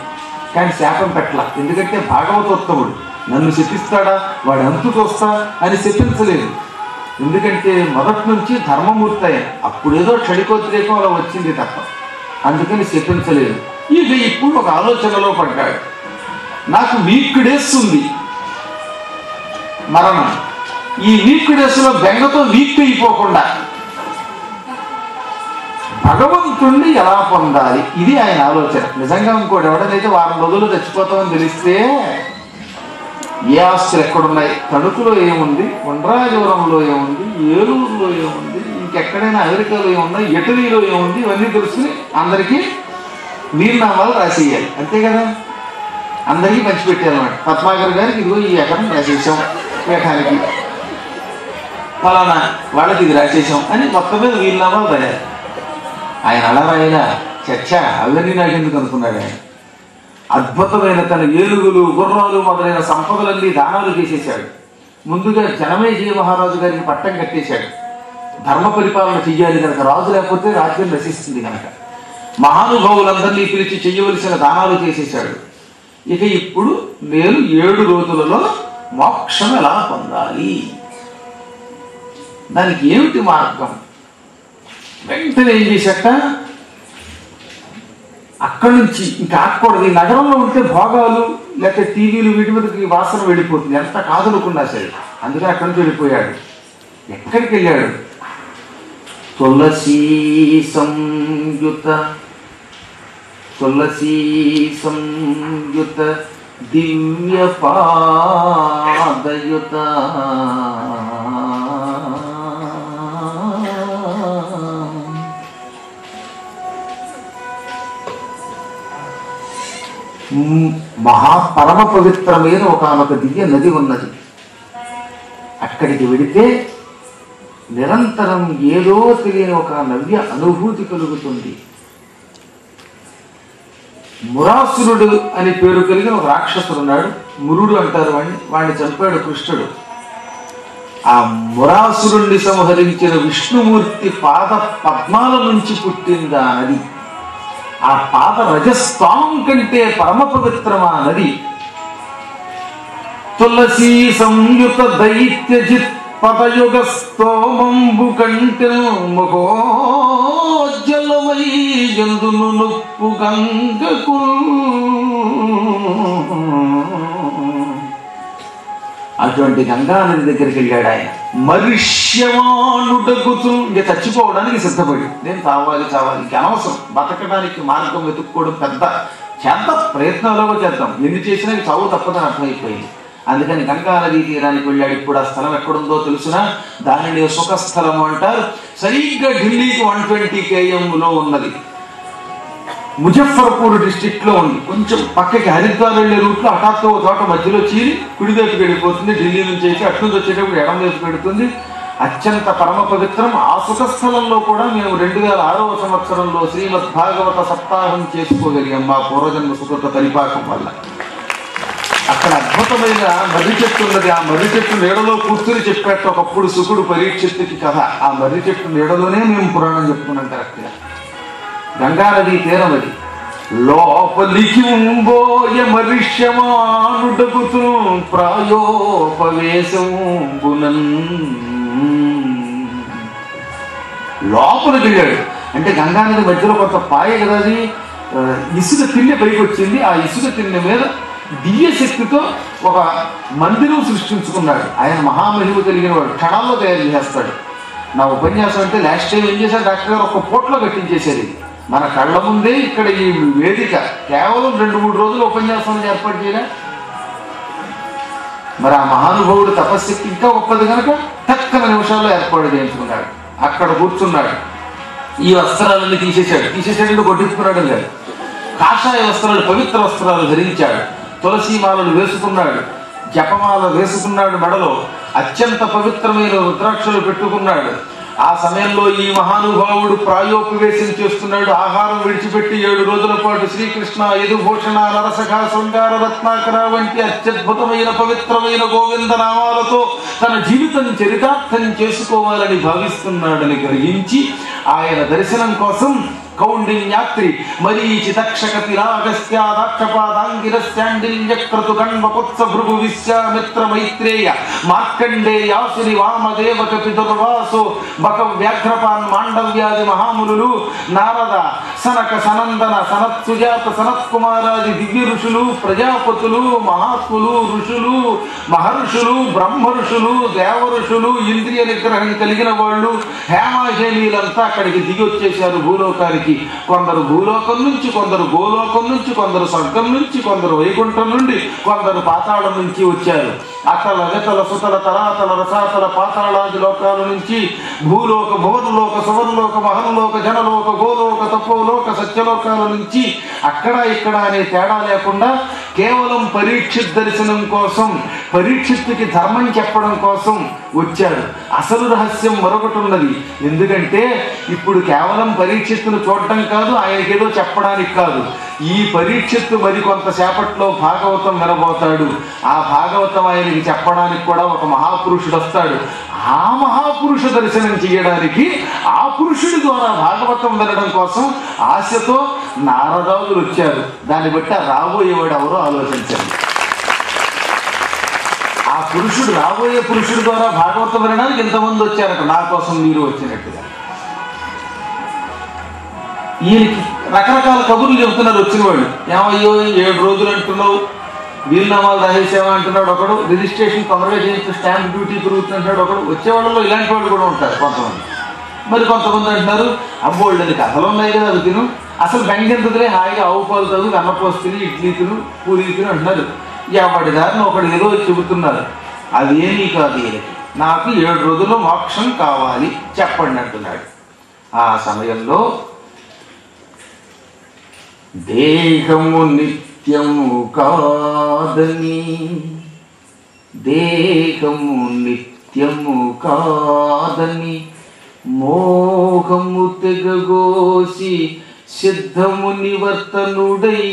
కానీ శాపం పెట్టలా. ఎందుకంటే భాగవతోత్తముడు, నన్ను శపిస్తాడా వాడు అంతుకు వస్తా అని శపించలేదు. ఎందుకంటే మొదటి నుంచి ధర్మమూర్తి ఆయన. అప్పుడేదో క్షణికోద్రేకం అలా వచ్చింది తప్ప, అందుకని శపించలేదు. ఇక ఇప్పుడు ఒక ఆలోచనలో పడ్డాడు. నాకు వీక్డేస్తుంది మరణం. ఈ వీక్డేస్లో బెంగతో వీక్ అయిపోకుండా భగవంతుణ్ణి ఎలా పొందాలి, ఇది ఆయన ఆలోచన. నిజంగా ఇంకోటి ఎవడనైతే వారం రోజులు చచ్చిపోతామని తెలిస్తే ఏ ఆస్తులు ఎక్కడున్నాయి, తణుకులో ఏముంది, ఉండ్రాజవరంలో ఏముంది, ఏలూరులో ఏముంది, ఇంకెక్కడైనా అమెరికాలో ఏమున్నాయి, ఇటలీలో ఏముంది, ఇవన్నీ తెలుసుకుని అందరికీ వీరునామాలు రాసేయాలి. అంతే కదా, అందరికీ పంచిపెట్టారన్నమాట. పద్మాకర్ గారికి ఇదిగో ఈ ఎకరం రాసేసాం, పీఠానికి ఫలానా వాళ్ళకి ఇది రాసేసాం అని మొత్తం మీద వీరునామాలు రాయాలి. ఆయన అలా రాయలా, చర్చ అవన్నీ నాకెందుకు అనుకున్నాడు. ఆయన అద్భుతమైన తన ఏనుగులు, గుర్రాలు మొదలైన సంపదలన్నీ దానాలు చేసేశాడు. ముందుగా జనమేజయ మహారాజు గారికి పట్టం కట్టేశాడు. ధర్మ పరిపాలన చెయ్యాలి కనుక, రాజు లేకపోతే రాజ్యం నశిస్తుంది కనుక మహానుభావులందరినీ పిలిచి చెయ్యవలసిన దానాలు చేసేశాడు. ఇక ఇప్పుడు నేను 7 రోజులలో మోక్షం ఎలా పొందాలి, దానికి ఏమిటి మార్గం. వెంటనే ఏం చేశాక, అక్కడి నుంచి ఇంకా ఆకూడదు. ఈ నగరంలో ఉంటే భోగాలు లేకపోతే టీవీలు వీటి మీదకి వాసన వెళ్ళిపోతుంది, ఎంత కాదనుకున్నా సరే. అందుకని అక్కడి నుంచి వెళ్ళిపోయాడు. ఎక్కడికి వెళ్ళాడు? తులసీ సంయుత దివ్య పాదయుత మహాపరమ పవిత్రమైన ఒక దివ్య నది ఉన్నది. అక్కడికి వెడితే నిరంతరం ఏదో తెలియని ఒక నవ్య అనుభూతి కలుగుతుంది. మురాసురుడు అని పేరు కలిగిన ఒక రాక్షసుడు ఉన్నాడు. మురుడు అంటారు వాడిని చంపాడు కృష్ణుడు. ఆ మురాసురుణ్ణి సంహరించిన విష్ణుమూర్తి పాద పద్మాల నుంచి పుట్టింది ఆ నది. ఆ పాద రజస్వాం కంటే పరమ పవిత్రమా నది. తులసీ సంయుత దైత్యజిత్ పదయుగ స్తోమంబు కంటే మహోజ్జలమై ఎందును నొప్పు గంగకు. అటువంటి గంగా నది దగ్గరికి వెళ్ళాడు ఆయన. మరిష్యమానుడగుతూ ఇంకా చచ్చిపోవడానికి సిద్ధపడి, నేను చావాలి ఇంకా అనవసరం, బతకడానికి మార్గం వెతుక్కోవడం పెద్ద చేద్దాం, ప్రయత్నాలు చేద్దాం, ఎన్ని చేసినా చావు తప్పదని అర్థమైపోయింది. అందుకని గంగా నదీ తీరానికి వెళ్ళాడు. ఇప్పుడు ఆ స్థలం ఎక్కడుందో తెలుసునా? దానిని సుఖస్థలము అంటారు. సరిగ్గా ఢిల్లీకి 120 kmలో ఉన్నది. ముజఫర్పూర్ డిస్ట్రిక్ట్ లో ఉంది. కొంచెం పక్కకి హరిద్వార్ వెళ్లే రూట్ లో హఠాత్తు ఒక చోట మధ్యలో చీరి కుడివైపు వెళ్ళిపోతుంది. ఢిల్లీ నుంచి అయితే అటు నుంచి వచ్చేటప్పుడు ఎడం వైపు పెడుతుంది. అత్యంత పరమ పవిత్రం. ఆ సుఖస్థలంలో కూడా మేము 2006వ సంవత్సరంలో శ్రీమద్ భాగవత సప్తాహం చేసుకోగలిగాం మా పూర్వజన్మ సుకృత పరిపాకం వల్ల. అక్కడ అద్భుతమైన మర్రి చెట్టు ఉన్నది. ఆ మర్రి చెట్టు నీడలో కూర్చుని చెప్పేట ఒకప్పుడు శుకుడు పరీక్షిత్తుకి కథ. ఆ మర్రి చెట్టు నీడలోనే మేము పురాణం చెప్పుకున్నాం కరెక్ట్గా. గంగా నదీ తీరం అది. లోపలికి ఉంబోయ మరిష్యమానుడగుతూ ప్రాయోపవేశంబునన్. లోపలికి వెళ్ళాడు అంటే గంగా నది మధ్యలో కొంత పాయ కదా, అది ఇసుక తిన్నె పైకి వచ్చింది. ఆ ఇసుక తిన్నె మీద దివ్య శక్తితో ఒక మందిరం సృష్టించుకున్నాడు. ఆయన మహామహిమ కలిగిన వాడు, క్షణాల్లో తయారు చేస్తాడు. నా ఉపన్యాసం అంటే లాస్ట్ టైం ఏం చేశారు డాక్టర్ గారు, ఒక పూటలో కట్టించేశారు. ఇది మన కళ్ళ ముందే ఇక్కడ ఈ వేదిక కేవలం 2-3 రోజులు ఉపన్యాసం ఏర్పాటు చేయలే. మరి ఆ మహానుభావుడు తపశక్తి ఇంకా గొప్పది కనుక తక్కువ నిమిషాల్లో ఏర్పాటు చేయించుకున్నాడు. అక్కడ కూర్చున్నాడు. ఈ వస్త్రాలన్నీ తీసేసాడు కొట్టించుకున్నాడు లేదు. కాషాయ వస్త్రాలు, పవిత్ర వస్త్రాలు ధరించాడు. తులసీమాలలు వేసుకున్నాడు. జపమాల వేసుకున్నాడు. మెడలో అత్యంత పవిత్రమైన రుద్రాక్షలు పెట్టుకున్నాడు. ఆ సమయంలో ఈ మహానుభావుడు ప్రాయోపవేశం చేస్తున్నాడు. ఆహారం విడిచిపెట్టి 7 రోజుల పాటు శ్రీకృష్ణ, యదుభూషణ, నరసఖ, శృంగార, రత్నాకర వంటి అత్యద్భుతమైన పవిత్రమైన గోవింద నామాలతో తన జీవితం చరితార్థం చేసుకోవాలని భావిస్తున్నాడని గ్రహించి ఆయన దర్శనం కోసం కౌండిన్యాత్రి మరీచి దక్షక తిరాగస్త్యాదాక్షపాదాంగిరస్యాండిల్యక్రతు కణ్వపుత్స భృగు విశ్వామిత్ర మైత్రేయ మార్కండేయాసుని వామదేవ కపిదుర్వాసో బక వ్యాఘ్రపాన్ మాండవ్యాది మహామునులు, నారద, సనక, సనందన, సనత్సుజాత, సనత్కుమారాది దివ్య ఋషులు, ప్రజాపతులు, మహాత్ములు, ఋషులు, మహర్షులు, బ్రహ్మ ఋషులు, దేవ ఋషులు, ఇంద్రియ నిగ్రహం కలిగిన వాళ్ళు, హేమాహేమీలంతా అక్కడికి దిగి వచ్చేశారు భూలోకానికి. కొందరు భూలోకం నుంచి, కొందరు గోలోకం నుంచి, కొందరు స్వర్గం నుంచి, కొందరు వైకుంఠం నుండి, కొందరు పాతాళం నుంచి వచ్చారు. అతల వితల సుతల తరాతల రసాతల పాతాళాది లోకాల నుంచి, భూలోక, భువర్లోక, సువర్లోక, మహర్లోక, జనలోక, గోలోక, తపోలోక, సత్యలోకాల నుంచి అక్కడ ఇక్కడ అనే తేడా లేకుండా కేవలం పరీక్షిత్ దర్శనం కోసం, పరీక్షిత్తుకి ధర్మం చెప్పడం కోసం వచ్చాడు. అసలు రహస్యం మరొకటి ఉన్నది. ఎందుకంటే ఇప్పుడు కేవలం పరీక్షిత్తును చూడటం కాదు, ఆయనకేదో చెప్పడానికి కాదు. ఈ పరీక్షిత్తు మరి కొంతసేపట్లో భాగవతం వినబోతాడు. ఆ భాగవతం ఆయనకి చెప్పడానికి కూడా ఒక మహాపురుషుడు వస్తాడు. ఆ మహాపురుష దర్శనం చేయడానికి, ఆ పురుషుడి ద్వారా భాగవతం వినడం కోసం ఆశతో నారదాదులు వచ్చారు. దాన్ని బట్టి రాబోయేవాడు ఎవరో ఆలోచించండి. ఆ పురుషుడు, రాబోయే పురుషుడి ద్వారా భాగవతం వినడానికి ఎంతమంది వచ్చారట, నా కోసం మీరు వచ్చినట్టుగా. ఈయనకి రకరకాల కబుర్లు చెబుతున్నారు వచ్చిన వాళ్ళు. ఏమయ్యో 7 రోజులు అంటున్నావు, వీలునామాలు రాసేసావా అంటున్నాడు ఒకడు, రిజిస్ట్రేషన్ తొందరగా చేయించు స్టాంప్ డ్యూటీ పెరుగుతుంటాడు ఒకడు. వచ్చేవాళ్ళలో ఇలాంటి వాళ్ళు కూడా ఉంటారు కొంతమంది. మరి కొంతమంది అంటున్నారు అబ్బోళ్ళని కథలు ఉన్నాయి కదా అవి తిను, అసలు బెంగెందుకులే హాయిగా ఆవు పాలు తగు అన్నపోసు తిని ఇడ్లీ తిను పూరీ తిను అంటున్నారు. ఎవడి దారిని ఒకడు ఏదో చెబుతున్నారు. అదేమీ కాదు, నాకు 7 రోజుల్లో మోక్షం కావాలి చెప్పండి అంటున్నాడు. ఆ సమయంలో దేహము నిత్యము కాదని, దేహము నిత్యము కాదని మోహము తెగగోసి సిద్ధము నివర్తనుడై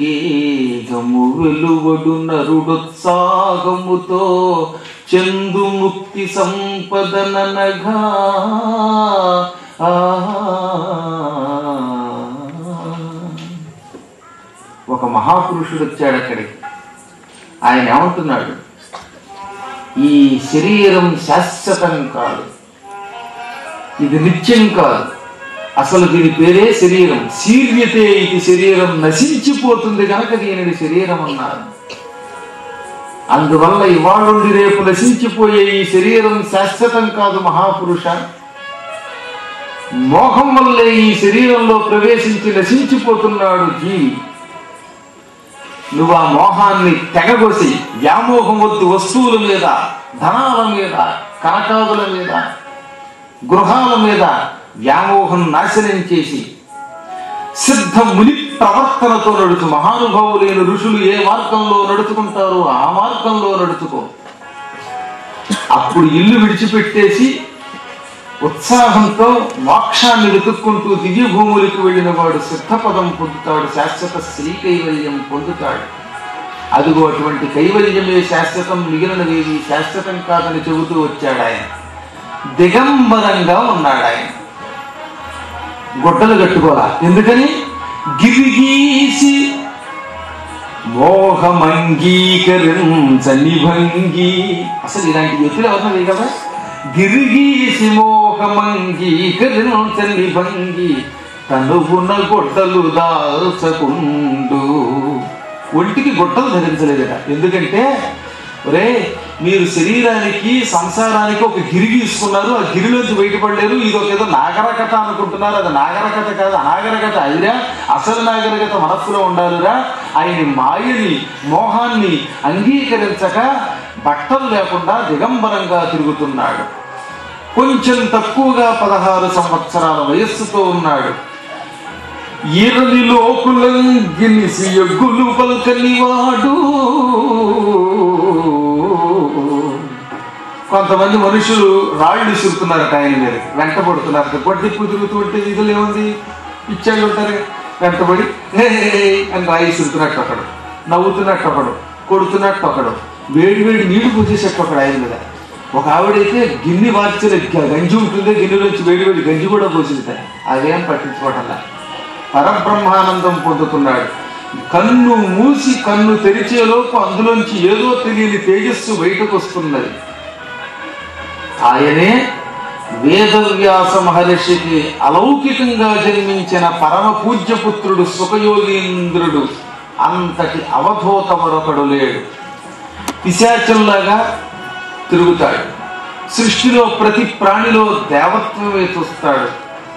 గేహము వెలువడు నరుడోత్సాహముతో చందు ముక్తి సంపదననగా ఒక మహాపురుషుడు వచ్చాడు అక్కడికి. ఆయన ఏమంటున్నాడు, ఈ శరీరం శాశ్వతం కాదు, ఇది నిత్యం కాదు, అసలు దీని పేరే శరీరం. శీర్యతే ఇది శరీరం, నశించిపోతుంది కనుక దీనిని శరీరం అన్నారు. అందువల్ల ఇవాళుండి రేపు నశించిపోయే ఈ శరీరం శాశ్వతం కాదు మహాపురుష. మోహం వల్లే ఈ శరీరంలో ప్రవేశించి నశించిపోతున్నాడు జీవి. నువ్వు ఆ మోహాన్ని తెగగొసి, వ్యామోహం వద్దు, వస్తువుల మీద, ధనాల మీద, కనకాదుల మీద, గృహాల మీద వ్యామోహం నాశనం చేసి సిద్ధ ముని ప్రవర్తనతో నడుచు. మహానుభావులైన ఋషులు ఏ మార్గంలో నడుచుకుంటారో ఆ మార్గంలో నడుచుకో. అప్పుడు ఇల్లు విడిచిపెట్టేసి ఉత్సాహంతో మోక్షాన్ని వెతుక్కుంటూ దివ్య భూములకు వెళ్ళిన వాడు సిద్ధపదం పొందుతాడు, శాశ్వత శ్రీ కైవల్యం పొందుతాడు. అదిగో అటువంటి కైవల్యమే శాశ్వతం, మిగిలినవేవి శాశ్వతం కాదని చెబుతూ వచ్చాడు ఆయన. దిగంబరంగా ఉన్నాడు ఆయన, గొడ్డలు కట్టుకోవాలా. ఎందుకని? గిరిగీసి మోహమంగీకరించని భంగి. అసలు ఇలాంటి వ్యక్తులు ఎవరన్నా వేయగలరా? గిరిగీసి మోహమంగీకరించని భంగి తనువున గొడ్డలు దాల్చకుండు. ఒంటికి గొడ్డలు ధరించలేదట. ఎందుకంటే ఒరే, మీరు శరీరానికి సంసారానికి ఒక గిరి తీసుకున్నారు, ఆ గిరిలోంచి బయటపడలేరు. ఇది ఒక ఏదో నాగరికత అనుకుంటున్నారు. అది నాగరికత కాదు, అనాగరికత. అదిరా అసలు నాగరికత మనస్సులో ఉండాలిరా. ఆయన మాయని, మోహాన్ని అంగీకరించక బట్టలు లేకుండా దిగంబరంగా తిరుగుతున్నాడు. కొంచెం తక్కువగా 16 సంవత్సరాల వయస్సుతో ఉన్నాడు. ఈరని లోకులంగినిసి ఎగ్గులు పల్కనివాడు. కొంతమంది మనుషులు రాళ్ళు విసురుతున్నారట ఆయన మీద, వెంటబడుతున్నారట. గొడ్డిప్పు తిరుగుతూ ఉంటే ఇదిలో ఏముంది, పిచ్చాళ్ళు ఉంటారు, వెంటబడి హే అని రాయి విసురుతున్నట్టు ఒకడు, నవ్వుతున్నట్టు ఒకడు, కొడుతున్నట్టు ఒకడు, వేడి వేడి నీళ్లు పోసేసేట్టు ఒకడు ఆయన మీద. ఒక ఆవిడైతే గిన్నె మార్చిన గంజి ఉంటుంది, గిన్నెలోంచి వేడి వేడి గంజి కూడా పోసింది. అదేం పట్టించుకోవటంలా పరబ్రహ్మానందం పొందుతున్నాడు. కన్ను మూసి కన్ను తెరిచేలోపు అందులోంచి ఏదో తెలియని తేజస్సు బయటకు వస్తున్నది. ఆయనే వేదవ్యాస మహర్షికి అలౌకికంగా జన్మించిన పరమ పూజ్యపుత్రుడు సుఖయోగీంద్రుడు. అంతటి అవధూత మరొకడు లేడు. పిశాచంలాగా తిరుగుతాడు. సృష్టిలో ప్రతి ప్రాణిలో దేవత్వమే చూస్తాడు.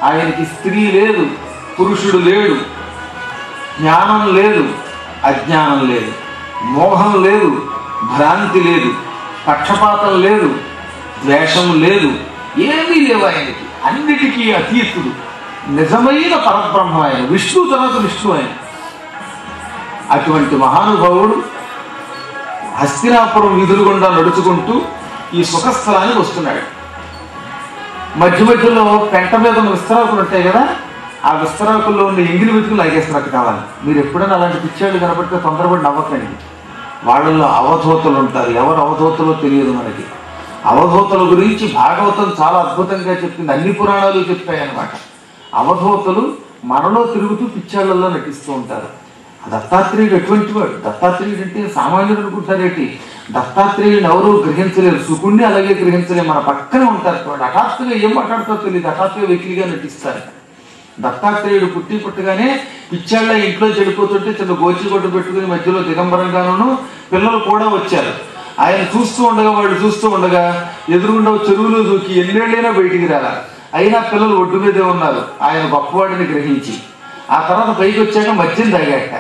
ఆయనకి స్త్రీ లేదు, పురుషుడు లేడు, జ్ఞానం లేదు, అజ్ఞానం లేదు, మోహం లేదు, భ్రాంతి లేదు, పక్షపాతం లేదు, ద్వేషం లేదు, ఏమీ లేవు ఆయనకి. అన్నిటికీ అతీతుడు, నిజమైన పరబ్రహ్మ ఆయన. విష్ణు తర్వాత విష్ణు ఆయన. అటువంటి మహానుభావుడు హస్తినాపురం వీధులు గుండా నడుచుకుంటూ ఈ సుఖస్థలానికి వస్తున్నాడు. మధ్య మధ్యలో పెంట మీద ఉన్న విస్తరాకులు ఉంటాయి కదా, ఆ విస్తరాకుల్లో ఉన్న ఎంగిలి వెతుకులు లాగేస్తున్నట్టు కావాలి. మీరు ఎప్పుడైనా అలాంటి పిచ్చాళ్ళు కనబడితే తొందరపడి నవ్వకండి. వాళ్ళల్లో అవధూతలు ఉంటారు. ఎవరు అవధూతలో తెలియదు మనకి. అవధూతల గురించి భాగవతం చాలా అద్భుతంగా చెప్పింది. అన్ని పురాణాలు చెప్తాయి అన్నమాట. అవధూతలు మనలో తిరుగుతూ పిచ్చాళ్ళల్లో నటిస్తూ ఉంటారు. దత్తాత్రేయుడు ఎటువంటి వాడు? దత్తాత్రేయుడు అంటే సామాన్యుడు అనుకుంటారేంటి? దత్తాత్రేయుడిని ఎవరూ గ్రహించలేరు. సుకుణ్ణి అలాగే గ్రహించలేరు. మన పక్కనే ఉంటారు. హఠాత్తుగా ఏం మాట్లాడుతో తెలియదు, హఠాత్తుగా వెకిలిగా నటిస్తారు. దత్తాత్రేయుడు పుట్టగానే పిచ్చాళ్ళ ఇంట్లో చెడిపోతుంటే చిన్న గోచిగొట్టు పెట్టుకుని మధ్యలో దిగంబరంగాను పిల్లలు కూడా వచ్చారు. ఆయన చూస్తూ ఉండగా వాళ్ళు చూస్తూ ఉండగా ఎదురుగుండా చెరువులో దూకి ఎన్నేళ్ళైనా బయటికి రాలా. అయినా పిల్లలు ఒడ్డు మీదే ఉన్నారు ఆయన గొప్పవాడిని గ్రహించి. ఆ తర్వాత పైకి వచ్చాక మద్యం తాగాట,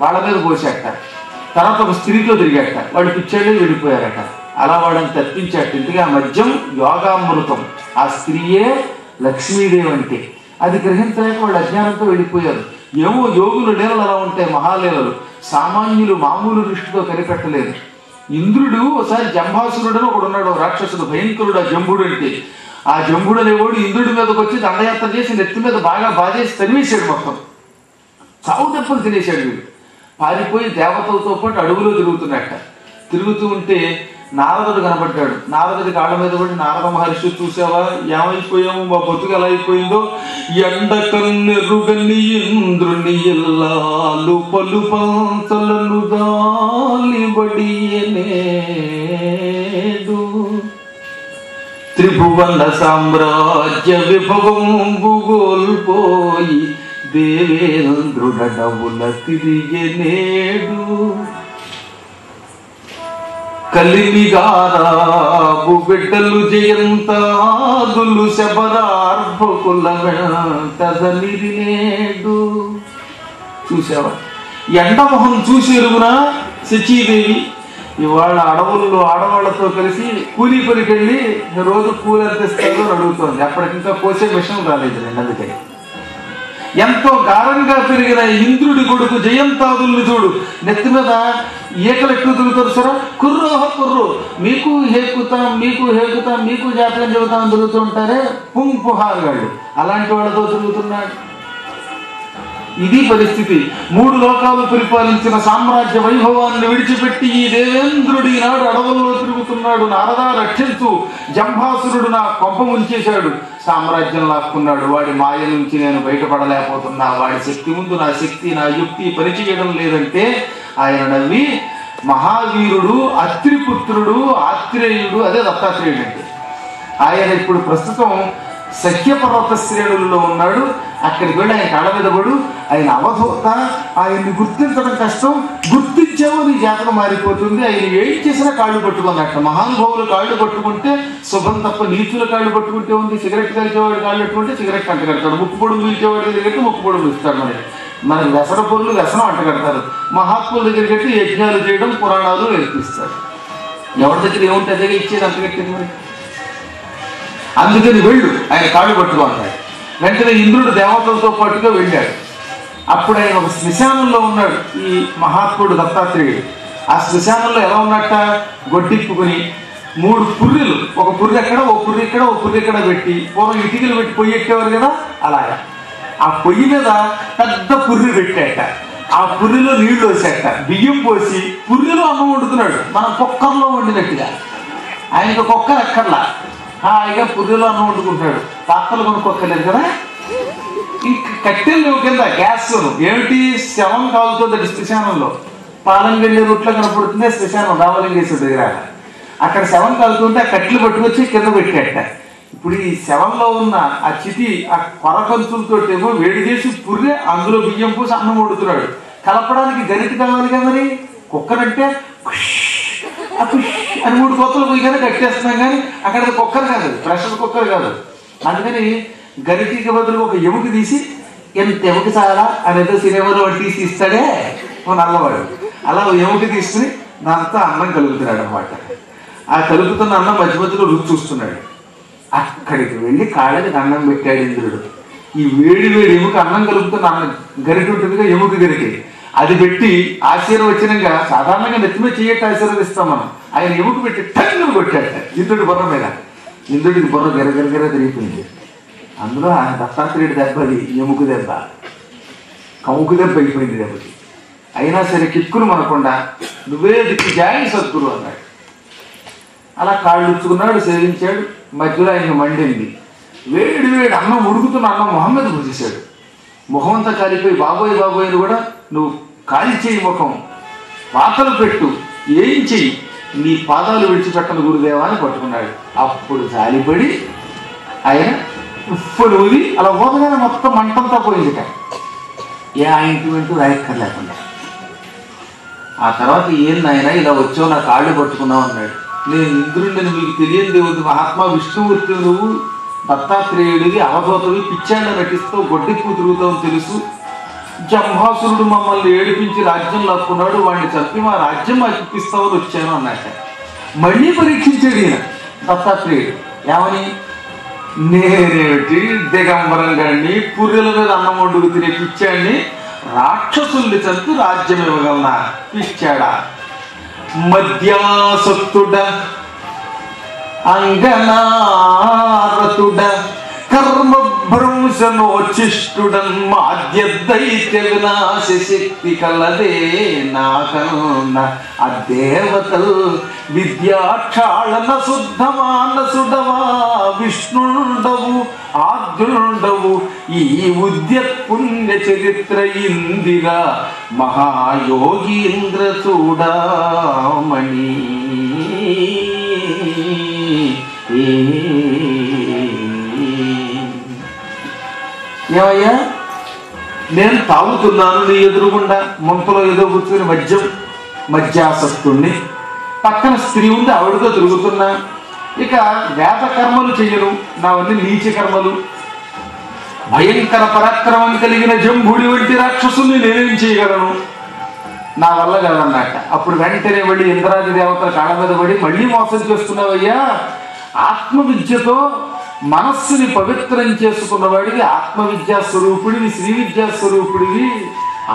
వాళ్ళ మీద పోసాట. తర్వాత ఒక స్త్రీతో తిరిగాట, వాళ్ళు పిచ్చాళ్ళే వెళ్ళిపోయారట. అలా వాళ్ళని తప్పించాట. ఇంతగా ఆ మద్యం యోగామృతం, ఆ స్త్రీయే లక్ష్మీదేవి అంటే. అది గ్రహించలేక వాళ్ళు అజ్ఞానంతో వెళ్ళిపోయారు. ఏమో యోగులు లీలలు అలా ఉంటాయి, మహాలీలలు. సామాన్యులు మామూలు దృష్టితో కనిపెట్టలేదు. ఇంద్రుడు ఒకసారి జంభాసురుడని ఒకడు ఉన్నాడు, రాక్షసుడు, భయంకరుడు. ఆ జంబుడు అంటే ఆ జంబుడు అనేవాడు ఇంద్రుడి మీదకి వచ్చి దండయాత్ర చేసి నెత్తి మీద బాగా బాధేసి తరివేశాడు. మొత్తం చావు దెబ్బలు తినేశాడు. వీడు పారిపోయి దేవతలతో పాటు అడవులో తిరుగుతున్నట్ట. తిరుగుతూ ఉంటే నారదుడు కనబడ్డాడు. నారదుడి కాళ్ళ మీద పడి, నారద మహర్షి చూసావా ఏమైపోయాము, మా బతుకు ఎలా అయిపోయిందో. ఎండకన్నెరుగని ఇంద్రుని ఎల్లాలు పలు పంచలను దాలిబడియనేడు త్రిభువన సామ్రాజ్య విభవంబు గోల్పోయి దేవేంద్రుడవుల తిరిగెనేడు కలిమిగారాబు బిడ్డలు జయంతాదులు శబరార్భకుల వెంటదనిరినేడు. చూసావా ఎండమొహం చూసి ఎరుగునా శచీదేవి ఇవాళ అడవుల్లో ఆడవాళ్లతో కలిసి కూలీ పనికెళ్ళి రోజు కూలి అందిస్తారో అడుగుతోంది. అప్పటికింకా కోసే విషయం రాలేదు. అందుకే ఎంతో గారంగా పెరిగిన ఇంద్రుడి కొడుకు జయంతాదుల్ని చూడు, నెత్తి మీద ఈకలు ఎక్కువ తిరుగుతారు సరే, కుర్రో కుర్రు మీకు హేకుతాం మీకు హేకుతాం మీకు జాతకం చెబుతాం తిరుగుతూ ఉంటారే పుంపుహారుగాళ్ళు, అలాంటి వాళ్ళతో తిరుగుతున్నాడు. ఇది పరిస్థితి. 3 లోకాలు పరిపాలించిన సామ్రాజ్య వైభవాన్ని విడిచిపెట్టి ఈ దేవేంద్రుడి నాడు అడవుల్లో తిరుగుతున్నాడు. నారదా రక్షించు, జంభాసురుడు నా కొంప ముంచేశాడు, సామ్రాజ్యం లాక్కున్నాడు. వాడి మాయ నుంచి నేను బయటపడలేకపోతున్నా, వాడి శక్తి ముందు నా శక్తి నా యుక్తి పనిచేయడం లేదంటే ఆయన నవ్వి, మహావీరుడు అత్రిపుత్రుడు ఆత్రేయుడు, అదే దత్తాత్రేయుడు అంటే ఆయన ఇప్పుడు ప్రస్తుతం సఖ్యపర్వత శ్రేణుల్లో ఉన్నాడు. అక్కడికి వెళ్ళి ఆయన కాళ్ళ మీద పడు, ఆయన అవధూత, ఆయన్ని గుర్తించడం కష్టం, గుర్తించావో నీ జాతకం మారిపోతుంది. ఆయన ఏం చేసినా కాళ్ళు పట్టుకున్నట్ట. మహానుభావులు కాళ్ళు పట్టుకుంటే శుభం తప్ప, నీచుల కాళ్ళు పట్టుకుంటే ఉంది. సిగరెట్ కలిచేవాడు కాళ్ళు పెట్టుకుంటే సిగరెట్ అంటగడతాడు, ముక్కుపొడు పీల్చేవాడి దగ్గరికి ముక్కుపొడు పీలుస్తాడు. మనకి వ్యసన పొరులు వ్యసనం అంటగడతారు. మహాత్ముల దగ్గరికి వెళ్ళి యజ్ఞాలు చేయడం, పురాణాలు నేర్పిస్తారు. ఎవరి దగ్గర ఏముంటే అదే ఇచ్చేది అంతగట్టింది మరి. అందుకని వెళ్ళు, ఆయన కాళ్ళు పట్టుకుంటాడు. వెంటనే ఇంద్రుడు దేవతలతో పాటుగా వెళ్ళాడు. అప్పుడు ఆయన ఒక శ్మశానంలో ఉన్నాడు ఈ మహాత్ముడు దత్తాత్రేయుడు. ఆ శ్మశానంలో ఎలా ఉన్నట్ట, గొడ్డిప్పుకుని 3 పుర్రెలు, ఒక పుర్రె ఎక్కడ, ఒక పుర్రె ఇక్కడ, ఒక పుర్రె ఇక్కడ పెట్టి, పూర్వం ఇటుకలు పెట్టి పొయ్యి ఎక్కేవారు కదా, అలాగా ఆ పొయ్యి మీద పెద్ద పుర్రె పెట్టాట. ఆ పుర్రెలో నీళ్లు వేసాట, బియ్యం పోసి పుర్రెలో అన్నం వండుతున్నాడు. మనం కుక్కర్లో వండినట్టుగా. ఆయనకు కుక్కర్ ఎక్కర్లా, హాయిగా పుర్రెలో అన్నం వండుకుంటున్నాడు. పాత్రలు కొనుక్కోక్కర్లేదు కదా. ఇంక కట్టెలు కింద గ్యాస్ ఏమిటి, శవం కాలుతుంది శ్మశానంలో. పాలంగల్లి రూట్లో కనపడుతుంది శ్మశానం రామలింగేశ్వర దగ్గర. అక్కడ శవం కాలుతుంటే ఆ కట్టెలు పట్టుకొచ్చి కింద పెట్టాట. ఇప్పుడు ఈ శవంలో ఉన్న ఆ చితి ఆ కొరకంచులతో ఏమో వేడి చేసి పుర్రె అందులో బియ్యం పోసి అన్నం వండుతున్నాడు. కలపడానికి గరిట కావాలి కదా మరి. కుక్కర్ అంటే అని 3 కొత్తలు పోయి కానీ కట్టేస్తున్నాం, కానీ అక్కడ కుక్కర్ కాదు, ప్రెషర్ కుక్కర్ కాదు. అందుకని గరిటికి బదులు ఒక ఎముక తీసి, ఎంత ఎముక చాలా అనేదో సినిమాలో తీసి ఇస్తాడే ఓ నల్లవాడు, అలా ఎముక తీసుకుని దాంతో అన్నం కలుగుతున్నాడు అనమాట. ఆ కలుగుతున్న అన్నం మధ్య మధ్యలో రుచి చూస్తున్నాడు. అక్కడికి వెళ్ళి కాళ్ళకి దండం పెట్టాడు ఇంద్రుడు. ఈ వేడి వేడి ఎముక అన్నం కలుపుతున్న అన్నం గరిటి ఉంటుందిగా, ఎముక గరిటి, అది పెట్టి ఆశీర్వచనంగా, సాధారణంగా నెత్తిమే చేయట్టు ఆశీర్వదిస్తాం మనం. ఆయన ఎముక పెట్టి టన్నులు కొట్టాట ఇంద్రుడి బుర్ర మీద. ఇంద్రుడికి బుర్ర గెరగెరగెర తిరిగిపోయింది. అందులో ఆయన దత్తాత్రేయుడి దెబ్బ, అది ఎముక దెబ్బ, కముకు దెబ్బ అయిపోయింది దెబ్బకి. అయినా సరే కిక్కులు మనకుండా నువ్వే దిక్కు జాయి సద్గురు అన్నాడు. అలా కాళ్ళు ఉచ్చుకున్నాడు, సేవించాడు. మధ్యలో ఆయన మండింది. వేడి వేడి అన్నం ఉడుకుతున్న అన్నం మొహం మీద పూసేశాడు. ముఖం అంతా కాలిపోయి, బాబోయ్ బాబోయ్ కూడా నువ్వు కాలి చేయి, ముఖం పాతలు పెట్టు, ఏం చెయ్యి, నీ పాదాలు విడిచిపెట్టను గురుదేవా అని పట్టుకున్నాడు. అప్పుడు జాలిపడి ఆయన ఉప్పులు ఊది అలా ఊదగానే మొత్తం మంటంతా పోయిందిట. ఏ ఆయింట్మెంట్ రాయక్కర్లేకుండా. ఆ తర్వాత ఏం నాయన ఇలా వచ్చావు, నా కాళ్ళు పట్టుకున్నావు అన్నాడు. నేను ఇంద్రుడిని, మీకు తెలియని దేవుడు మహాత్మా విష్ణుమూర్తి, నువ్వు దత్తాత్రేయుడివి, అవధూతవి, పిచ్చాళ్ళ నటిస్తావు, గొడ్డెక్కు తిరుగుతావు తెలుసు. జంభాసురుడు మమ్మల్ని ఏడిపించి రాజ్యం లాక్కున్నాడు, వాడిని చంపి మా రాజ్యం మాకు ఇప్పిస్తామని వచ్చాను అన్నాక మళ్ళీ పరీక్షించాడు ఈయన దత్తాత్రేయుడు. ఏమని? నేనేమిటి దిగంబరంగాన్ని, పుర్రెల మీద అన్నం వండుకు తినే పిచ్చాడిని రాక్షసుల్ని చంపి రాజ్యం ఇవ్వగలనా? పిచ్చాడా? మద్యాసక్తుడ, అంగనారతుడ, కర్మభ్రంశనోచిష్టుడన్, మాద్య దైత్య వినాశ శక్తి కలదే నాకన్న అదేవతల్, విద్యాక్షాళన శుద్ధమానసుడవా విష్ణుండవు ఆద్యుండవు, ఈ ఉద్యత్ పుణ్య చరిత్ర ఇందిరా మహాయోగీంద్ర చూడమణి. ఏమయ్యా, నేను తాగుతున్నాను నీ ఎదురుగుండా, ముంతలో ఏదో కూర్చుని మద్యాసక్తుణ్ణి, పక్కన స్త్రీ ఉంది ఆవిడతో తిరుగుతున్నా, ఇక వేద కర్మలు చెయ్యను, నావన్నీ నీచ కర్మలు, భయంకర పరాక్రమం కలిగిన జంభుడి వంటి రాక్షసుని నేనేం చేయగలను, నా వల్ల కాదన్నట్ట. అప్పుడు వెంటనే వెళ్ళి ఇంద్రాది దేవతల కాళ్ళ మీద పడి, మళ్ళీ మోసం చేస్తున్నావయ్యా, ఆత్మవిద్యతో మనస్సుని పవిత్రం చేసుకున్నవాడివి, ఆత్మవిద్యా స్వరూపుడివి, శ్రీ విద్యా స్వరూపుడివి,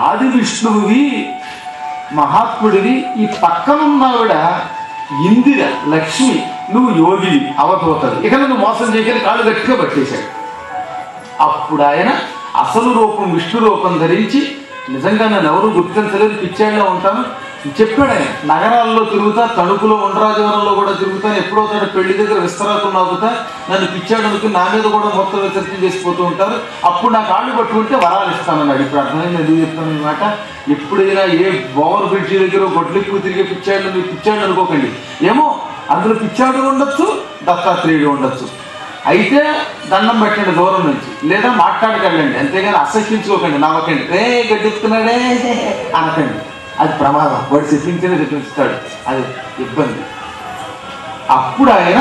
ఆది విష్ణువువి, మహాత్ముడివి, ఈ పక్కనున్నావిడ ఇందిర లక్ష్మి, నువ్వు యోగి అవధూతవి, ఇక నువ్వు మోసం చేయగలి కాళ్ళు గట్టిగా పట్టేశాడు. అప్పుడు ఆయన అసలు రూపం విష్ణు రూపం ధరించి, నిజంగా నన్ను ఎవరు గుర్తించలేదు, పిచ్చాడిలో ఉంటాను చెప్పాడు ఆయన. నగరాల్లో తిరుగుతా, తణుకులో ఉండరాజవరంలో కూడా తిరుగుతాను, ఎప్పుడో తన పెళ్లి దగ్గర విస్తరాకులు నాకుతా, నన్ను పిచ్చాడు అనుకుని నా మీద కూడా మొత్తం విసర్జన చేసిపోతూ ఉంటారు, అప్పుడు నా కాళ్ళు పట్టుకుంటే వరాలు ఇస్తానన్నాడు. ఇప్పుడు అర్థమైంది ఎందుకు చెప్తాను అనమాట. ఎప్పుడైనా ఏ ఓవర్ బ్రిడ్జి దగ్గర గొడ్లెక్కు తిరిగే పిచ్చాడు, మీరు పిచ్చాడు అనుకోకండి, ఏమో అందులో పిచ్చాడు ఉండొచ్చు, దత్తాత్రేయుడు ఉండొచ్చు. అయితే దండం పెట్టండి దూరం నుంచి, లేదా మాట్లాడకండి, అంతేగాని అసహించుకోకండి, నవ్వకండి, గడ్డెత్తున్నాడే అనకండి, అది ప్రమాదం, వాడు చెప్పించిస్తాడు, అది ఇబ్బంది. అప్పుడు ఆయన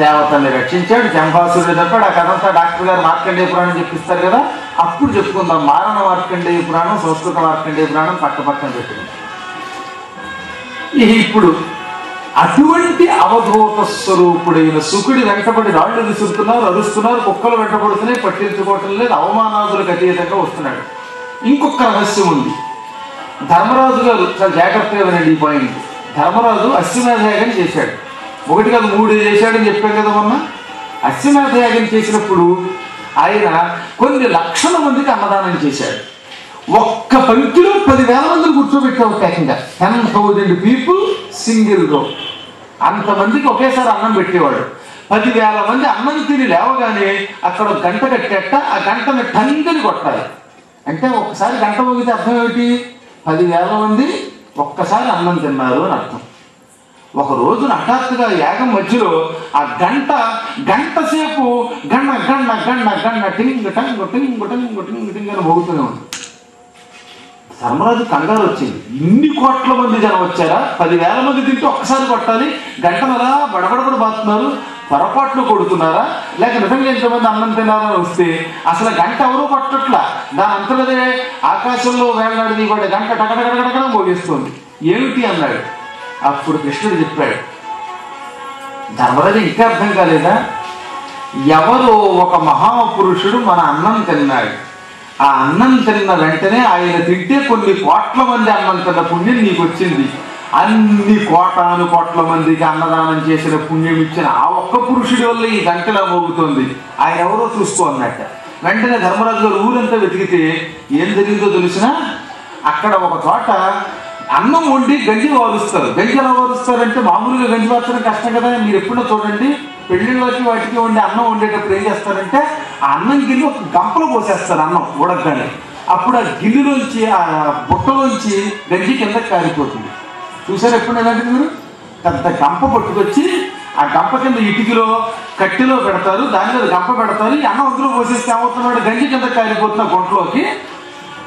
దేవతల్ని రక్షించాడు, జంభాసురుడు చెప్పాడు. ఆ కథంతా డాక్టర్ గారు మార్కండేయ పురాణం చెప్పిస్తారు కదా, అప్పుడు చెప్పుకుందాం. మారణ మార్కండేయ పురాణం, సంస్కృత మార్కండేయ పురాణం పక్క పక్కన పెట్టుకుందాం. ఇప్పుడు అటువంటి అవధూత స్వరూపుడైన శుకుడి వెంటబడి రాళ్ళు విసురుతున్నారు, అరుస్తున్నారు, కుక్కలు వెంటబడుతున్నాయి, పట్టించుకోవటం లేదు, అవమానాదులకు అతీతంగా వస్తున్నాడు. ఇంకొక రహస్యం ఉంది. ధర్మరాజు గారు చాలా జాగ్రత్తగా వినండి ఈ పాయింట్. ధర్మరాజు అశ్వమేధయాగం చేశాడు, 1 కాదు 3 చేశాడని చెప్పాం కదా మొన్న. అశ్వమేధయాగం చేసినప్పుడు ఆయన కొన్ని లక్షల మందికి అన్నదానం చేశాడు. ఒక్క పంక్తిలో 10,000 మందిని కూర్చోబెట్టావు, ఏకంగా 10,000 పీపుల్ సింగిల్ రో, అంతమందికి ఒకేసారి అన్నం పెట్టేవాడు. 10,000 మంది అన్నం తిని లేవగానే అక్కడ గంట కట్టేట, ఆ గంటని టంగని కొట్టాలి. అంటే ఒక్కసారి గంట మోగితే అర్థం ఏమిటి? 10,000 మంది ఒక్కసారి అన్నం తిన్నారు అని అర్థం. ఒక రోజున హఠాత్తుగా యాగం మధ్యలో ఆ గంట సేపు గన్న గన్న గన్న గన్న టింగ్ టంగ్ టింగ్ టింగ్ టింగ్ టింగ్ అని మోగుతూనే ఉంది. ధర్మరాజు కంగారు వచ్చింది, ఇన్ని కోట్ల మంది జనం వచ్చారా, 10,000 మంది తింటూ ఒక్కసారి కొట్టాలి, గంటను అలా బడబడబడి బాతున్నారు, పొరపాట్లు కొడుతున్నారా, లేక నిజంగా ఎంతమంది అన్నం తినాలని వస్తే అసలు గంట ఎవరూ కొట్టట్లా, దాని అంతలదే ఆకాశంలో వేలాడి కూడా గంట టకటకటకటక మోగిస్తుంది, ఏమిటి అన్నాడు. అప్పుడు కృష్ణుడు చెప్పాడు, ధర్మరాజు ఇంకా అర్థం కాలేదా, ఎవరో ఒక మహాపురుషుడు మన అన్నం తిన్నాడు, ఆ అన్నం తిన్న వెంటనే ఆయన తింటే కొన్ని కోట్ల మంది అన్నం తిన్న పుణ్యం నీకు వచ్చింది, అన్ని కోట్ల మందికి అన్నదానం చేసిన పుణ్యం ఇచ్చిన ఆ ఒక్క పురుషుడి వల్ల ఈ గంటలా మోగుతోంది, ఆయన ఎవరో చూస్తూ అన్నట్ట. వెంటనే ధర్మరాజు గారు ఊరంతా వెతికితే ఏం జరిగిందో తెలిసినా, అక్కడ ఒక చోట అన్నం వండి గంజి వారుస్తారు. గంజి ఎలా వారుస్తారంటే, మామూలుగా గంజి వార్చడం కష్టం కదా, మీరు ఎప్పుడో చూడండి, పెళ్లిళ్ళకి వాటికి వండి అన్నం వండేటప్పుడు ఏం చేస్తారంటే ఆ అన్నం గిన్నె ఒక గంపలో పోసేస్తారు అన్నం ఉడకగానే, అప్పుడు ఆ గిన్నెలోంచి ఆ బుట్టలోంచి గంజి కింద కారిపోతుంది. చూసారు ఎప్పుడు ఎలాంటిది మీరు? పెద్ద గంప పట్టుకొచ్చి ఆ గంప కింద ఇటుకలో కట్టెలో పెడతారు, దాని మీద గంప పెడతారు, ఈ అన్నం అందులో పోసేస్తే ఏమవుతున్నాడు, గంజి కింద కారిపోతున్న గుంటలోకి.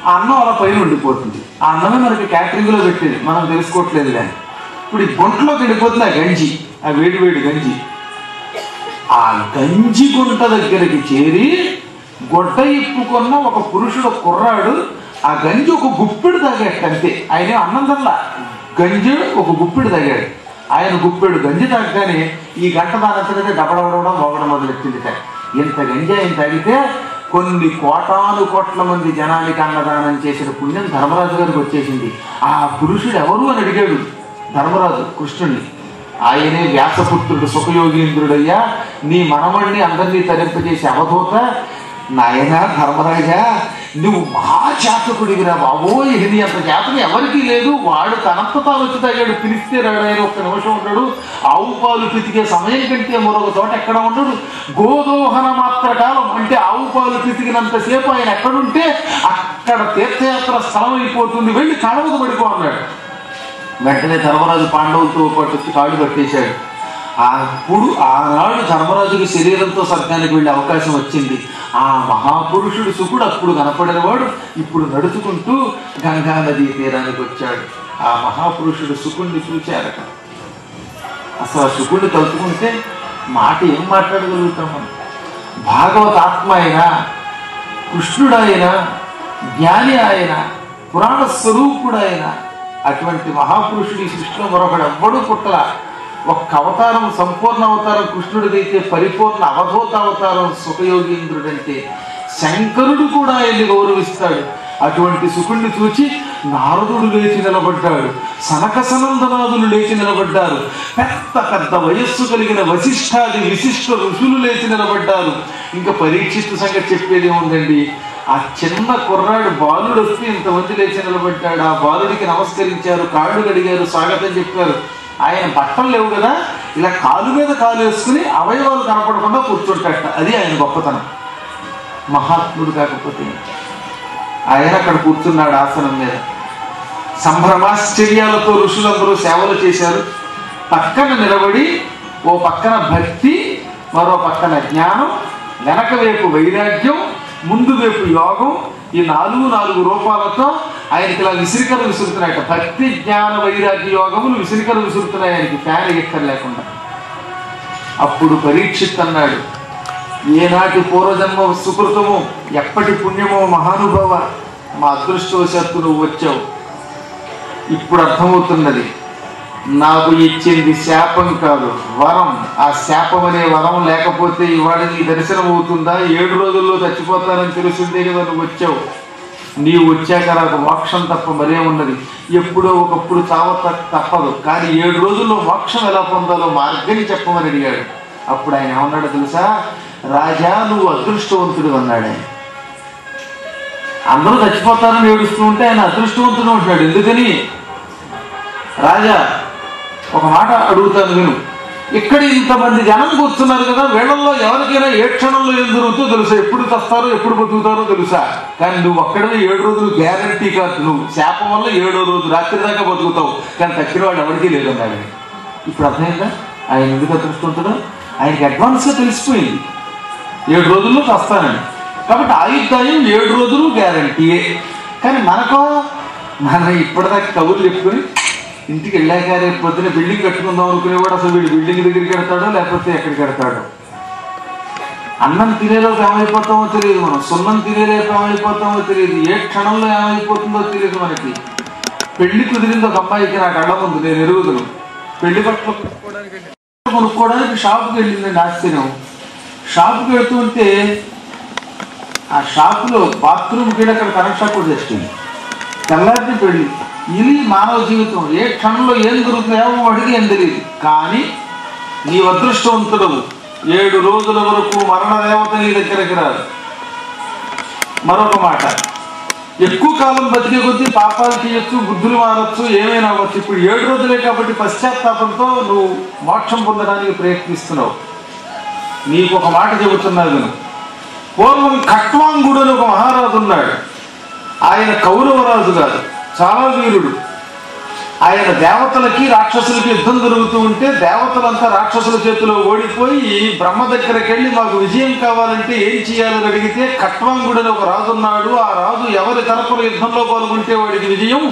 ఆ అన్నం అలా పైన ఉండిపోతుంది. ఆ అన్నమే మనకి క్యాటరింగ్లో పెట్టేది, మనం తెలుసుకోవట్లేదు. కానీ ఇప్పుడు ఈ గుంటలోకి వెళ్ళిపోతుంది ఆ గంజి, ఆ వేడి వేడి గంజి. ఆ గంజి గుంట దగ్గరికి చేరి గొడ్డ ఇప్పుకున్న ఒక పురుషుడు కుర్రాడు ఆ గంజి ఒక గుప్పెడు తాగాడు అంతే. ఆయన అన్నం కల్లా గంజి ఒక గుప్పెడు తాగాడు. ఆయన గుప్పెడు గంజి తాగగానే ఈ గంట దానంతనే డబడవడం మోగడం మొదలెట్టింది. ఇంత గంజి ఆయన తాగితే కొన్ని కోటాను కోట్ల మంది జనానికి అన్నదానం చేసిన పుణ్యం ధర్మరాజు గారికి వచ్చేసింది. ఆ పురుషుడు ఎవరు అని అడిగాడు ధర్మరాజు కృష్ణుడిని. ఆయనే వ్యాసపుత్రుడు సుఖయోగీంద్రుడయ్యా, నీ మనమణ్ణి అందరినీ తరింపజేసే అవధూత. నాయన ధర్మరాజా, నువ్వు మహాజాతకుడివిరా బాబోయ్, నీ అంత జాతకం ఎవరికీ లేదు. వాడు తనంత తాను వచ్చి తాగాడు, పిలిస్తే రాడు. ఆయన ఒక్క నిమిషం ఉంటాడు. ఆవు పాలు పితికే సమయం కంటే మరొక చోట ఎక్కడ ఉండడు. గోదోహన మాత్ర కాలం అంటే ఆవు పాలు పితికినంతసేపు ఆయన ఎక్కడుంటే అక్కడ తీర్థయాత్ర స్థలం అయిపోతుంది, వెళ్ళి కడవకు పడిపో అన్నాడు. వెంటనే ధర్మరాజు పాండవులతో పాటు వచ్చి కాళ్ళు కట్టేశాడు. అప్పుడు ఆనాడు ధర్మరాజుకి శరీరంతో స్వర్గానికి వెళ్ళే అవకాశం వచ్చింది. ఆ మహాపురుషుడు శుకుడు అప్పుడు కనపడినవాడు ఇప్పుడు నడుచుకుంటూ గంగా నదీ తీరానికి వచ్చాడు. ఆ మహాపురుషుడు శుకుడిని చూచారట. అసలు ఆ శుకుడిని తలుచుకుంటే మాట ఏం మాట్లాడగలుగుతాం మనం? భాగవత ఆత్మ అయినా, కృష్ణుడైన, జ్ఞాని ఆయన, పురాణ స్వరూపుడైన అటువంటి మహాపురుషుడు ఈ సృష్టిలో మరొకడు ఎవ్వడూ పుట్టల. ఒక్క అవతారం సంపూర్ణ అవతారం కృష్ణుడిదైతే పరిపూర్ణ అవధూత అవతారం సుఖయోగీంద్రుడంటే శంకరుడు కూడా ఆయన్ని గౌరవిస్తాడు. అటువంటి సుఖుణ్ణి చూచి నారదుడు లేచి నిలబడ్డాడు, సనక సనందనాదులు లేచి నిలబడ్డారు, పెద్ద పెద్ద వయస్సు కలిగిన వశిష్ఠాది విశిష్ట ఋషులు లేచి నిలబడ్డారు. ఇంకా పరీక్షిత్తు సంగతి చెప్పేది ఉందండి. ఆ చిన్న కుర్రాడు బాలుడు వస్తే ఇంతమంది లేచి నిలబడ్డాడు. ఆ బాలుడికి నమస్కరించారు, కాళ్ళు కడిగారు, స్వాగతం చెప్పారు. ఆయన బట్టలు లేవు కదా, ఇలా కాలు మీద కాలు వేసుకుని అవయవాలు కనపడకుండా కూర్చుంటాట. అది ఆయన గొప్పతనం. మహాత్ముడు కాకపోతే ఆయన అక్కడ కూర్చున్నాడు ఆసనం మీద. సంభ్రమాశ్చర్యాలతో ఋషులందరూ సేవలు చేశారు. పక్కన నిలబడి ఓ పక్కన భక్తి, మరో పక్కన జ్ఞానం, వెనక వైపు వైరాగ్యం, ముందు వైపు యోగం, ఈ నాలుగు రూపాలతో ఆయనకి ఇలా విసిరికలు విసురుతున్నాయట. భక్తి జ్ఞాన వైరాగ్య యోగములు విసిరికలు విసురుతున్నాయి ఆయనకి, ఫ్యాన్ ఎక్కర్ లేకుండా. అప్పుడు పరీక్షిత్ అన్నాడు, ఏనాటి పూర్వజన్మ సుకృతమో ఎప్పటి పుణ్యమో మహానుభావ, మా అదృష్టవశాత్తు నువ్వు వచ్చావు. ఇప్పుడు అర్థమవుతున్నది, నాకు ఇచ్చింది శాపం కాదు, వరం. ఆ శాపం అనే వరం లేకపోతే ఇవాళ నీ దర్శనం అవుతుందా? 7 రోజుల్లో చచ్చిపోతానని తెలిసిందే కదా నువ్వు వచ్చావు. నీవు వచ్చాక నాకు మోక్షం తప్ప మరే ఉన్నది. ఎప్పుడో ఒకప్పుడు చావ తప్పదు, కానీ 7 రోజుల్లో మోక్షం ఎలా పొందాలో మార్గాన్ని చెప్పమని అడిగాడు. అప్పుడు ఆయన ఏమన్నాడో తెలుసా? రాజా, నువ్వు అదృష్టవంతుడు అన్నాడు ఆయన. అందరూ చచ్చిపోతారని ఏడుస్తూ ఉంటే ఆయన అదృష్టవంతుడు అంటున్నాడు. ఎందుకని? రాజా, ఒక మాట అడుగుతాను విను. ఇక్కడ ఇంతమంది జనం కూర్చున్నారు కదా, వీళ్ళల్లో ఎవరికైనా ఏ క్షణంలో ఏం జరుగుతుందో తెలుసా? ఎప్పుడు చస్తారో ఎప్పుడు బతుకుతారో తెలుసా? కానీ నువ్వు అక్కడే 7 రోజులు గ్యారంటీ కాదు. నువ్వు శాపం వల్ల 7వ రోజు రాత్రి దాకా బతుకుతావు, కానీ తక్కిన వాడు ఎవరికీ లేదన్నాడు. ఇప్పుడు అర్థమైందా ఆయన ఎందుకు అదృష్టవంతుడు? ఆయనకి అడ్వాన్స్గా తెలిసిపోయింది 7 రోజుల్లో చస్తానని. కాబట్టి ఆయుర్దాయం 7 రోజులు గ్యారంటీయే. కానీ మన ఇప్పటిదాకా కబుర్లు చెప్పుకొని ఇంటికి వెళ్ళాక రేపు పొద్దున బిల్డింగ్ కట్టుకుందాం అనుకునేవాడు అసలు వీడు బిల్డింగ్ దగ్గరికి వెళ్తాడో లేకపోతే ఎక్కడికి వెళ్తాడో. అన్నం తినేలోకి ఏమైపోతామో తెలియదు, మనం సున్నం తినేలోకి ఏమైపోతామో తెలియదు, ఏ క్షణంలో ఏమైపోతుందో తెలియదు మనకి. పెళ్లి కుదిరింది ఒక అమ్మాయికి నా కళ్ళ ముందు, నేను ఎరుగుదును. పెళ్లి బట్టలు కొనుక్కోవడానికి షాపుకి వెళ్ళిందండి. ఆశ్చర్యం, షాపుకి వెళుతుంటే ఆ షాపులో బాత్రూమ్కి వెళ్ళి అక్కడ కరెంట్ షాప్ కూడా తెచ్చుకుంది. తెల్లారి పెళ్లి. ఇది మానవ జీవితం, ఏ క్షణంలో ఏం దొరుకుతుందో అడిగి ఏం తెలియదు. కానీ నీ అదృష్టవంతుడవు, 7 రోజుల వరకు మరణ దేవత నీ దగ్గరికి రాదు. మరొక మాట, ఎక్కువ కాలం బతికే కొద్దీ పాపాలు చేయొచ్చు, బుద్ధులు మారచ్చు, ఏమైనా అవ్వచ్చు. ఇప్పుడు 7 రోజులే కాబట్టి పశ్చాత్తాపంతో నువ్వు మోక్షం పొందడానికి ప్రయత్నిస్తున్నావు. నీకు ఒక మాట చెబుతున్నాను. పూర్వం ఖట్వాంగుడు అని ఒక మహారాజు ఉన్నాడు. ఆయన కౌరవరాజు గారు, చాలా వీరుడు. ఆయన దేవతలకి రాక్షసులకి యుద్ధం జరుగుతూ ఉంటే దేవతలంతా రాక్షసుల చేతిలో ఓడిపోయి బ్రహ్మ దగ్గరికి వెళ్ళి మాకు విజయం కావాలంటే ఏం చేయాలని అడిగితే ఖట్వాంగుడని ఒక రాజు ఉన్నాడు, ఆ రాజు ఎవరి తరపున యుద్ధంలో పాల్గొంటే వాడికి విజయం,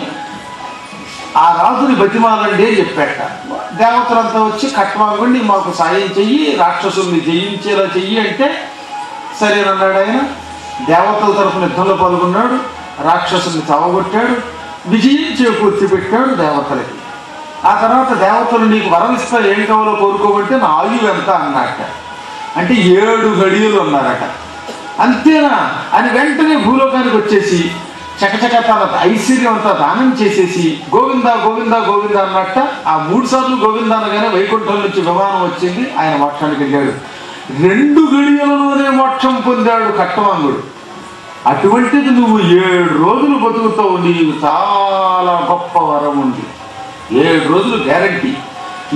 ఆ రాజుని బతిమాలండి అని చెప్పాట. దేవతలంతా వచ్చి ఖట్వాంగుడిని మాకు సాయం చెయ్యి, రాక్షసుల్ని జయించేలా చెయ్యి అంటే సరేనన్నాడు. ఆయన దేవతల తరపున యుద్ధంలో పాల్గొన్నాడు, రాక్షసుల్ని చావగొట్టాడు, విజయం చేకూర్చి పెట్టాడు దేవతలకి. ఆ తర్వాత దేవతలు నీకు వరం ఇస్తా, ఏం కావాలో కోరుకోమంటే నా ఆయువు ఎంత అన్నట్ట. అంటే 7 గడియలు అన్నారట. అంతేనా అని వెంటనే భూలోకానికి వచ్చేసి చకచక తన ఐశ్వర్యం అంతా దానం చేసేసి గోవింద గోవింద గోవింద అన్నట్ట. ఆ 3 సార్లు గోవింద అనగానే వైకుంఠం నుంచి విమానం వచ్చింది, ఆయన మోక్షానికి వెళ్ళాడు. 2 గడియలలోనే మోక్షం పొందాడు ఖట్వాంగుడు. అటువంటిది నువ్వు 7 రోజులు బతుకుతావు, నీకు చాలా గొప్ప వరం ఉంది. 7 రోజులు గ్యారంటీ.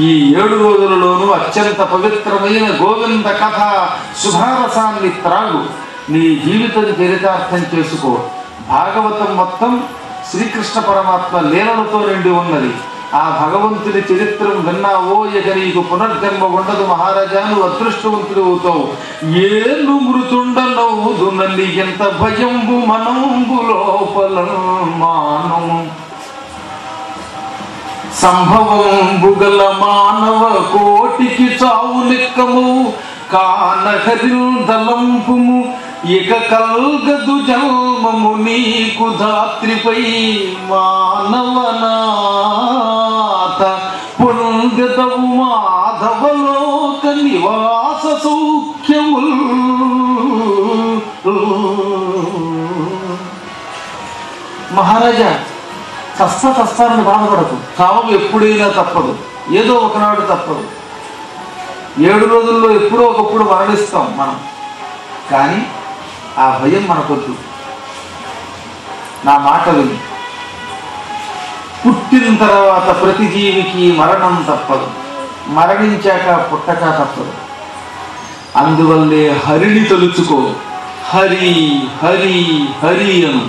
ఈ 7 రోజులలోనూ అత్యంత పవిత్రమైన గోవింద కథ శుభారసాన్ని త్రాగు, నీ జీవితం చరితార్థం చేసుకో. భాగవతం మొత్తం శ్రీకృష్ణ పరమాత్మ లీలలతో నిండి ఉన్నది. ఆ భగవంతుని చరిత్రం విన్నావో ఇక నీకు పునర్జన్మ ఉండదు మహారాజా, నువ్వు అదృష్టవంతుడు అవుతావు. ఏను మృతుండనవుదు నల్లి ఎంత భయంబు మనంబు లోపల మానము సంభవంబు గల మానవ కోటికి చావు నిక్కము కానహరిందలంపుము ఇక కల్గదు జన్మము నీకు ధాత్రిపై మానవనాథ పొందెదవు మాధవలోక నివాస సౌఖ్యముల్. మహారాజా చస్తారని బాధపడకు, చావు ఎప్పుడైనా తప్పదు, ఏదో ఒకనాడు తప్పదు. 7 రోజుల్లో ఎప్పుడో ఒకప్పుడు మరణిస్తాం మనం, కానీ ఆ భయం మనకొద్దు. నా మాట విని, పుట్టిన తర్వాత ప్రతి జీవికి మరణం తప్పదు, మరణించాక పుట్టక తప్పదు. అందువల్లే హరిని తలుచుకో, హరి హరి హరి అను.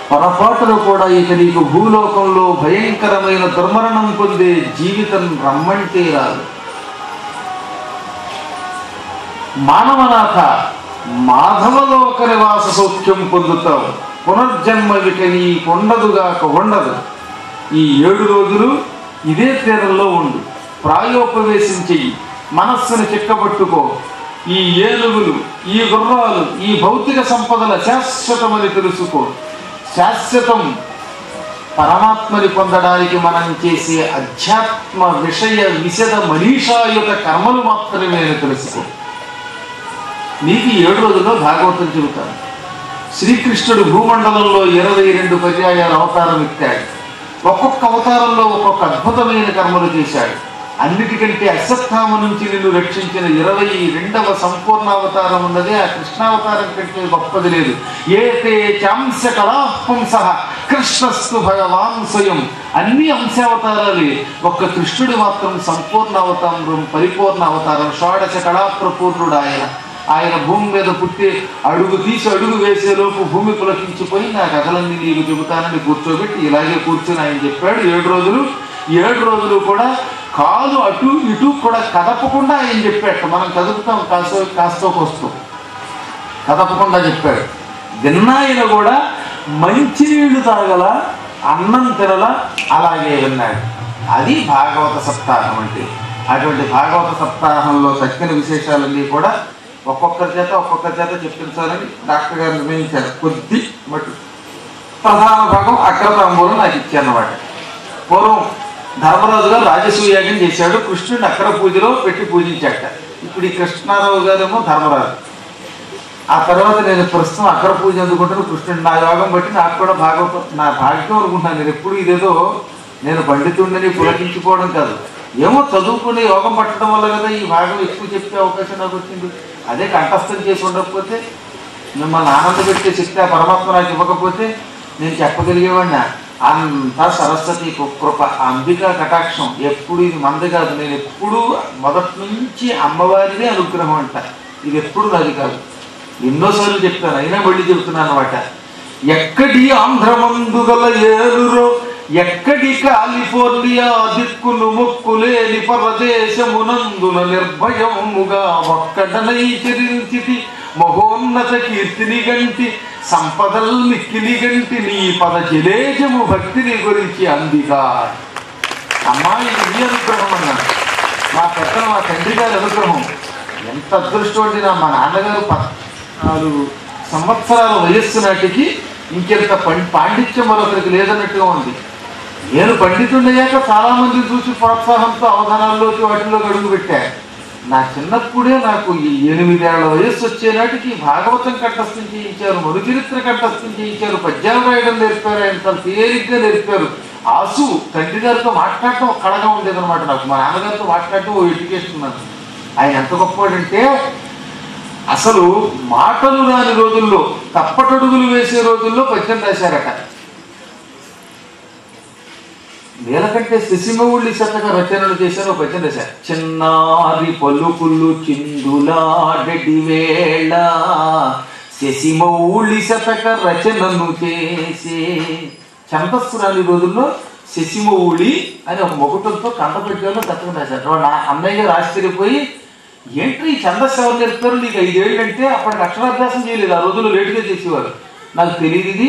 పొరపాటును కూడా ఇక నీకు భూలోకంలో భయంకరమైన దుర్మరణం పొందే జీవితం రమ్మంటే రాదు. మానవనాథ మాధవలోక నివాస సౌఖ్యం పొందుతావు, పునర్జన్మ ఇక నీకు ఉండదుగాక ఉండదు. ఈ 7 రోజులు ఇదే తీరంలో ఉండు, ప్రాయోపవేశం చెయ్యి, మనస్సును చిక్కబట్టుకో. ఈ ఏనుగులు, ఈ గుర్రాలు, ఈ భౌతిక సంపదల శాశ్వతమని తెలుసుకో. శాశ్వతం పరమాత్మని పొందడానికి మనం చేసే అధ్యాత్మ విషయ విశద మనీషాయుత కర్మలు మాత్రమే తెలుసుకో. నీకు 7 రోజుల్లో భాగవతం చెబుతాను. శ్రీకృష్ణుడు భూమండలంలో 22 పర్యాయాలు అవతారం ఎత్తాడు. ఒక్కొక్క అవతారంలో ఒక్కొక్క అద్భుతమైన కర్మలు చేశాడు. అన్నిటికంటే అశ్వత్థామ నుంచి నిన్ను రక్షించిన 22వ సంపూర్ణ అవతారం ఉన్నదే ఆ కృష్ణావతారం కంటే గొప్పది లేదు. ఏతే చాంశ కళాపుంస కృష్ణస్తు భగవాన్ స్వయం. అన్ని అంశావతారాలే, ఒక్క కృష్ణుడు మాత్రం సంపూర్ణ అవతారం, పరిపూర్ణ అవతారం, షోడశ కళాప్రపూర్ణుడు ఆయన. ఆయన భూమి మీద పుట్టి అడుగు తీసి అడుగు వేసేలోపు భూమి పులకించిపోయి నా కథలన్నీ నీకు చెబుతానని కూర్చోబెట్టి ఇలాగే కూర్చొని ఆయన చెప్పాడు. 7 రోజులు కూడా కాలు అటు ఇటు కూడా కదపకుండా ఆయన చెప్పాడు. మనం కదుపుతాం కాస్తో కోస్తూ, కదపకుండా చెప్పాడు. విన్నాయన కూడా మంచినీళ్లు తాగల, అన్నం తినల, అలాగే విన్నాడు. అది భాగవత సప్తాహం అంటే. అటువంటి భాగవత సప్తాహంలో తక్కిన విశేషాలన్నీ కూడా ఒక్కొక్కరి చేత చెప్పించాలని డాక్టర్ గారు నిర్ణయించారు. కొద్ది మటు ప్రధాన భాగం అగ్రతాంబూలం నాకు ఇచ్చారన్నమాట. పూర్వం ధర్మరాజు గారు రాజసూయాగం చేశాడు, కృష్ణుడిని అక్కడ పూజలో పెట్టి పూజించాట. ఇప్పుడు ఈ కృష్ణారావు గారేమో ధర్మరాజు. ఆ తర్వాత నేను ప్రస్తుతం అక్కడ పూజ అందుకుంటాను కృష్ణుడు. నా యోగం బట్టి నాకు కూడా భాగవతం నా భాగ్యం అనుకుంటున్నాను. నేను ఎప్పుడు ఇదేదో నేను పండితుడిని పులకించుకోవడం కాదు, ఏమో చదువుకునే యోగం పట్టడం వల్ల కదా ఈ భాగం ఎక్కువ చెప్పే అవకాశం నాకు వచ్చింది. అదే కంఠస్థం చేసి ఉండకపోతే, మిమ్మల్ని ఆనందపెట్టే శక్తి ఆ పరమాత్మ నాకు ఇవ్వకపోతే నేను చెప్పగలిగేవాడినా. అంతా సరస్వతి కృప, అంబికా కటాక్షం. ఎప్పుడు ఇది మంది కాదు, నేను ఎప్పుడూ మొదటి నుంచి అమ్మవారిదే అనుగ్రహం అంట. ఇది ఎప్పుడు నాది కాదు. ఎన్నోసార్లు చెప్తాను, అయినా మళ్ళీ చెబుతున్నాను అన్నమాట. ఎక్కడి ఆంధ్రమందు గల ఏరురో ఎక్కడి కాలిఫోర్నియా దిక్కులు మొక్కులేని పరదేశమునందున నిర్భయముగా ఒక్కడనై చరించితి మహోన్నత కీర్తిని గంటి సంపదల్ మిక్కిలి గంటి నీ పద జలేజము భక్తిని గురించి అందిగా. అమ్మాయి ఇది అనుగ్రహం అన్నాడు. మా పెద్దలు మా తండ్రి గారి అనుగ్రహం ఎంత అదృష్టం అంటే మా నాన్నగారు 14 సంవత్సరాల వయస్సు నాటికి ఇంకెంత పాండిత్యం మరొకరికి లేదన్నట్టుగా ఉంది. నేను పండితుండయ్యాక చాలా మందిని చూసి ప్రోత్సాహంతో అవధానాల్లోకి వాటిల్లోకి అడుగు పెట్టా. నా చిన్నప్పుడే నాకు ఈ 8 ఏళ్ల వయస్సు వచ్చే నాటికి భాగవతం కంఠస్థం చేయించారు, మరుచరిత్ర కంఠస్థం చేయించారు, పద్యాలు రాయడం నేర్పారు, ఆయన చాలా తేలిగ్గా నేర్పారు. ఆసు తండ్రి గారితో మాట్లాడటం ఒక కళగా ఉండేదన్నమాట. నాకు మా నాన్నగారితో మాట్లాడటం ఓ ఎడ్యుకేషన్ ఉన్నాను. ఆయన ఎంత గొప్పవాడంటే అసలు మాటలు రాని రోజుల్లో తప్పటడుగులు వేసే రోజుల్లో పద్యం రాశారట. నీలకంటే శశిమౌళి శతక రచనలు చేశారు, పద్యం రాశారు. చిన్నారి పలుకులు చిందులాడెడి వేళ శశిమౌళి శతక రచనను చేసే. ఛందస్సు రాని రోజుల్లో శశిమౌళి అని ఒక మొగుటంతో కంఠపద్యంలో శతకం రాశారు. నా అన్నయ్య గారు ఆశ్చర్యపోయి, ఏంటి ఈ ఛందస్సు ఎవరు నేర్పారు, నీకు 5 ఏళ్ళు అంటే అప్పటికి అక్షరాభ్యాసం చేయలేదు, ఆ రోజుల్లో లేటుగా చేసేవారు. నాకు తెలియదు ఇది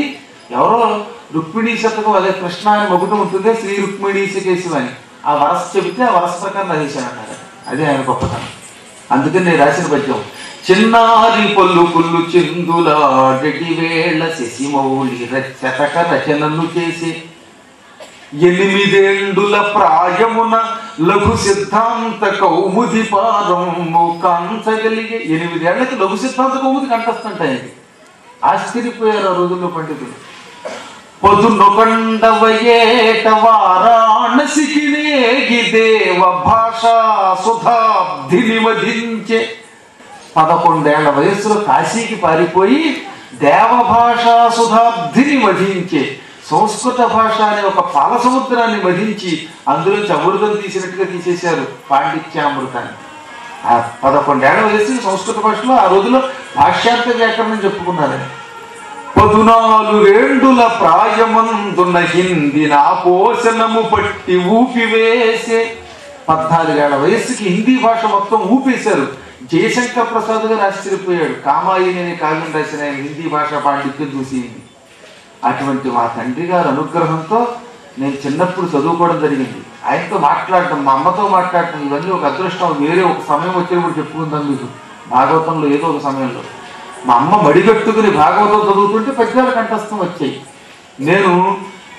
ఎవరో రుక్మిణీ శతకం, అదే కృష్ణ అని మొగుటం ఉంటుంది, శ్రీ రుక్మిణీ కేశవ అని ఆ వరస చెబితే ఆ వరస ప్రకారం రాసేశానన్నారు. అదే ఆయన గొప్పతనం. అందుకని నేను రాసిన పద్యం చిన్నారి పలుకులు చిందులాడెడి వేళ శశిమౌళి శతక రచనలు చేసి 8 ఏళ్ల ప్రాయమున లఘు సిద్ధాంత కౌముది పాదము కాంచగలిగే. 8 ఏళ్లకి లఘు సిద్ధాంత కౌముది కంటస్తుంటాయి. ఆశ్చర్యపోయారు ఆ రోజుల్లో పండితులు. పొదునొకండవయేట వారాణసికి నేగి దేవ భాషా సుధాబ్ధిని వధించే. 11 ఏళ్ల వయస్సులో కాశీకి పారిపోయి దేవభాషా సుధాబ్ధిని వధించే. సంస్కృత భాష అనే ఒక పాల సముద్రాన్ని వధించి అందులోంచి అమృతం తీసినట్టుగా తీసేశారు పాండిత్యామృతాన్ని. ఆ 11 ఏళ్ల వయస్సు సంస్కృత భాషలో ఆ రోజులో భాష్యాంత వ్యాకరణం చెప్పుకున్నారని. 14 ఏళ్ల ప్రాయమందున హిందీ నా పోషణము పట్టి ఊపివేసే. 14 ఏళ్ల వయస్సుకి హిందీ భాష మొత్తం ఊపేశారు. జయశంకర్ ప్రసాద్ గారు ఆశ్చర్యపోయాడు. కామాయిని అనే కావ్యం రాసిన ఆయన హిందీ భాష పాండిత్యం చూసి. అటువంటి మా తండ్రి గారు అనుగ్రహంతో నేను చిన్నప్పుడు చదువుకోవడం జరిగింది. ఆయనతో మాట్లాడటం, మా అమ్మతో మాట్లాడటం, ఇవన్నీ ఒక అదృష్టం. వేరే ఒక సమయం వచ్చినప్పుడు చెప్పుకుందాం మీకు భాగవతంలో ఏదో ఒక సమయంలో. మా అమ్మ మడిగట్టుకుని భాగవతం చదువుతుంటే పద్యాలు కంఠస్థం వచ్చాయి. నేను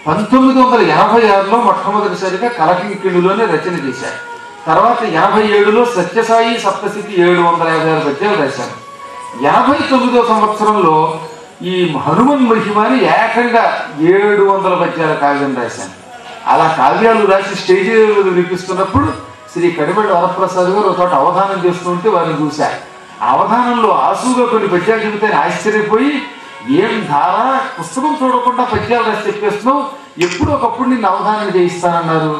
1986లో మొట్టమొదటిసారిగా కలకింకిణిలోనే రచన చేశాను. తర్వాత 87లో సత్యసాయి సప్తశతి 756 పద్యాలు రాశాను. 89వ సంవత్సరంలో ఈ హనుమన్ మహిమని ఏకంగా 700 పద్యాల కావ్యం రాశాను. అలా కావ్యాలు రాసి స్టేజీ వినిపిస్తున్నప్పుడు శ్రీ కడిమెళ్ళ వరప్రసాద్ గారు ఒక చోట అవధానం చేస్తుంటే వారిని చూశారు. అవధానంలో ఆసుగా కొన్ని పద్యాలు చెబితే ఆశ్చర్యపోయి, ఏం ధార పుస్తకం చూడకుండా పద్యాలు రాసి చెప్పేస్తున్నావు, ఎప్పుడు ఒకప్పుడు నిన్ను అవధానం చేయిస్తానన్నారు.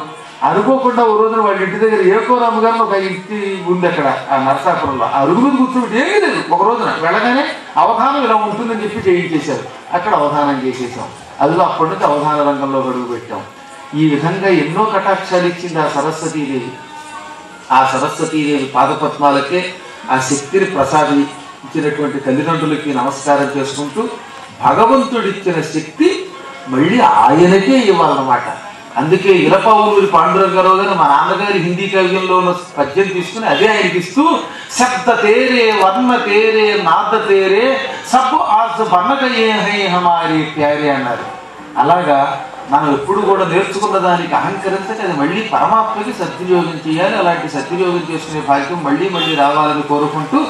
అనుకోకుండా ఓ రోజున వాళ్ళ ఇంటి దగ్గర ఏకోరాము గారిని ఒక ఇంటి ఉంది అక్కడ ఆ నరసాపురంలో. ఆ అరుగు మీద కూర్చోబెట్టి ఏమీ లేదు. ఒక రోజున వెళ్ళగానే అవధానం ఇలా ఉంటుందని చెప్పి చేయించేశారు. అక్కడ అవధానం చేసేసాం. అదిలో అప్పటి నుంచి అవధాన రంగంలో అడుగు పెట్టాం. ఈ విధంగా ఎన్నో కటాక్షాలు ఇచ్చింది ఆ సరస్వతీదేవి. ఆ సరస్వతీదేవి పాదపద్మాలకే ఆ శక్తిని ప్రసాదించినటువంటి తల్లిదండ్రులకి నమస్కారం చేసుకుంటూ భగవంతుడిచ్చిన శక్తి మళ్ళీ ఆయనకే ఇవ్వాలన్నమాట. అందుకే ఇలపావులూరి పాండురంగారావు గారు మా నాన్నగారి హిందీ కావ్యంలో ఉన్న పద్యం తీసుకుని అదే ఆయనకి ఇస్తూ శబ్ద తేరే వర్ణ తేరే నాద తేరే సబ్ ఆస్ బన్నకయే హై హమారీ ప్యారే అన్నారు. అలాగా మనం ఎప్పుడు కూడా నేర్చుకున్న దానికి అహంకరించక అది మళ్ళీ పరమాత్మకి సద్వినియోగం చేయాలి. అలాంటి సద్వినియోగం చేసుకునే భాగ్యం మళ్ళీ మళ్ళీ రావాలని కోరుకుంటూ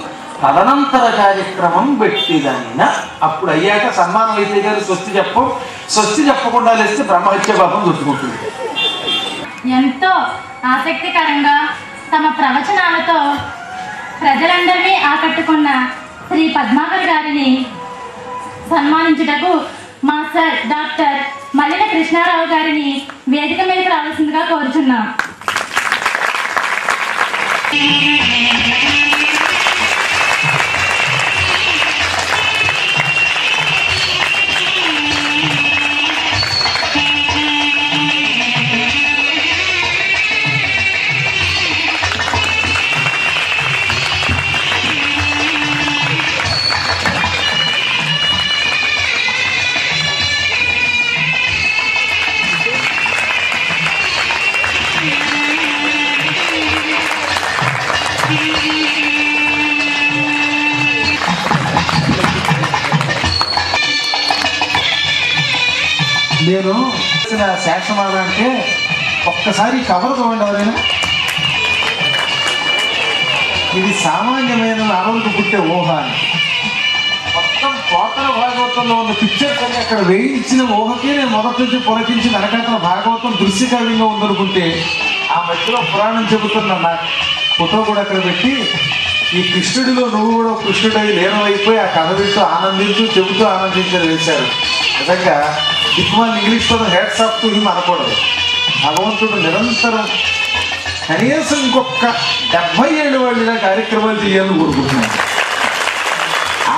తదనంతర కార్యక్రమం పెట్టిదానిన అప్పుడు అయ్యాక సన్మానం అయితే గారు స్వస్తి చెప్పకుండా లేస్తే బ్రహ్మహత్య పాపం చుట్టుకుంటుంది. ఎంతో ఆసక్తికరంగా తమ ప్రవచనాలతో ప్రజలందరినీ ఆకట్టుకున్న శ్రీ పద్మాకర్ గారిని సన్మానించుటకు మా సార్ డాక్టర్ మల్లెల కృష్ణారావు గారిని వేదిక మీదకి రావాల్సిందిగా కోరుచున్నాం. నేను శేషమాల అంటే ఒక్కసారి కవర్ చూడండి ఎవరైనా. ఇది సామాన్యమైన నావలకు పుట్టే ఊహ అని. మొత్తం పోతన భాగవతంలో ఉన్న పిక్చర్స్ అని అక్కడ వేయించిన ఊహకి నేను మొదటి నుంచి పొలకించి వెనకాతల భాగవతం దృశ్యకావ్యంగా ఉందనుకుంటే ఆ మధ్యలో పురాణం చెబుతున్న నా ఫోటో కూడా అక్కడ పెట్టి ఈ కృష్ణుడిలో నువ్వు కూడా కృష్ణుడై లీనమైపోయి ఆ కథ వింటూ ఆనందించు చెబుతూ ఆనందించని వేశారు. నిజంగా దిక్మాల్ ఇంగ్లీష్ పదం హ్యాట్స్ ఆఫ్ టు హిమ్ అనకూడదు. భగవంతుడు నిరంతరం కనీసం ఇంకొక 70 ఏళ్ళ వాళ్ళు ఇలా కార్యక్రమాలు చేయాలని కోరుకుంటున్నాను.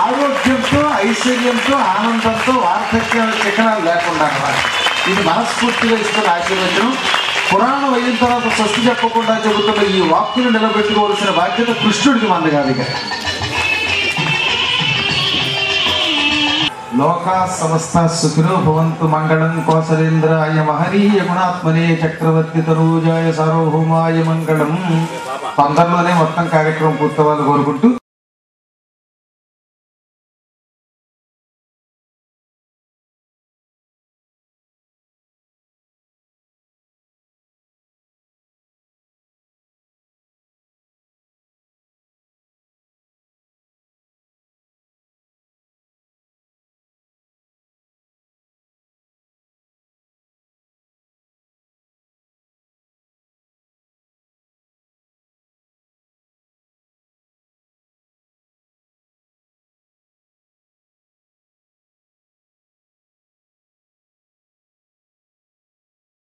ఆరోగ్యంతో ఐశ్వర్యంతో ఆనందంతో వార్ధక్య చిహ్నాలు లేకుండా అన్నమాట. ఇది మనస్ఫూర్తిగా ఇస్తున్న ఆశీర్వచనం. పురాణం అయిన తర్వాత స్వస్తి చెప్పకుండా చెబుతున్న ఈ వాక్కును నిలబెట్టుకోవాల్సిన బాధ్యత కృష్ణుడికి మంది కాదు. ఇక లోకా సమస్త సుఖినో భవంతు మంగళం కోసలేంద్రాయ మహనీయ గుణాత్మనే చక్రవర్తి తనూజాయ సార్వభౌమాయ మంగళం. తొందరలోనే మొత్తం కార్యక్రమం పూర్తవాలని కోరుకుంటూ